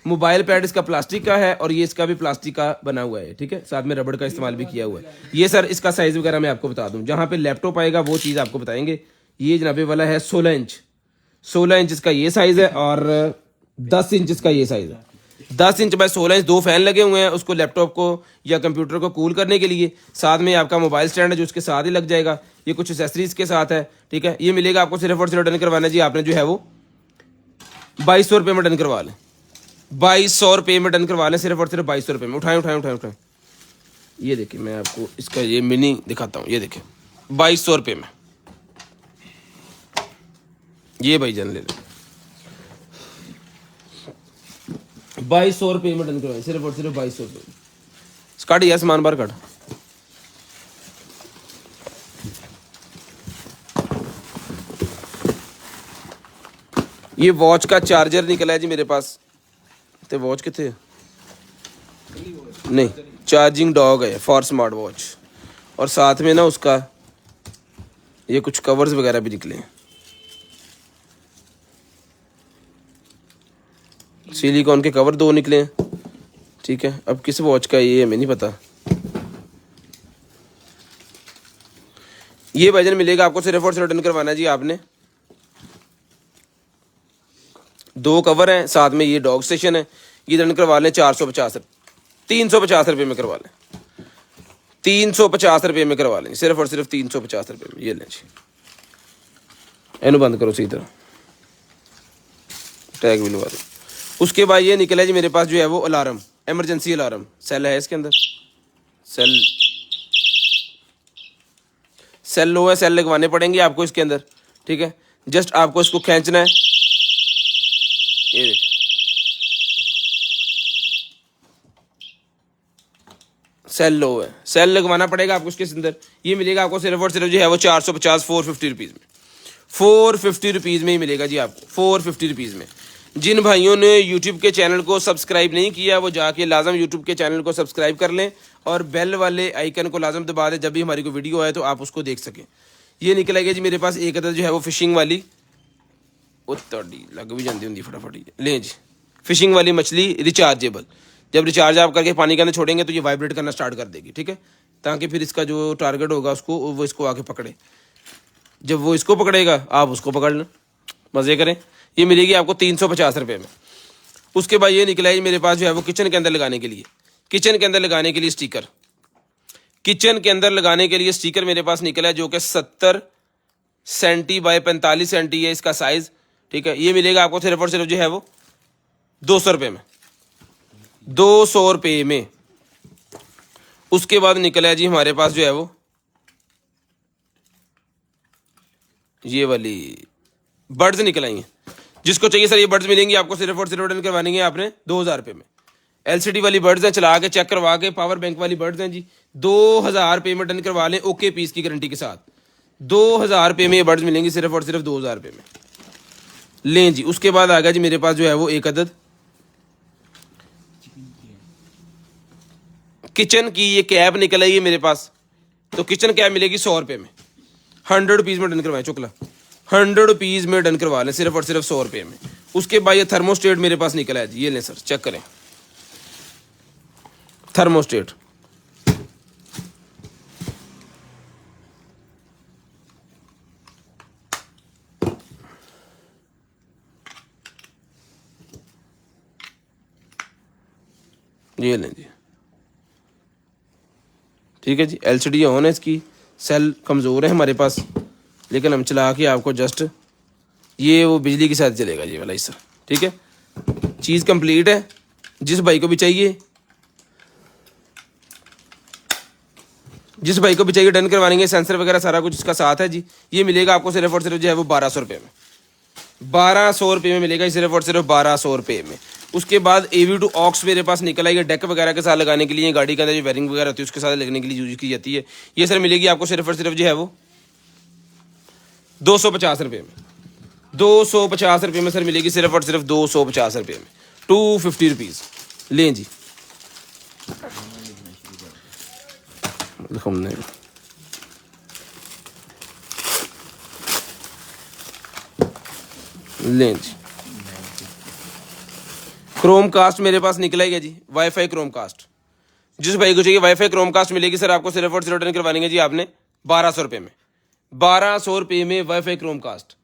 मोबाइल पैड इसका प्लास्टिक का है और ये इसका भी प्लास्टिक का बना हुआ है, ठीक है। साथ में रबड़ का इस्तेमाल भी किया हुआ है। ये सर इसका साइज वगैरह मैं आपको बता दूं, जहां पे लैपटॉप आएगा वो चीज़ आपको बताएंगे। ये जनाबे वाला है 16 इंच, 16 इंच इसका ये साइज है और 10 इंच इसका ये साइज है। 10 इंच बाय 16 इंच, दो फैन लगे हुए हैं उसको लैपटॉप को या कंप्यूटर को कूल करने के लिए। साथ में आपका मोबाइल स्टैंड है जो उसके साथ ही लग जाएगा। ये कुछ एक्सेसरीज के साथ है, ठीक है। ये मिलेगा आपको सिर्फ और सिर्फ डन करवाना जी आपने जो है वो 2200 रुपये में डन करवा लें, 2200 रुपये में डन करवा लें, सिर्फ और सिर्फ 2200 रुपये में। उठाएं उठाएं उठाएं उठाएं। ये देखिए मैं आपको इसका ये मिनी दिखाता हूँ, ये देखिए 2200 रुपये में ये भाईजान ले लें। 2200 रुपये में डन करवाएं, सिर्फ और सिर्फ 2200 रुपये। काट यार सामान बाहर काट। ये वॉच का चार्जर निकला है जी मेरे पास। तो वॉच कितने नहीं, चार्जिंग डॉग है फॉर स्मार्ट वॉच। और साथ में ना उसका ये कुछ कवर्स वगैरह भी निकले हैं, सिलिकॉन के कवर 2 निकले हैं, ठीक है। अब किस वॉच का ये हमें नहीं पता। ये भाईजान मिलेगा आपको सिर्फ और सिर्फ डन करवाना जी आपने। 2 कवर हैं, साथ में ये डॉग स्टेशन है। ये डन करवा लें 450 350 रुपये में करवा लें, 350 रुपये में करवा लें, सिर्फ और सिर्फ 350 रुपये में। ये लें जी, इन्हें बंद करो सही तरह, टैग भी लगा दो। उसके बाद ये निकला जी मेरे पास जो है वो अलार्म, इमरजेंसी अलार्म। सेल है इसके अंदर, सेल लो है, सेल लगवाने पड़ेंगे आपको इसके अंदर, ठीक है। जस्ट आपको इसको खींचना है, ये देखिए सेल लो है, सेल लगवाना पड़ेगा आपको इसके अंदर। ये मिलेगा आपको सिर्फ और सिर्फ जो है वो 450 450 रुपीज़ में, 450 रुपीज़ में ही मिलेगा जी आपको, 450 रुपीज़ में। जिन भाइयों ने यूट्यूब के चैनल को सब्सक्राइब नहीं किया वो जाके लाजम यूट्यूब के चैनल को सब्सक्राइब कर लें और बेल वाले आइकन को लाजम दबा दें, जब भी हमारी कोई वीडियो आए तो आप उसको देख सकें। ये निकल आएगी जी मेरे पास एक अदद जो है वो फिशिंग वाली, उत्तरी लग भी जाती होंगी फटाफट ही लें जी, फिशिंग वाली मछली रिचार्जेबल। जब रिचार्ज आप करके पानी के अंदर छोड़ेंगे तो ये वाइब्रेट करना स्टार्ट कर देगी, ठीक है, ताकि फिर इसका जो टारगेट होगा उसको वो इसको आके पकड़े। जब वो इसको पकड़ेगा आप उसको पकड़ लें, मज़े करें। ये मिलेगी आपको 350 रुपये में। उसके बाद ये निकला है मेरे पास जो है वो किचन के अंदर लगाने के लिए, किचन के अंदर लगाने के लिए स्टिकर, किचन के अंदर लगाने के लिए स्टिकर मेरे पास निकला है जो कि 70 सेंटी बाय 45 सेंटी है इसका साइज, ठीक है। ये मिलेगा आपको सिर्फ और सिर्फ जो है वो 200 रुपये में, 200 रुपये में। उसके बाद निकला है जी हमारे पास जो है वो ये वाली बर्ड्स निकल आई हैं। जिसको चाहिए सर ये बर्ड्स मिलेंगी आपको सिर्फ और सिर्फ रिटर्न करवानी है आपने 2000 रुपये में। एलसीडी वाली बर्ड्स हैं, चला के चेक करवा के, पावर बैंक वाली बर्ड्स हैं जी, 2000 रुपये में डन करवा लें, ओके पीस की गारंटी के साथ। 2000 रुपये में ये बर्ड्स मिलेंगी सिर्फ और सिर्फ 2000 रुपये में, लें जी। उसके बाद आ गया जी मेरे पास जो है वो एक अदद किचन की ये कैब निकल आई है मेरे पास, तो किचन कैब मिलेगी 100 रुपये में, 100 रुपीज़ में डन करवाएं चुकला, 100 रुपीज़ में डन करवा लें सिर्फ और सिर्फ 100 रुपये में। उसके बाद ये थर्मोस्टेट मेरे पास निकला है जी, ये लें सर चेक करें, थर्मोस्टेट ये लें जी, ठीक है जी। एलसीडी ऑन है, इसकी सेल कमज़ोर है हमारे पास, लेकिन हम चला के आपको जस्ट ये वो बिजली के साथ चलेगा ये वाला हिस्सा, ठीक है। चीज़ कंप्लीट है, जिस भाई को भी चाहिए, जिस भाई को भी चाहिए डन करवाएंगे, सेंसर वगैरह सारा कुछ इसका साथ है जी। ये मिलेगा आपको सिर्फ और सिर्फ जो है वो 1200 रुपये में, 1200 रुपये में मिलेगा सिर्फ और सिर्फ 1200 रुपये में। उसके बाद AV2 ऑक्स मेरे पास निकल आई है, डेक वगैरह के साथ लगाने के लिए, गाड़ी के अंदर जो वायरिंग वगैरह होती है उसके साथ लगने के लिए यूज की जाती है। ये सर मिलेगी आपको सिर्फ और सिर्फ जो है वो 250 रुपये में, 250 रुपये में सर मिलेगी सिर्फ और सिर्फ 250 रुपये में, 250 रुपीज़, लें जी। हमने लें जी, क्रोम कास्ट मेरे पास निकला ही है जी, वाईफाई क्रोम कास्ट। जिस भाई को चाहिए वाईफाई क्रोम कास्ट मिलेगी सर आपको सिर्फ और सिर्फ रिटर्न करवाएंगे जी आपने 1200 रुपये में, 1200 रुपये में वाईफाई क्रोम कास्ट,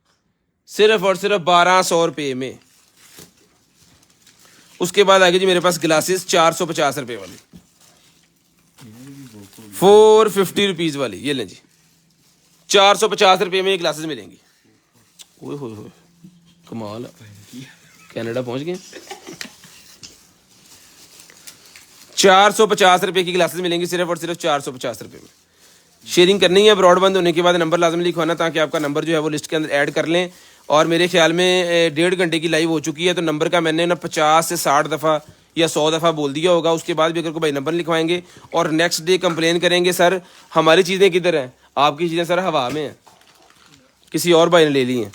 सिर्फ और सिर्फ 1200 रुपये में। उसके बाद आगे जी मेरे पास ग्लासेस 450 रुपये वाली, 450 रुपीज़ वाली, ये लें जी, 450 रुपये में ये ग्लासेस मिलेंगी। ओए होए होए कमाल, कनाडा पहुंच गए। 450 रुपये की ग्लासेस मिलेंगी सिर्फ और सिर्फ 450 रुपये में। शेयरिंग करनी है, ब्रॉडबैंड होने के बाद नंबर लाजम लिखवाना ताकि आपका नंबर जो है वो लिस्ट के अंदर ऐड कर लें। और मेरे ख्याल में 1.5 घंटे की लाइव हो चुकी है, तो नंबर का मैंने ना 50 से 60 दफ़ा या 100 दफ़ा बोल दिया होगा। उसके बाद भी अगर कोई भाई नंबर लिखवाएंगे और नेक्स्ट डे कंप्लेन करेंगे सर हमारी चीज़ें किधर हैं, आपकी चीज़ें सर हवा में हैं, किसी और भाई ने ले ली हैं।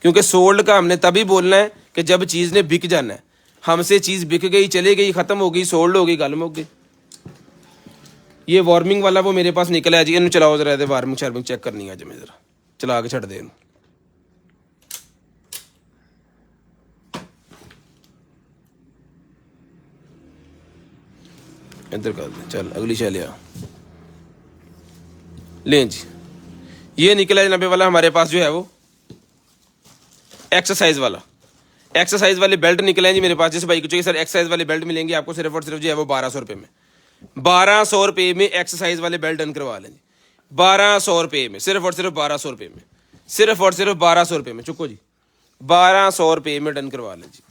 क्योंकि सोल्ड का हमने तभी बोलना है कि जब चीज़ ने बिक जाना है। हमसे चीज़ बिक गई, चले गई, ख़त्म हो गई, सोल्ड हो गई, गलम हो गई। ये वार्मिंग वाला वो मेरे पास निकला है जी, इन चलाओ जरा, वार्मिंग शार्मिंग चेक करनी है मैं ज़रा चला के छड़ दे। इधर कर दें, चल अगली शैल आ लें जी। ये निकला है जनाबे वाला हमारे पास जो है वो एक्सरसाइज वाला, एक्सरसाइज वाले बेल्ट निकले हैं जी मेरे पास। जिस भाई को चाहिए सर एक्सरसाइज वाले बेल्ट मिलेंगे आपको सिर्फ और सिर्फ जो है वो 1200 रुपये में, 1200 रुपये में एक्सरसाइज वाले बेल्ट डन करवा लें जी, 1200 रुपये में, सिर्फ और सिर्फ 1200 रुपये में, सिर्फ और सिर्फ 1200 रुपये में। चुको जी, 1200 रुपये में डन करवा लें जी।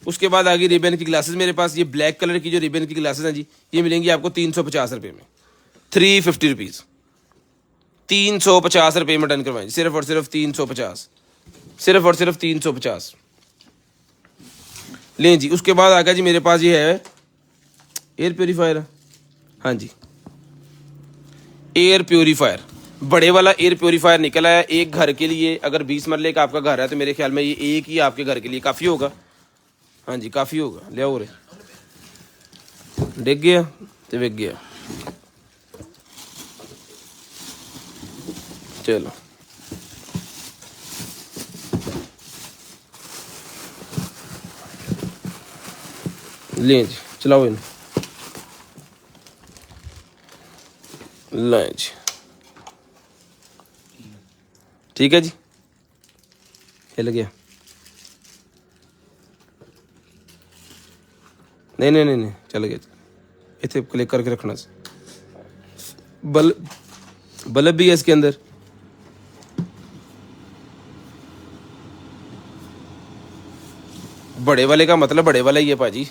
उसके बाद आगे रिबन की ग्लासेस मेरे पास, ये ब्लैक कलर की जो रिबन की ग्लासेस हैं जी, ये मिलेंगी आपको 350 रुपये में, 350 रुपीज़, 350 रुपये में डन करवाएं, सिर्फ और सिर्फ 350, सिर्फ और सिर्फ 350 लें जी। उसके बाद आ गया जी मेरे पास ये है एयर प्योरीफायर, हाँ जी एयर प्योरीफायर, बड़े वाला एयर प्योरीफायर निकला है एक घर के लिए। अगर 20 मरले का आपका घर है तो मेरे ख्याल में ये एक ही आपके घर के लिए काफ़ी होगा, हाँ जी काफ़ी होगा। ले आओ रे, डिग गया तो बिक गया, चलो लें जी, चलाओ इन लें जी, ठीक है जी, हिल गया। नहीं नहीं नहीं नहीं चल गया। इतने क्लिक करके रखना से बल्ब भी है इसके अंदर। बड़े वाले का मतलब बड़े वाला ही है पाजी,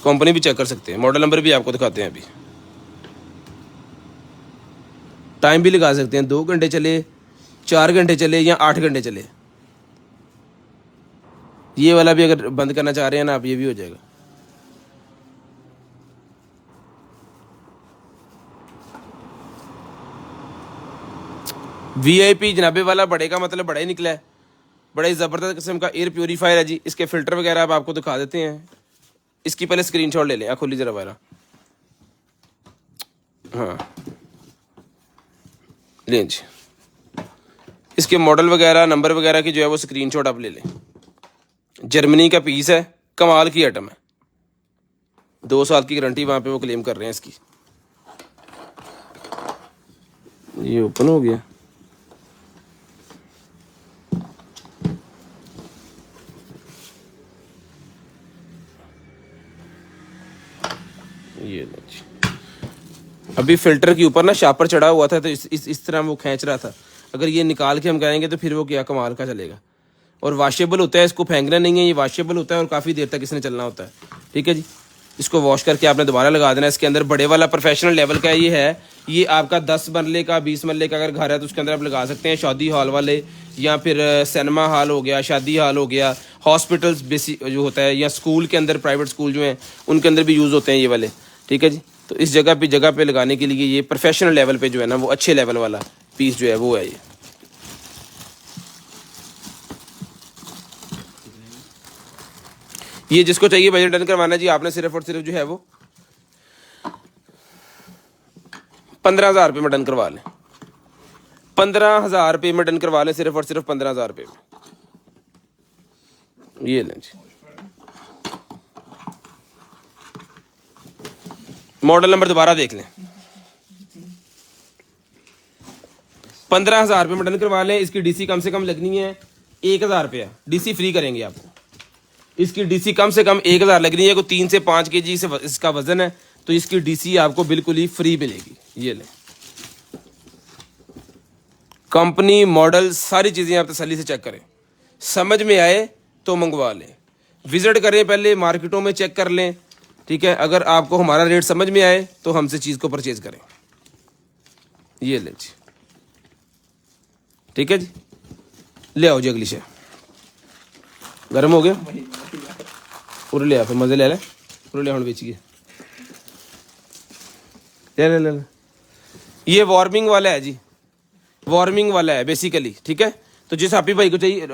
कंपनी भी चेक कर सकते हैं, मॉडल नंबर भी आपको दिखाते हैं। अभी टाइम भी लगा सकते हैं, 2 घंटे चले, 4 घंटे चले या 8 घंटे चले। ये वाला भी अगर बंद करना चाह रहे हैं ना आप, ये भी हो जाएगा। VIP जनाबे वाला बड़े का मतलब बड़ा ही निकला है, बड़ा ही ज़बरदस्त किस्म का एयर प्योरीफायर है जी। इसके फ़िल्टर वगैरह आप आपको दिखा देते हैं। इसकी पहले स्क्रीनशॉट ले लें, खोली जरा वाला। हाँ लें जी, इसके मॉडल वगैरह नंबर वगैरह की जो है वो स्क्रीनशॉट आप ले लें। जर्मनी का पीस है, कमाल की आइटम है, 2 साल की गारंटी वहाँ पे वो क्लेम कर रहे हैं इसकी। ये ओपन हो गया, ये अभी फिल्टर के ऊपर ना शापर चढ़ा हुआ था, तो इस तरह वो खींच रहा था। अगर ये निकाल के हम कहेंगे तो फिर वो क्या कमाल का चलेगा। और वाशेबल होता है, इसको फेंकना नहीं है, ये वाशेबल होता है और काफ़ी देर तक इसने चलना होता है। ठीक है जी, इसको वॉश करके आपने दोबारा लगा देना। इसके अंदर बड़े वाला प्रोफेशनल लेवल का ये है, ये आपका 10 मरले का 20 मरले का अगर घर है तो उसके अंदर आप लगा सकते हैं। शादी हॉल वाले या फिर सिनेमा हॉल हो गया, शादी हॉल हो गया, हॉस्पिटल्स बेसिक जो होता है, या स्कूल के अंदर प्राइवेट स्कूल जो हैं उनके अंदर भी यूज़ होते हैं ये वाले। ठीक है जी, तो इस जगह पे लगाने के लिए ये प्रोफेशनल लेवल पे जो है ना वो अच्छे लेवल वाला पीस जो है वो है। ये जिसको चाहिए बजट डन करवाना जी, आपने सिर्फ और सिर्फ जो है वो 15,000 रुपये में डन करवा लें। 15,000 रुपये में डन करवा लें, सिर्फ और सिर्फ 15,000 रुपये में। ये लें जी, मॉडल नंबर दोबारा देख लें। 15,000 रुपये में डन करवा लें। इसकी डीसी कम से कम लगनी है 1,000 रुपया, डीसी फ्री करेंगे आपको। इसकी डीसी कम से कम 1,000 लग रही है। कोई 3 से 5 kg से इसका वजन है, तो इसकी डीसी आपको बिल्कुल ही फ्री मिलेगी। ये लें, कंपनी मॉडल सारी चीज़ें आप तसल्ली से चेक करें, समझ में आए तो मंगवा लें। विजिट करें, पहले मार्केटों में चेक कर लें। ठीक है, अगर आपको हमारा रेट समझ में आए तो हमसे चीज़ को परचेज करें। ये ले जी, ठीक है जी, ले आओ जी अगली शे। गर्म हो गया पूरे, ले आ फिर मजे ले ले पूरे, ले हम बेचिए, ले ले ले ले। ये वार्मिंग वाला है जी, वार्मिंग वाला है बेसिकली। ठीक है, तो जिस हापी भाई को चाहिए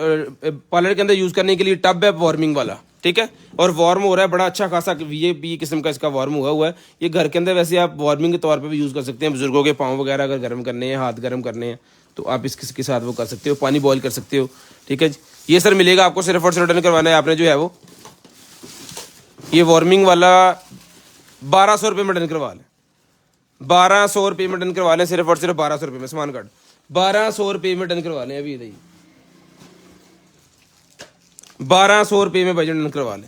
पार्लर के अंदर यूज़ करने के लिए टब है वार्मिंग वाला। ठीक है, और वार्म हो रहा है बड़ा अच्छा खासा, ये भी किस्म का इसका वार्म हुआ है। ये घर के अंदर वैसे आप वार्मिंग के तौर पे भी यूज़ कर सकते हैं। बुजुर्गों के पाँव वगैरह अगर गर्म करने हैं, हाथ गर्म करने हैं, तो आप इसके साथ वो कर सकते हो, पानी बॉयल कर सकते हो। ठीक है जी, ये सर मिलेगा आपको, सिर्फ और सिर्फ रिटर्न करवाना है आपने जो है वो। ये वार्मिंग वाला 1200 रुपये में डन करवा लें, 1200 रुपये में डन करवा लें, सिर्फ और सिर्फ 1200 रुपये में। सामान कार्ड 1200 रुपये में डन करवा लें। अभी इधर 1200 रुपये में बजट डन करवा लें।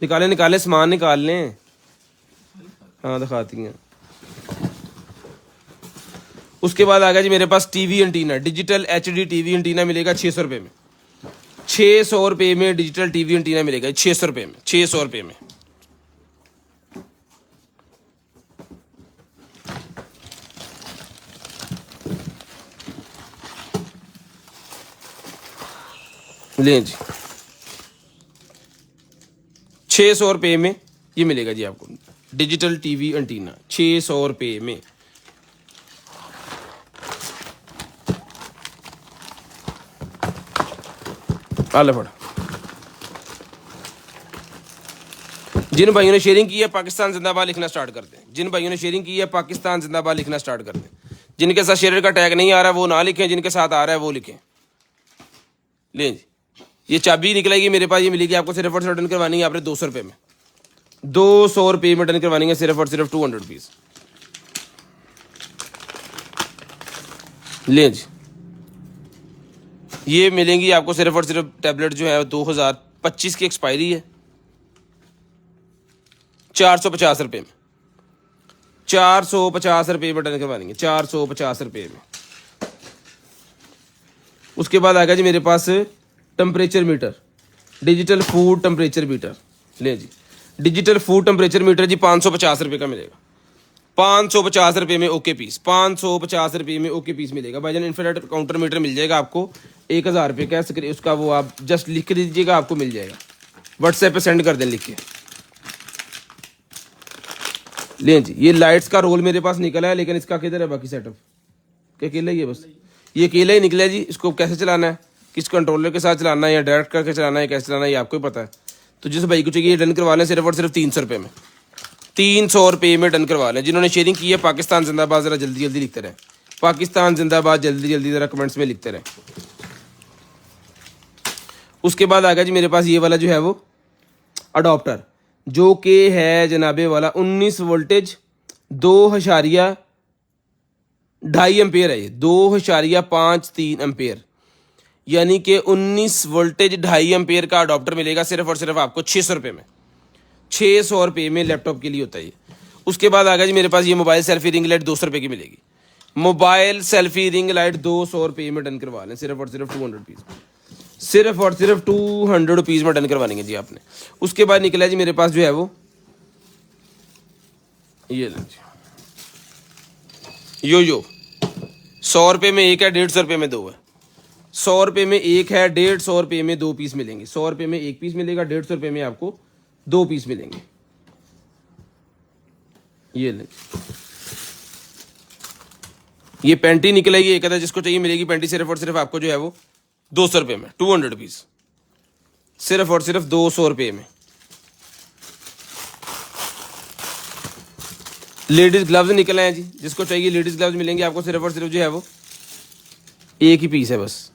निकालें निकालें, सामान निकाल लें। हाँ दिखाती हैं। उसके बाद आ गया जी मेरे पास TV antenna, digital HD TV antenna मिलेगा 600 रुपये में। 600 रुपये में डिजिटल टीवी एंटीना मिलेगा, 600 रुपये में, 600 रुपये में। लें जी, 600 रुपये में ये मिलेगा जी आपको डिजिटल टीवी एंटीना, 600 रुपये में। आले फड़। जिन भाइयों ने शेयरिंग की है पाकिस्तान जिंदाबाद लिखना स्टार्ट कर दें। जिन भाइयों ने शेयरिंग की है पाकिस्तान जिंदाबाद लिखना स्टार्ट कर दें। जिनके साथ शेयर का टैग नहीं आ रहा है वो ना लिखें, जिनके साथ आ रहा है वो लिखें। लें जी, ये चाबी निकलेगी मेरे पास, ये मिलेगी आपको सिर्फ और सिर्फ डन करवानी है आपने 200 रुपये में, 200 रुपये में डन करवानी है सिर्फ और सिर्फ 200 रुपीज़। लें जी, ये मिलेंगी आपको सिर्फ और सिर्फ टैबलेट जो है 2025 की एक्सपायरी है, 450 रुपये में, 450 रुपये में डन करवाएंगे, 450 रुपये में। उसके बाद आ गया जी मेरे पास temperature meter, digital food temperature meter. ले जी, डिजिटल फूड टेम्परेचर मीटर जी 550 रुपये का मिलेगा, 550 रुपये में ओके पीस, 550 रुपये में ओके पीस मिलेगा भाईजान। इंफ्रारेड काउंटर मीटर मिल जाएगा आपको 1000 रुपये का, उसका वो आप जस्ट लिख के दीजिएगा, आपको मिल जाएगा, व्हाट्सएप पे सेंड कर दें लिख के। लें जी, ये लाइट्स का रोल मेरे पास निकला है, लेकिन इसका किधर है बाकी सेटअप? क्या अकेला ही है? बस ये अकेला ही निकला है जी। इसको कैसे चलाना है, किस कंट्रोलर के साथ चलाना है या डायरेक्ट करके चलाना है, कैसे चलाना है ये आपको ही पता है। तो जिस भाई को चाहिए डन करवा लें सिर्फ और सिर्फ 300 रुपये में, 300 रुपये में डन करवा लें। जिन्होंने शेयरिंग की है पाकिस्तान जिंदाबाद ज़रा जल्दी जल्दी लिखते रहें, पाकिस्तान जिंदाबाद जल्दी जल्दी ज़रा कमेंट्स में लिखते रहें। उसके बाद आ गया जी मेरे पास ये वाला जो है वो अडोप्टर, जो कि है जनाबे वाला 19 वोल्टेज 2.2 एम्पेयर है, ये 2.53 एम्पेयर, यानी कि 19 वोल्टेज 2.5 एम्पेयर का अडोप्टर मिलेगा सिर्फ और सिर्फ आपको 600 रुपये में, 600 रुपये में लैपटॉप के लिए होता है ये। उसके बाद आ गया जी मेरे पास ये मोबाइल सेल्फी रिंग लाइट 200 रुपये की मिलेगी, मोबाइल सेल्फी रिंग लाइट 200 रुपये में डन करवा लें सिर्फ और सिर्फ 200 रुपीज़, सिर्फ और सिर्फ 200 रुपीज़ में डन करवाएंगे जी आपने। उसके बाद निकला जी मेरे पास जो है वो ये यो 100 रुपये में एक है, 150 रुपये में दो है, 100 रुपये में एक है, 150 रुपये में 2 पीस मिलेंगे, 100 रुपये में 1 पीस मिलेगा, 150 रुपये में आपको 2 पीस मिलेंगे। ये पैंटी निकलेगी एक, जिसको चाहिए मिलेगी पैंटी सिर्फ और सिर्फ आपको जो है वो 200 रुपये में, 200 रुपीज़, सिर्फ और सिर्फ 200 रुपये में। लेडीज ग्लव्स निकले हैं जी, जिसको चाहिए लेडीज ग्लव्स मिलेंगे आपको सिर्फ और सिर्फ जो है वो एक ही पीस है बस।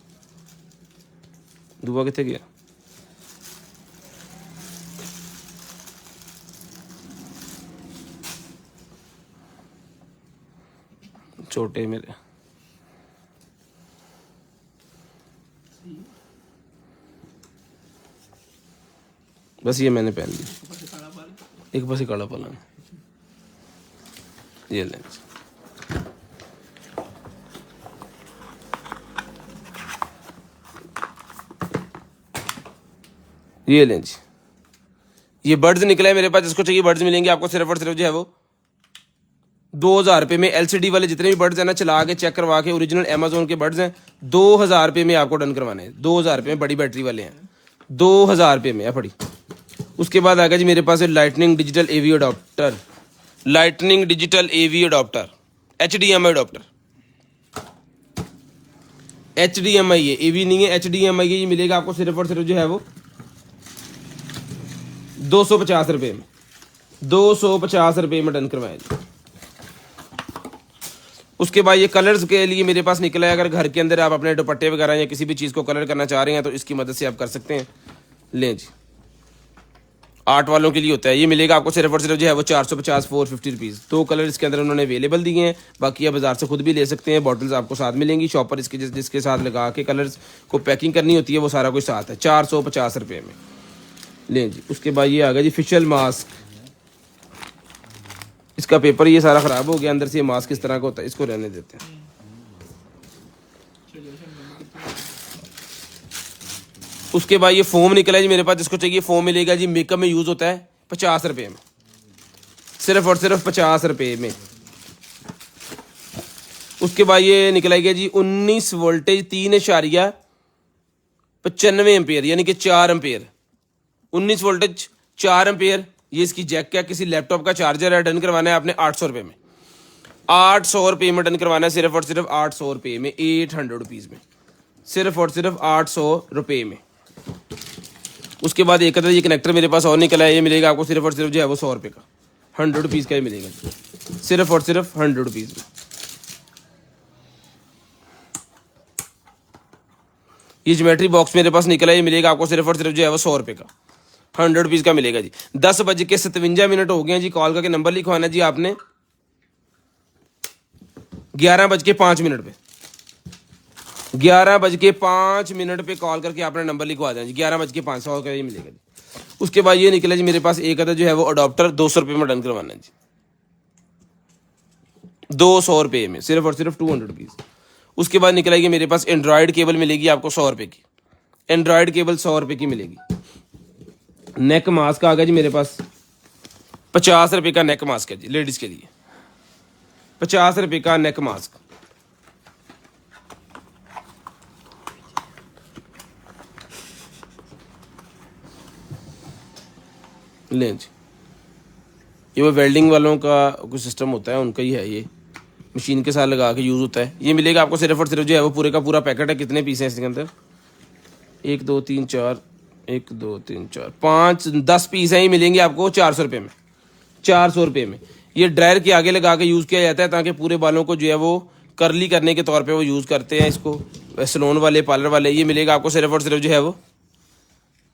दुआ कितने गया? छोटे मेरे बस ये मैंने पहन लिया, एक बस ही काला पाला, ये लें। ये लें जी, ये बर्ड्स निकले हैं मेरे पास, जिसको चाहिए बर्ड्स मिलेंगे आपको सिर्फ और सिर्फ जो है वो 2000 रुपये में। एलसीडी वाले जितने भी बर्ड्स हैं ना, चला के चेक करवा के, ओरिजिनल अमेजोन के बर्ड्स हैं, 2000 रुपये में आपको डन करवाने हैं, 2000 रुपये में, बड़ी बैटरी वाले हैं, 2000 रुपये में है पड़ी। उसके बाद आ गया जी मेरे पास लाइटनिंग डिजिटल एवी अडोप्टर, लाइटनिंग डिजिटल एवी अडोप्टर, HDMI अडोप्टर, HDMI है, एवी नहीं है, HDMI ये मिलेगा आपको सिर्फ और सिर्फ जो है वो 250 रुपये में, 250 रुपये में डन करवाएंगे। उसके बाद ये कलर्स के लिए मेरे पास निकला है, अगर घर के अंदर आप अपने दुपट्टे वगैरह या किसी भी चीज़ को कलर करना चाह रहे हैं तो इसकी मदद से आप कर सकते हैं। लें जी, आर्ट वालों के लिए होता है, ये मिलेगा आपको सिर्फ और सिर्फ जो है वो 450 450 रुपीज़। 2 कलर इसके अंदर उन्होंने अवेलेबल दिए हैं, बाकी आप बाजार से खुद भी ले सकते हैं, बॉटल्स आपको साथ मिलेंगी, शॉपर इसके जिसके साथ लगा के कलर्स को पैकिंग करनी होती है वो सारा कुछ साथ है, 450 रुपये में। लें जी, उसके बाद ये आ गया जी फेशियल मास्क, इसका पेपर ये सारा ख़राब हो गया, अंदर से ये मास्क इस तरह का होता है, इसको रहने देते हैं। उसके बाद ये फोम निकला है जी मेरे पास, जिसको चाहिए फोम मिलेगा जी, मेकअप में यूज़ होता है, 50 रुपये में, सिर्फ और सिर्फ 50 रुपये में। उसके बाद ये निकला गया जी 19 वोल्टेज 3.95 एम्पेयर, यानी कि 4 एम्पेयर, 19 वोल्टेज 4 एम्पेयर, ये इसकी जैक है, किसी लैपटॉप का चार्जर है, डन करवाना है आपने 800 रुपये में, 800 रुपये में डन करवाना है सिर्फ और सिर्फ 800 रुपये में, 800 रुपीज़ में, सिर्फ और सिर्फ 800 रुपये में। उसके बाद एक अदर ये कनेक्टर मेरे पास और निकला है, ये मिलेगा आपको सिर्फ और सिर्फ जो है वो 100 रुपये का, 100 रुपीज़ का ही मिलेगा, सिर्फ और सिर्फ 100 रुपीज़ में। ये ज्योमेट्री बॉक्स मेरे पास निकला है, ये मिलेगा आपको सिर्फ और सिर्फ जो है वो 100 रुपये का, 100 रुपीज़ का मिलेगा जी। 10:57 हो गए हैं जी। कॉल करके नंबर लिखवाना जी आपने 11:05 पे, 11:05 पे कॉल करके आपने नंबर लिखवा देना जी। 11:05 100 का ये मिलेगा जी। उसके बाद ये निकला जी मेरे पास एक अदर जो है वो अडोप्टर 200 रुपये में डन करवाना है जी, 200 रुपये में, सिर्फ और सिर्फ 200 रुपीज़। उसके बाद निकलेगी मेरे पास एंड्रॉयड केबल मिलेगी आपको 100 रुपये की, एंड्रॉयड केबल 100 रुपये की मिलेगी। नेक मास्क आ गया जी मेरे पास 50 रुपये का नेक मास्क है जी, लेडीज़ के लिए 50 रुपये का नेक मास्क। लें जी, ये वो वेल्डिंग वालों का कुछ सिस्टम होता है, उनका ही है, ये मशीन के साथ लगा के यूज़ होता है। ये मिलेगा आपको सिर्फ और सिर्फ जो है वो पूरे का पूरा पैकेट है। कितने पीस हैं इसके अंदर? 1 2 3 4 1 2 3 4 5 10 पीस हैं। ये मिलेंगे आपको 400 रुपये में, 400 रुपये में। ये ड्रायर के आगे लगा के यूज़ किया जाता है ताकि पूरे बालों को जो है वो करली करने के तौर पे वो यूज़ करते हैं इसको, सैलून वाले, पार्लर वाले। ये मिलेगा आपको सिर्फ और सिर्फ जो है वो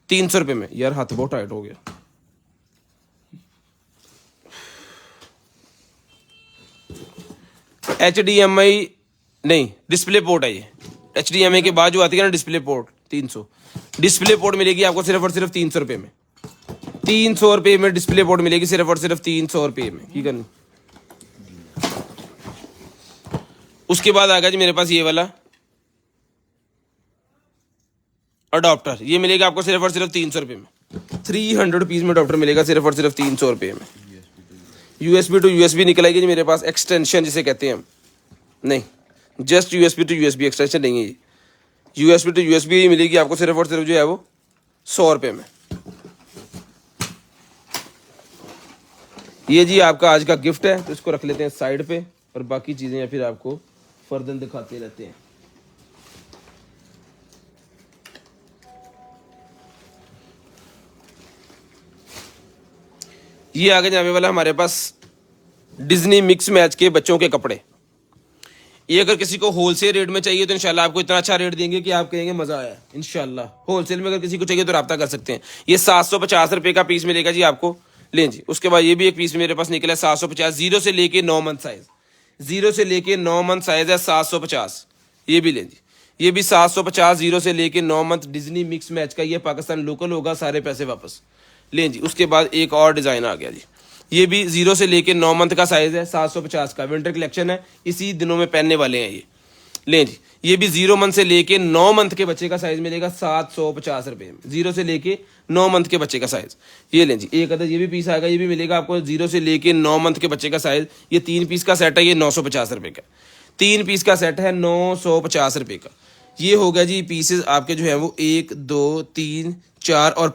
300 रुपये में। यार हाथ बहुत टाइट हो गया। HDMI नहीं, डिस्प्ले पोर्ट है ये। HDMI के बाद जो आती है ना डिस्प्ले पोर्ट, 300 डिस्प्ले पोर्ट मिलेगी आपको सिर्फ और सिर्फ 300 रुपये में, 300 रुपये में डिस्प्ले पोर्ट मिलेगी सिर्फ और सिर्फ 300 रुपये में। की करनी। उसके बाद आ गया जी मेरे पास ये वाला अडॉप्टर, ये मिलेगा आपको सिर्फ और सिर्फ 300 रुपये में, 300 रुपीज़ में अडॉप्टर मिलेगा सिर्फ और सिर्फ 300 रुपये में। USB टू USB निकलेगी जी मेरे पास, एक्सटेंशन जिसे कहते हैं हम, नहीं just USB to USB extension नहीं है ये, USB टू USB मिलेगी आपको सिर्फ और सिर्फ जो है वो 100 रुपये में। ये जी आपका आज का गिफ्ट है, तो इसको रख लेते हैं साइड पे और बाकी चीज़ें या फिर आपको फर्दर दिखाते रहते हैं। ये आगे जाने वाला हमारे पास डिज्नी मिक्स मैच के बच्चों के कपड़े। ये अगर किसी को होलसेल रेट में चाहिए तो इंशाल्लाह आपको इतना अच्छा रेट देंगे कि आप कहेंगे मज़ा आया। इंशाल्लाह होलसेल में अगर किसी को चाहिए तो रब्ता कर सकते हैं। ये 750 रुपये का पीस मिलेगा जी आपको। लें जी, उसके बाद ये भी एक पीस मेरे पास निकला है 750, 0 से लेके 9 मंथ साइज, 0 से लेके 9 मंथ साइज है 750। ये भी लें जी, ये भी 750, 0 से लेके 9 मंथ डिज्नी मिक्स मैच का। ये पाकिस्तान लोकल होगा, सारे पैसे वापस। लें जी, उसके बाद एक और डिज़ाइन आ गया जी, ये भी 0 से लेके 9 मंथ का साइज़ है, 750 का। विंटर कलेक्शन है, इसी दिनों में पहनने वाले हैं ये। लें जी, ये भी 0 मंथ से लेके 9 मंथ के बच्चे का साइज़ मिलेगा 750 रुपये में, 0 से लेके 9 मंथ के बच्चे का साइज़। ये लें जी, एक अदर ये भी पीस आएगा, ये भी मिलेगा आपको 0 से लेके 9 मंथ के बच्चे का साइज़। ये 3 पीस का सेट है, ये 950 रुपये का। 3 पीस का सेट है 950 रुपये का। ये हो गया जी पीसेज आपके जो है वो 1 2 3 4 और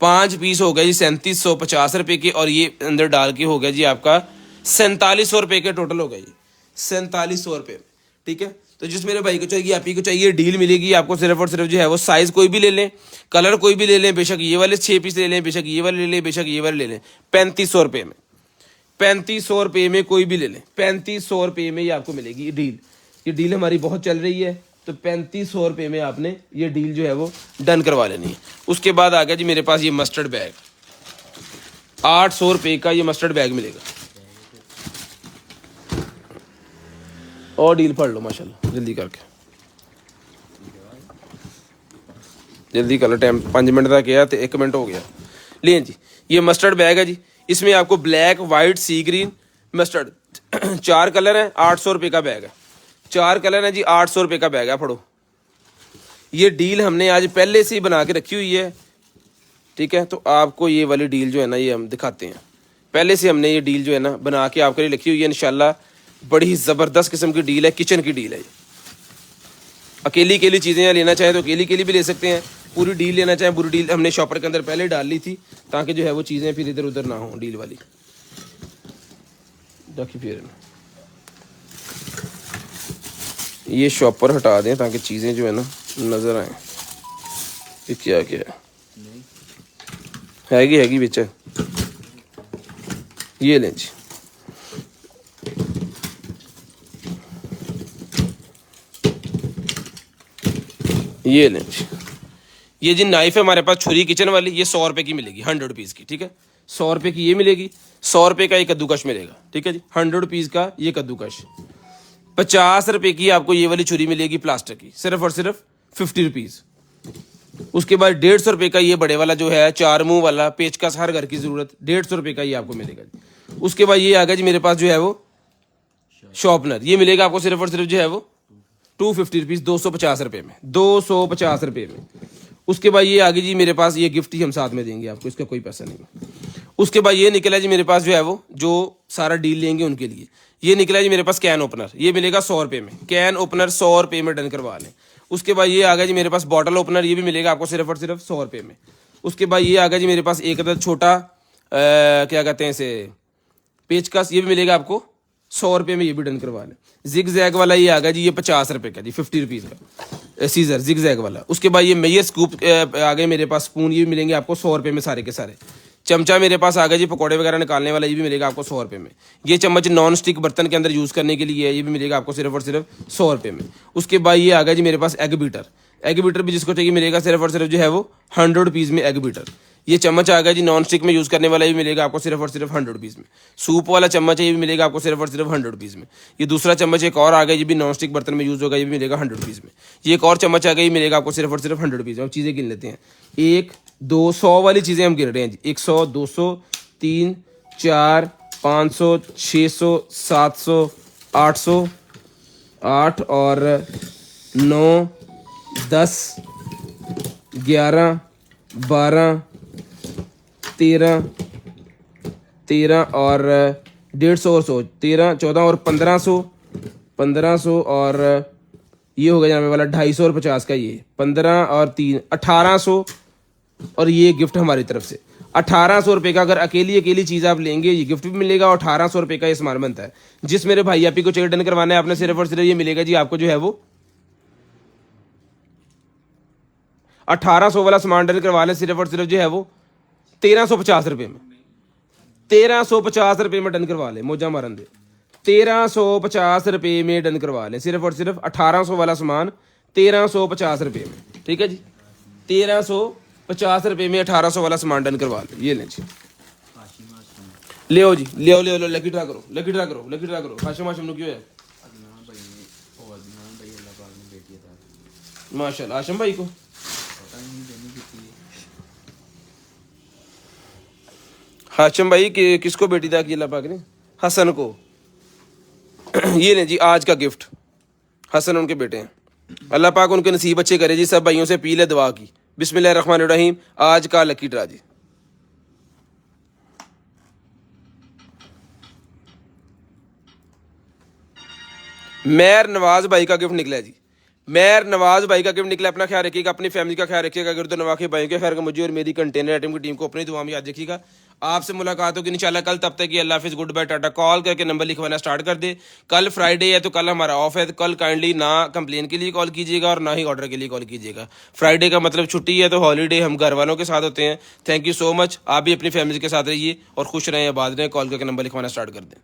5 पीस हो गए जी 3750 रुपये के। और ये अंदर डाल के हो गया जी आपका 4700 रुपये के टोटल हो गए जी, 4700 रुपये। ठीक है, तो जिस मेरे भाई को चाहिए, आप ही को चाहिए, डील मिलेगी आपको सिर्फ और सिर्फ जो है वो साइज़ कोई भी ले लें, कलर कोई भी ले लें, बेशक ये वाले 6 पीस ले लें, बेशक ये वाले ले लें, बेशक ये वाले ले लें, 3500 रुपये में, 3500 रुपये में कोई भी ले लें, 3500 रुपये में ये आपको मिलेगी डील। ये डील हमारी बहुत चल रही है, तो 3500 रुपये में आपने ये डील जो है वो डन करवा लेनी है। उसके बाद आ गया जी मेरे पास ये मस्टर्ड बैग, 800 रुपये का ये मस्टर्ड बैग मिलेगा। और डील पढ़ लो माशाल्लाह, जल्दी करके, जल्दी कर लो, टाइम 5 मिनट तक गया तो 1 मिनट हो गया। लें जी, ये मस्टर्ड बैग है जी, इसमें आपको ब्लैक, वाइट, सी ग्रीन, मस्टर्ड 4 कलर हैं। 800 रुपये का बैग है, 4 कलर है जी, 800 रुपये का बैग है। पढ़ो, ये डील हमने आज पहले से ही बना के रखी हुई है। ठीक है, तो आपको ये वाली डील जो है ना ये हम दिखाते हैं। पहले से हमने ये डील जो है ना बना के आपके लिए लिखी हुई है। इंशाल्लाह बड़ी ही ज़बरदस्त किस्म की डील है, किचन की डील है ये। अकेली अकेली चीज़ें लेना चाहें तो अकेली अकेली भी ले सकते हैं, पूरी डील लेना चाहें पूरी डील हमने शॉपर के अंदर पहले डाल ली थी ताकि जो है वो चीज़ें फिर इधर उधर ना हो डील वाली। फिर ये शॉपर हटा दें ताकि चीज़ें जो है ना नज़र आए। ये क्या क्या हैगी बिच, ये लें जी, ये लें जी। ये जी नाइफ है हमारे पास, छुरी किचन वाली, ये 100 रुपये की मिलेगी, 100 रुपीज़ की, ठीक है। 100 रुपये की ये मिलेगी, 100 रुपये का ये कद्दूकश मिलेगा, ठीक है जी। 100 रुपीज़ का ये कद्दूकश। 50 रुपये की आपको ये वाली छुरी मिलेगी प्लास्टिक की, सिर्फ और सिर्फ 50 रुपीज़। उसके बाद 150 रुपये का ये बड़े वाला जो है 4 मुंह वाला पेचकस, हर घर की ज़रूरत, 150 रुपये का ये आपको मिलेगा जी। उसके बाद ये आ गया जी मेरे पास जो है वो शॉर्पनर, ये मिलेगा आपको सिर्फ और सिर्फ जो है वो 250 रुपीज़, 250 रुपये में, 250 रुपये में। उसके बाद ये आ गई जी मेरे पास, ये गिफ्ट ही हम साथ में देंगे आपको, इसका कोई पैसा नहीं। उसके बाद ये निकला जी मेरे पास जो है वो, जो सारा डील लेंगे उनके लिए, ये निकला जी मेरे पास कैन ओपनर, ये मिलेगा 100 रुपये में, कैन ओपनर 100 रुपये में डन करवा लें। उसके बाद ये आ गया जी मेरे पास बॉटल ओपनर, ये भी मिलेगा आपको सिर्फ और सिर्फ 100 रुपये में। उसके बाद ये आ गया जी मेरे पास एक अदद छोटा क्या कहते हैं इसे, पेचकस, ये भी मिलेगा आपको 100 रुपये में, ये भी डन करवा लें। जिग जैग वाला ये आ गया जी, ये 50 रुपये का जी, 50 रुपीज़ का सीजर जिग जैग वाला। उसके बाद ये मेयर स्कूप आ गए मेरे पास, स्पून, ये भी मिलेंगे आपको 100 रुपये में सारे के सारे। चमचा मेरे पास आ गया जी पकौड़े वगैरह निकालने वाला, ये भी मिलेगा आपको 100 रुपये में। ये चम्मच नॉन स्टिक बर्तन के अंदर यूज़ करने के लिए है, ये भी मिलेगा आपको सिर्फ और सिर्फ 100 रुपये में। उसके बाद ये आ गया जी मेरे पास एग बीटर, एग बीटर भी जिसको चाहिए मिलेगा सिर्फ और सिर्फ जो है वो 100 रुपीज़ में एग बीटर। ये चम्मच आ गया जी नॉन स्टिक में यूज़ करने वाला, ये भी मिलेगा आपको सिर्फ और सिर्फ 100 रुपीज़ में। सूप वाला चम्मच है, ये भी मिलेगा आपको सिर्फ और सिर्फ 100 रुपीज़ में। ये दूसरा चम्मच एक और आ गया, ये भी नॉन स्टिक बर्तन में यूज़ होगा, ये भी मिलेगा 100 रुपीज़ में। ये एक और चम्मच आ गया, ये मिलेगा आपको सिर्फ और सिर्फ 100 रुपीज़ में। अब चीज़ें गिन लेते हैं, 1 2 100 वाली चीज़ें हम गिन रहे हैं जी, 100 200 3 4 500 600 700 800 8 और 9 10 11 12 13 13 और 150 और 100, 13 14 और 1500 और ये हो गया जाने वाला 250 और 50 का, ये 15 और 3 1800 और ये गिफ्ट हमारी तरफ से 1800 रुपये का। अगर अकेली चीज़ आप लेंगे ये गिफ्ट भी मिलेगा और 1800 रुपये का ये सामान बनता है। जिस मेरे भाई आपी को चेक डन करवाना है आपने, सिर्फ और सिर्फ ये मिलेगा जी आपको जो है वो 1800 वाला सामान डन करवा लें, सिर्फ और सिर्फ जो है वो 1350 रुपये में, 1350 रुपये में डन करवा लें, मौजा मारन दे, 1350 रुपये में डन करवा लें, सिर्फ और सिर्फ 1800 वाला सामान 1350 रुपये में, ठीक है जी। 1350 रुपये में 1800 वाला सामान डन करवा लें, ये लें जी, ले आओ जी, ले आओ लकी ड्रा करो, लकी ड्रा करो, लकी ड्रा करो। हाशिम हाशिम क्यों है माशाल्लाह, हाशिम भाई को हाशिम भाई किसको बेटी था कि अल्लाह पाक ने, हसन को। ये लें जी आज का गिफ्ट, हसन उनके बेटे हैं, अल्लाह पाक उनके नसीब अच्छे करे जी। सब भाइयों से अपील है दुआ की। बिस्मिल्लाहिर्रहमानिर्रहीम, आज का लकी ड्रा जी। मेहर नवाज भाई का गिफ्ट निकला जी, मेहर नवाज भाई का गिफ्ट निकला। अपना ख्याल रखिएगा, अपनी फैमिली का ख्याल रखिएगा, गिरद नवाखे भाई के खैर का मुझे और मेरी कंटेनर आइटम की टीम को अपनी दुआ में याद रखिएगा। आपसे मुलाकात होगी इंशाल्लाह कल, तब तक कि अल्लाह हाफिज़, गुड बाय, टाटा। कॉल करके नंबर लिखवाना स्टार्ट कर दे। कल फ्राइडे है तो कल हमारा ऑफ है, तो कल काइंडली ना कंप्लेन के लिए कॉल कीजिएगा और ना ही ऑर्डर के लिए कॉल कीजिएगा। फ्राइडे का मतलब छुट्टी है, तो हॉलीडे हम घर वालों के साथ होते हैं। Thank you so much. आप भी अपनी फैमिली के साथ रहिए और खुश रहें, आबाद रहें। कॉल करके नंबर लिखवाना स्टार्ट कर दें।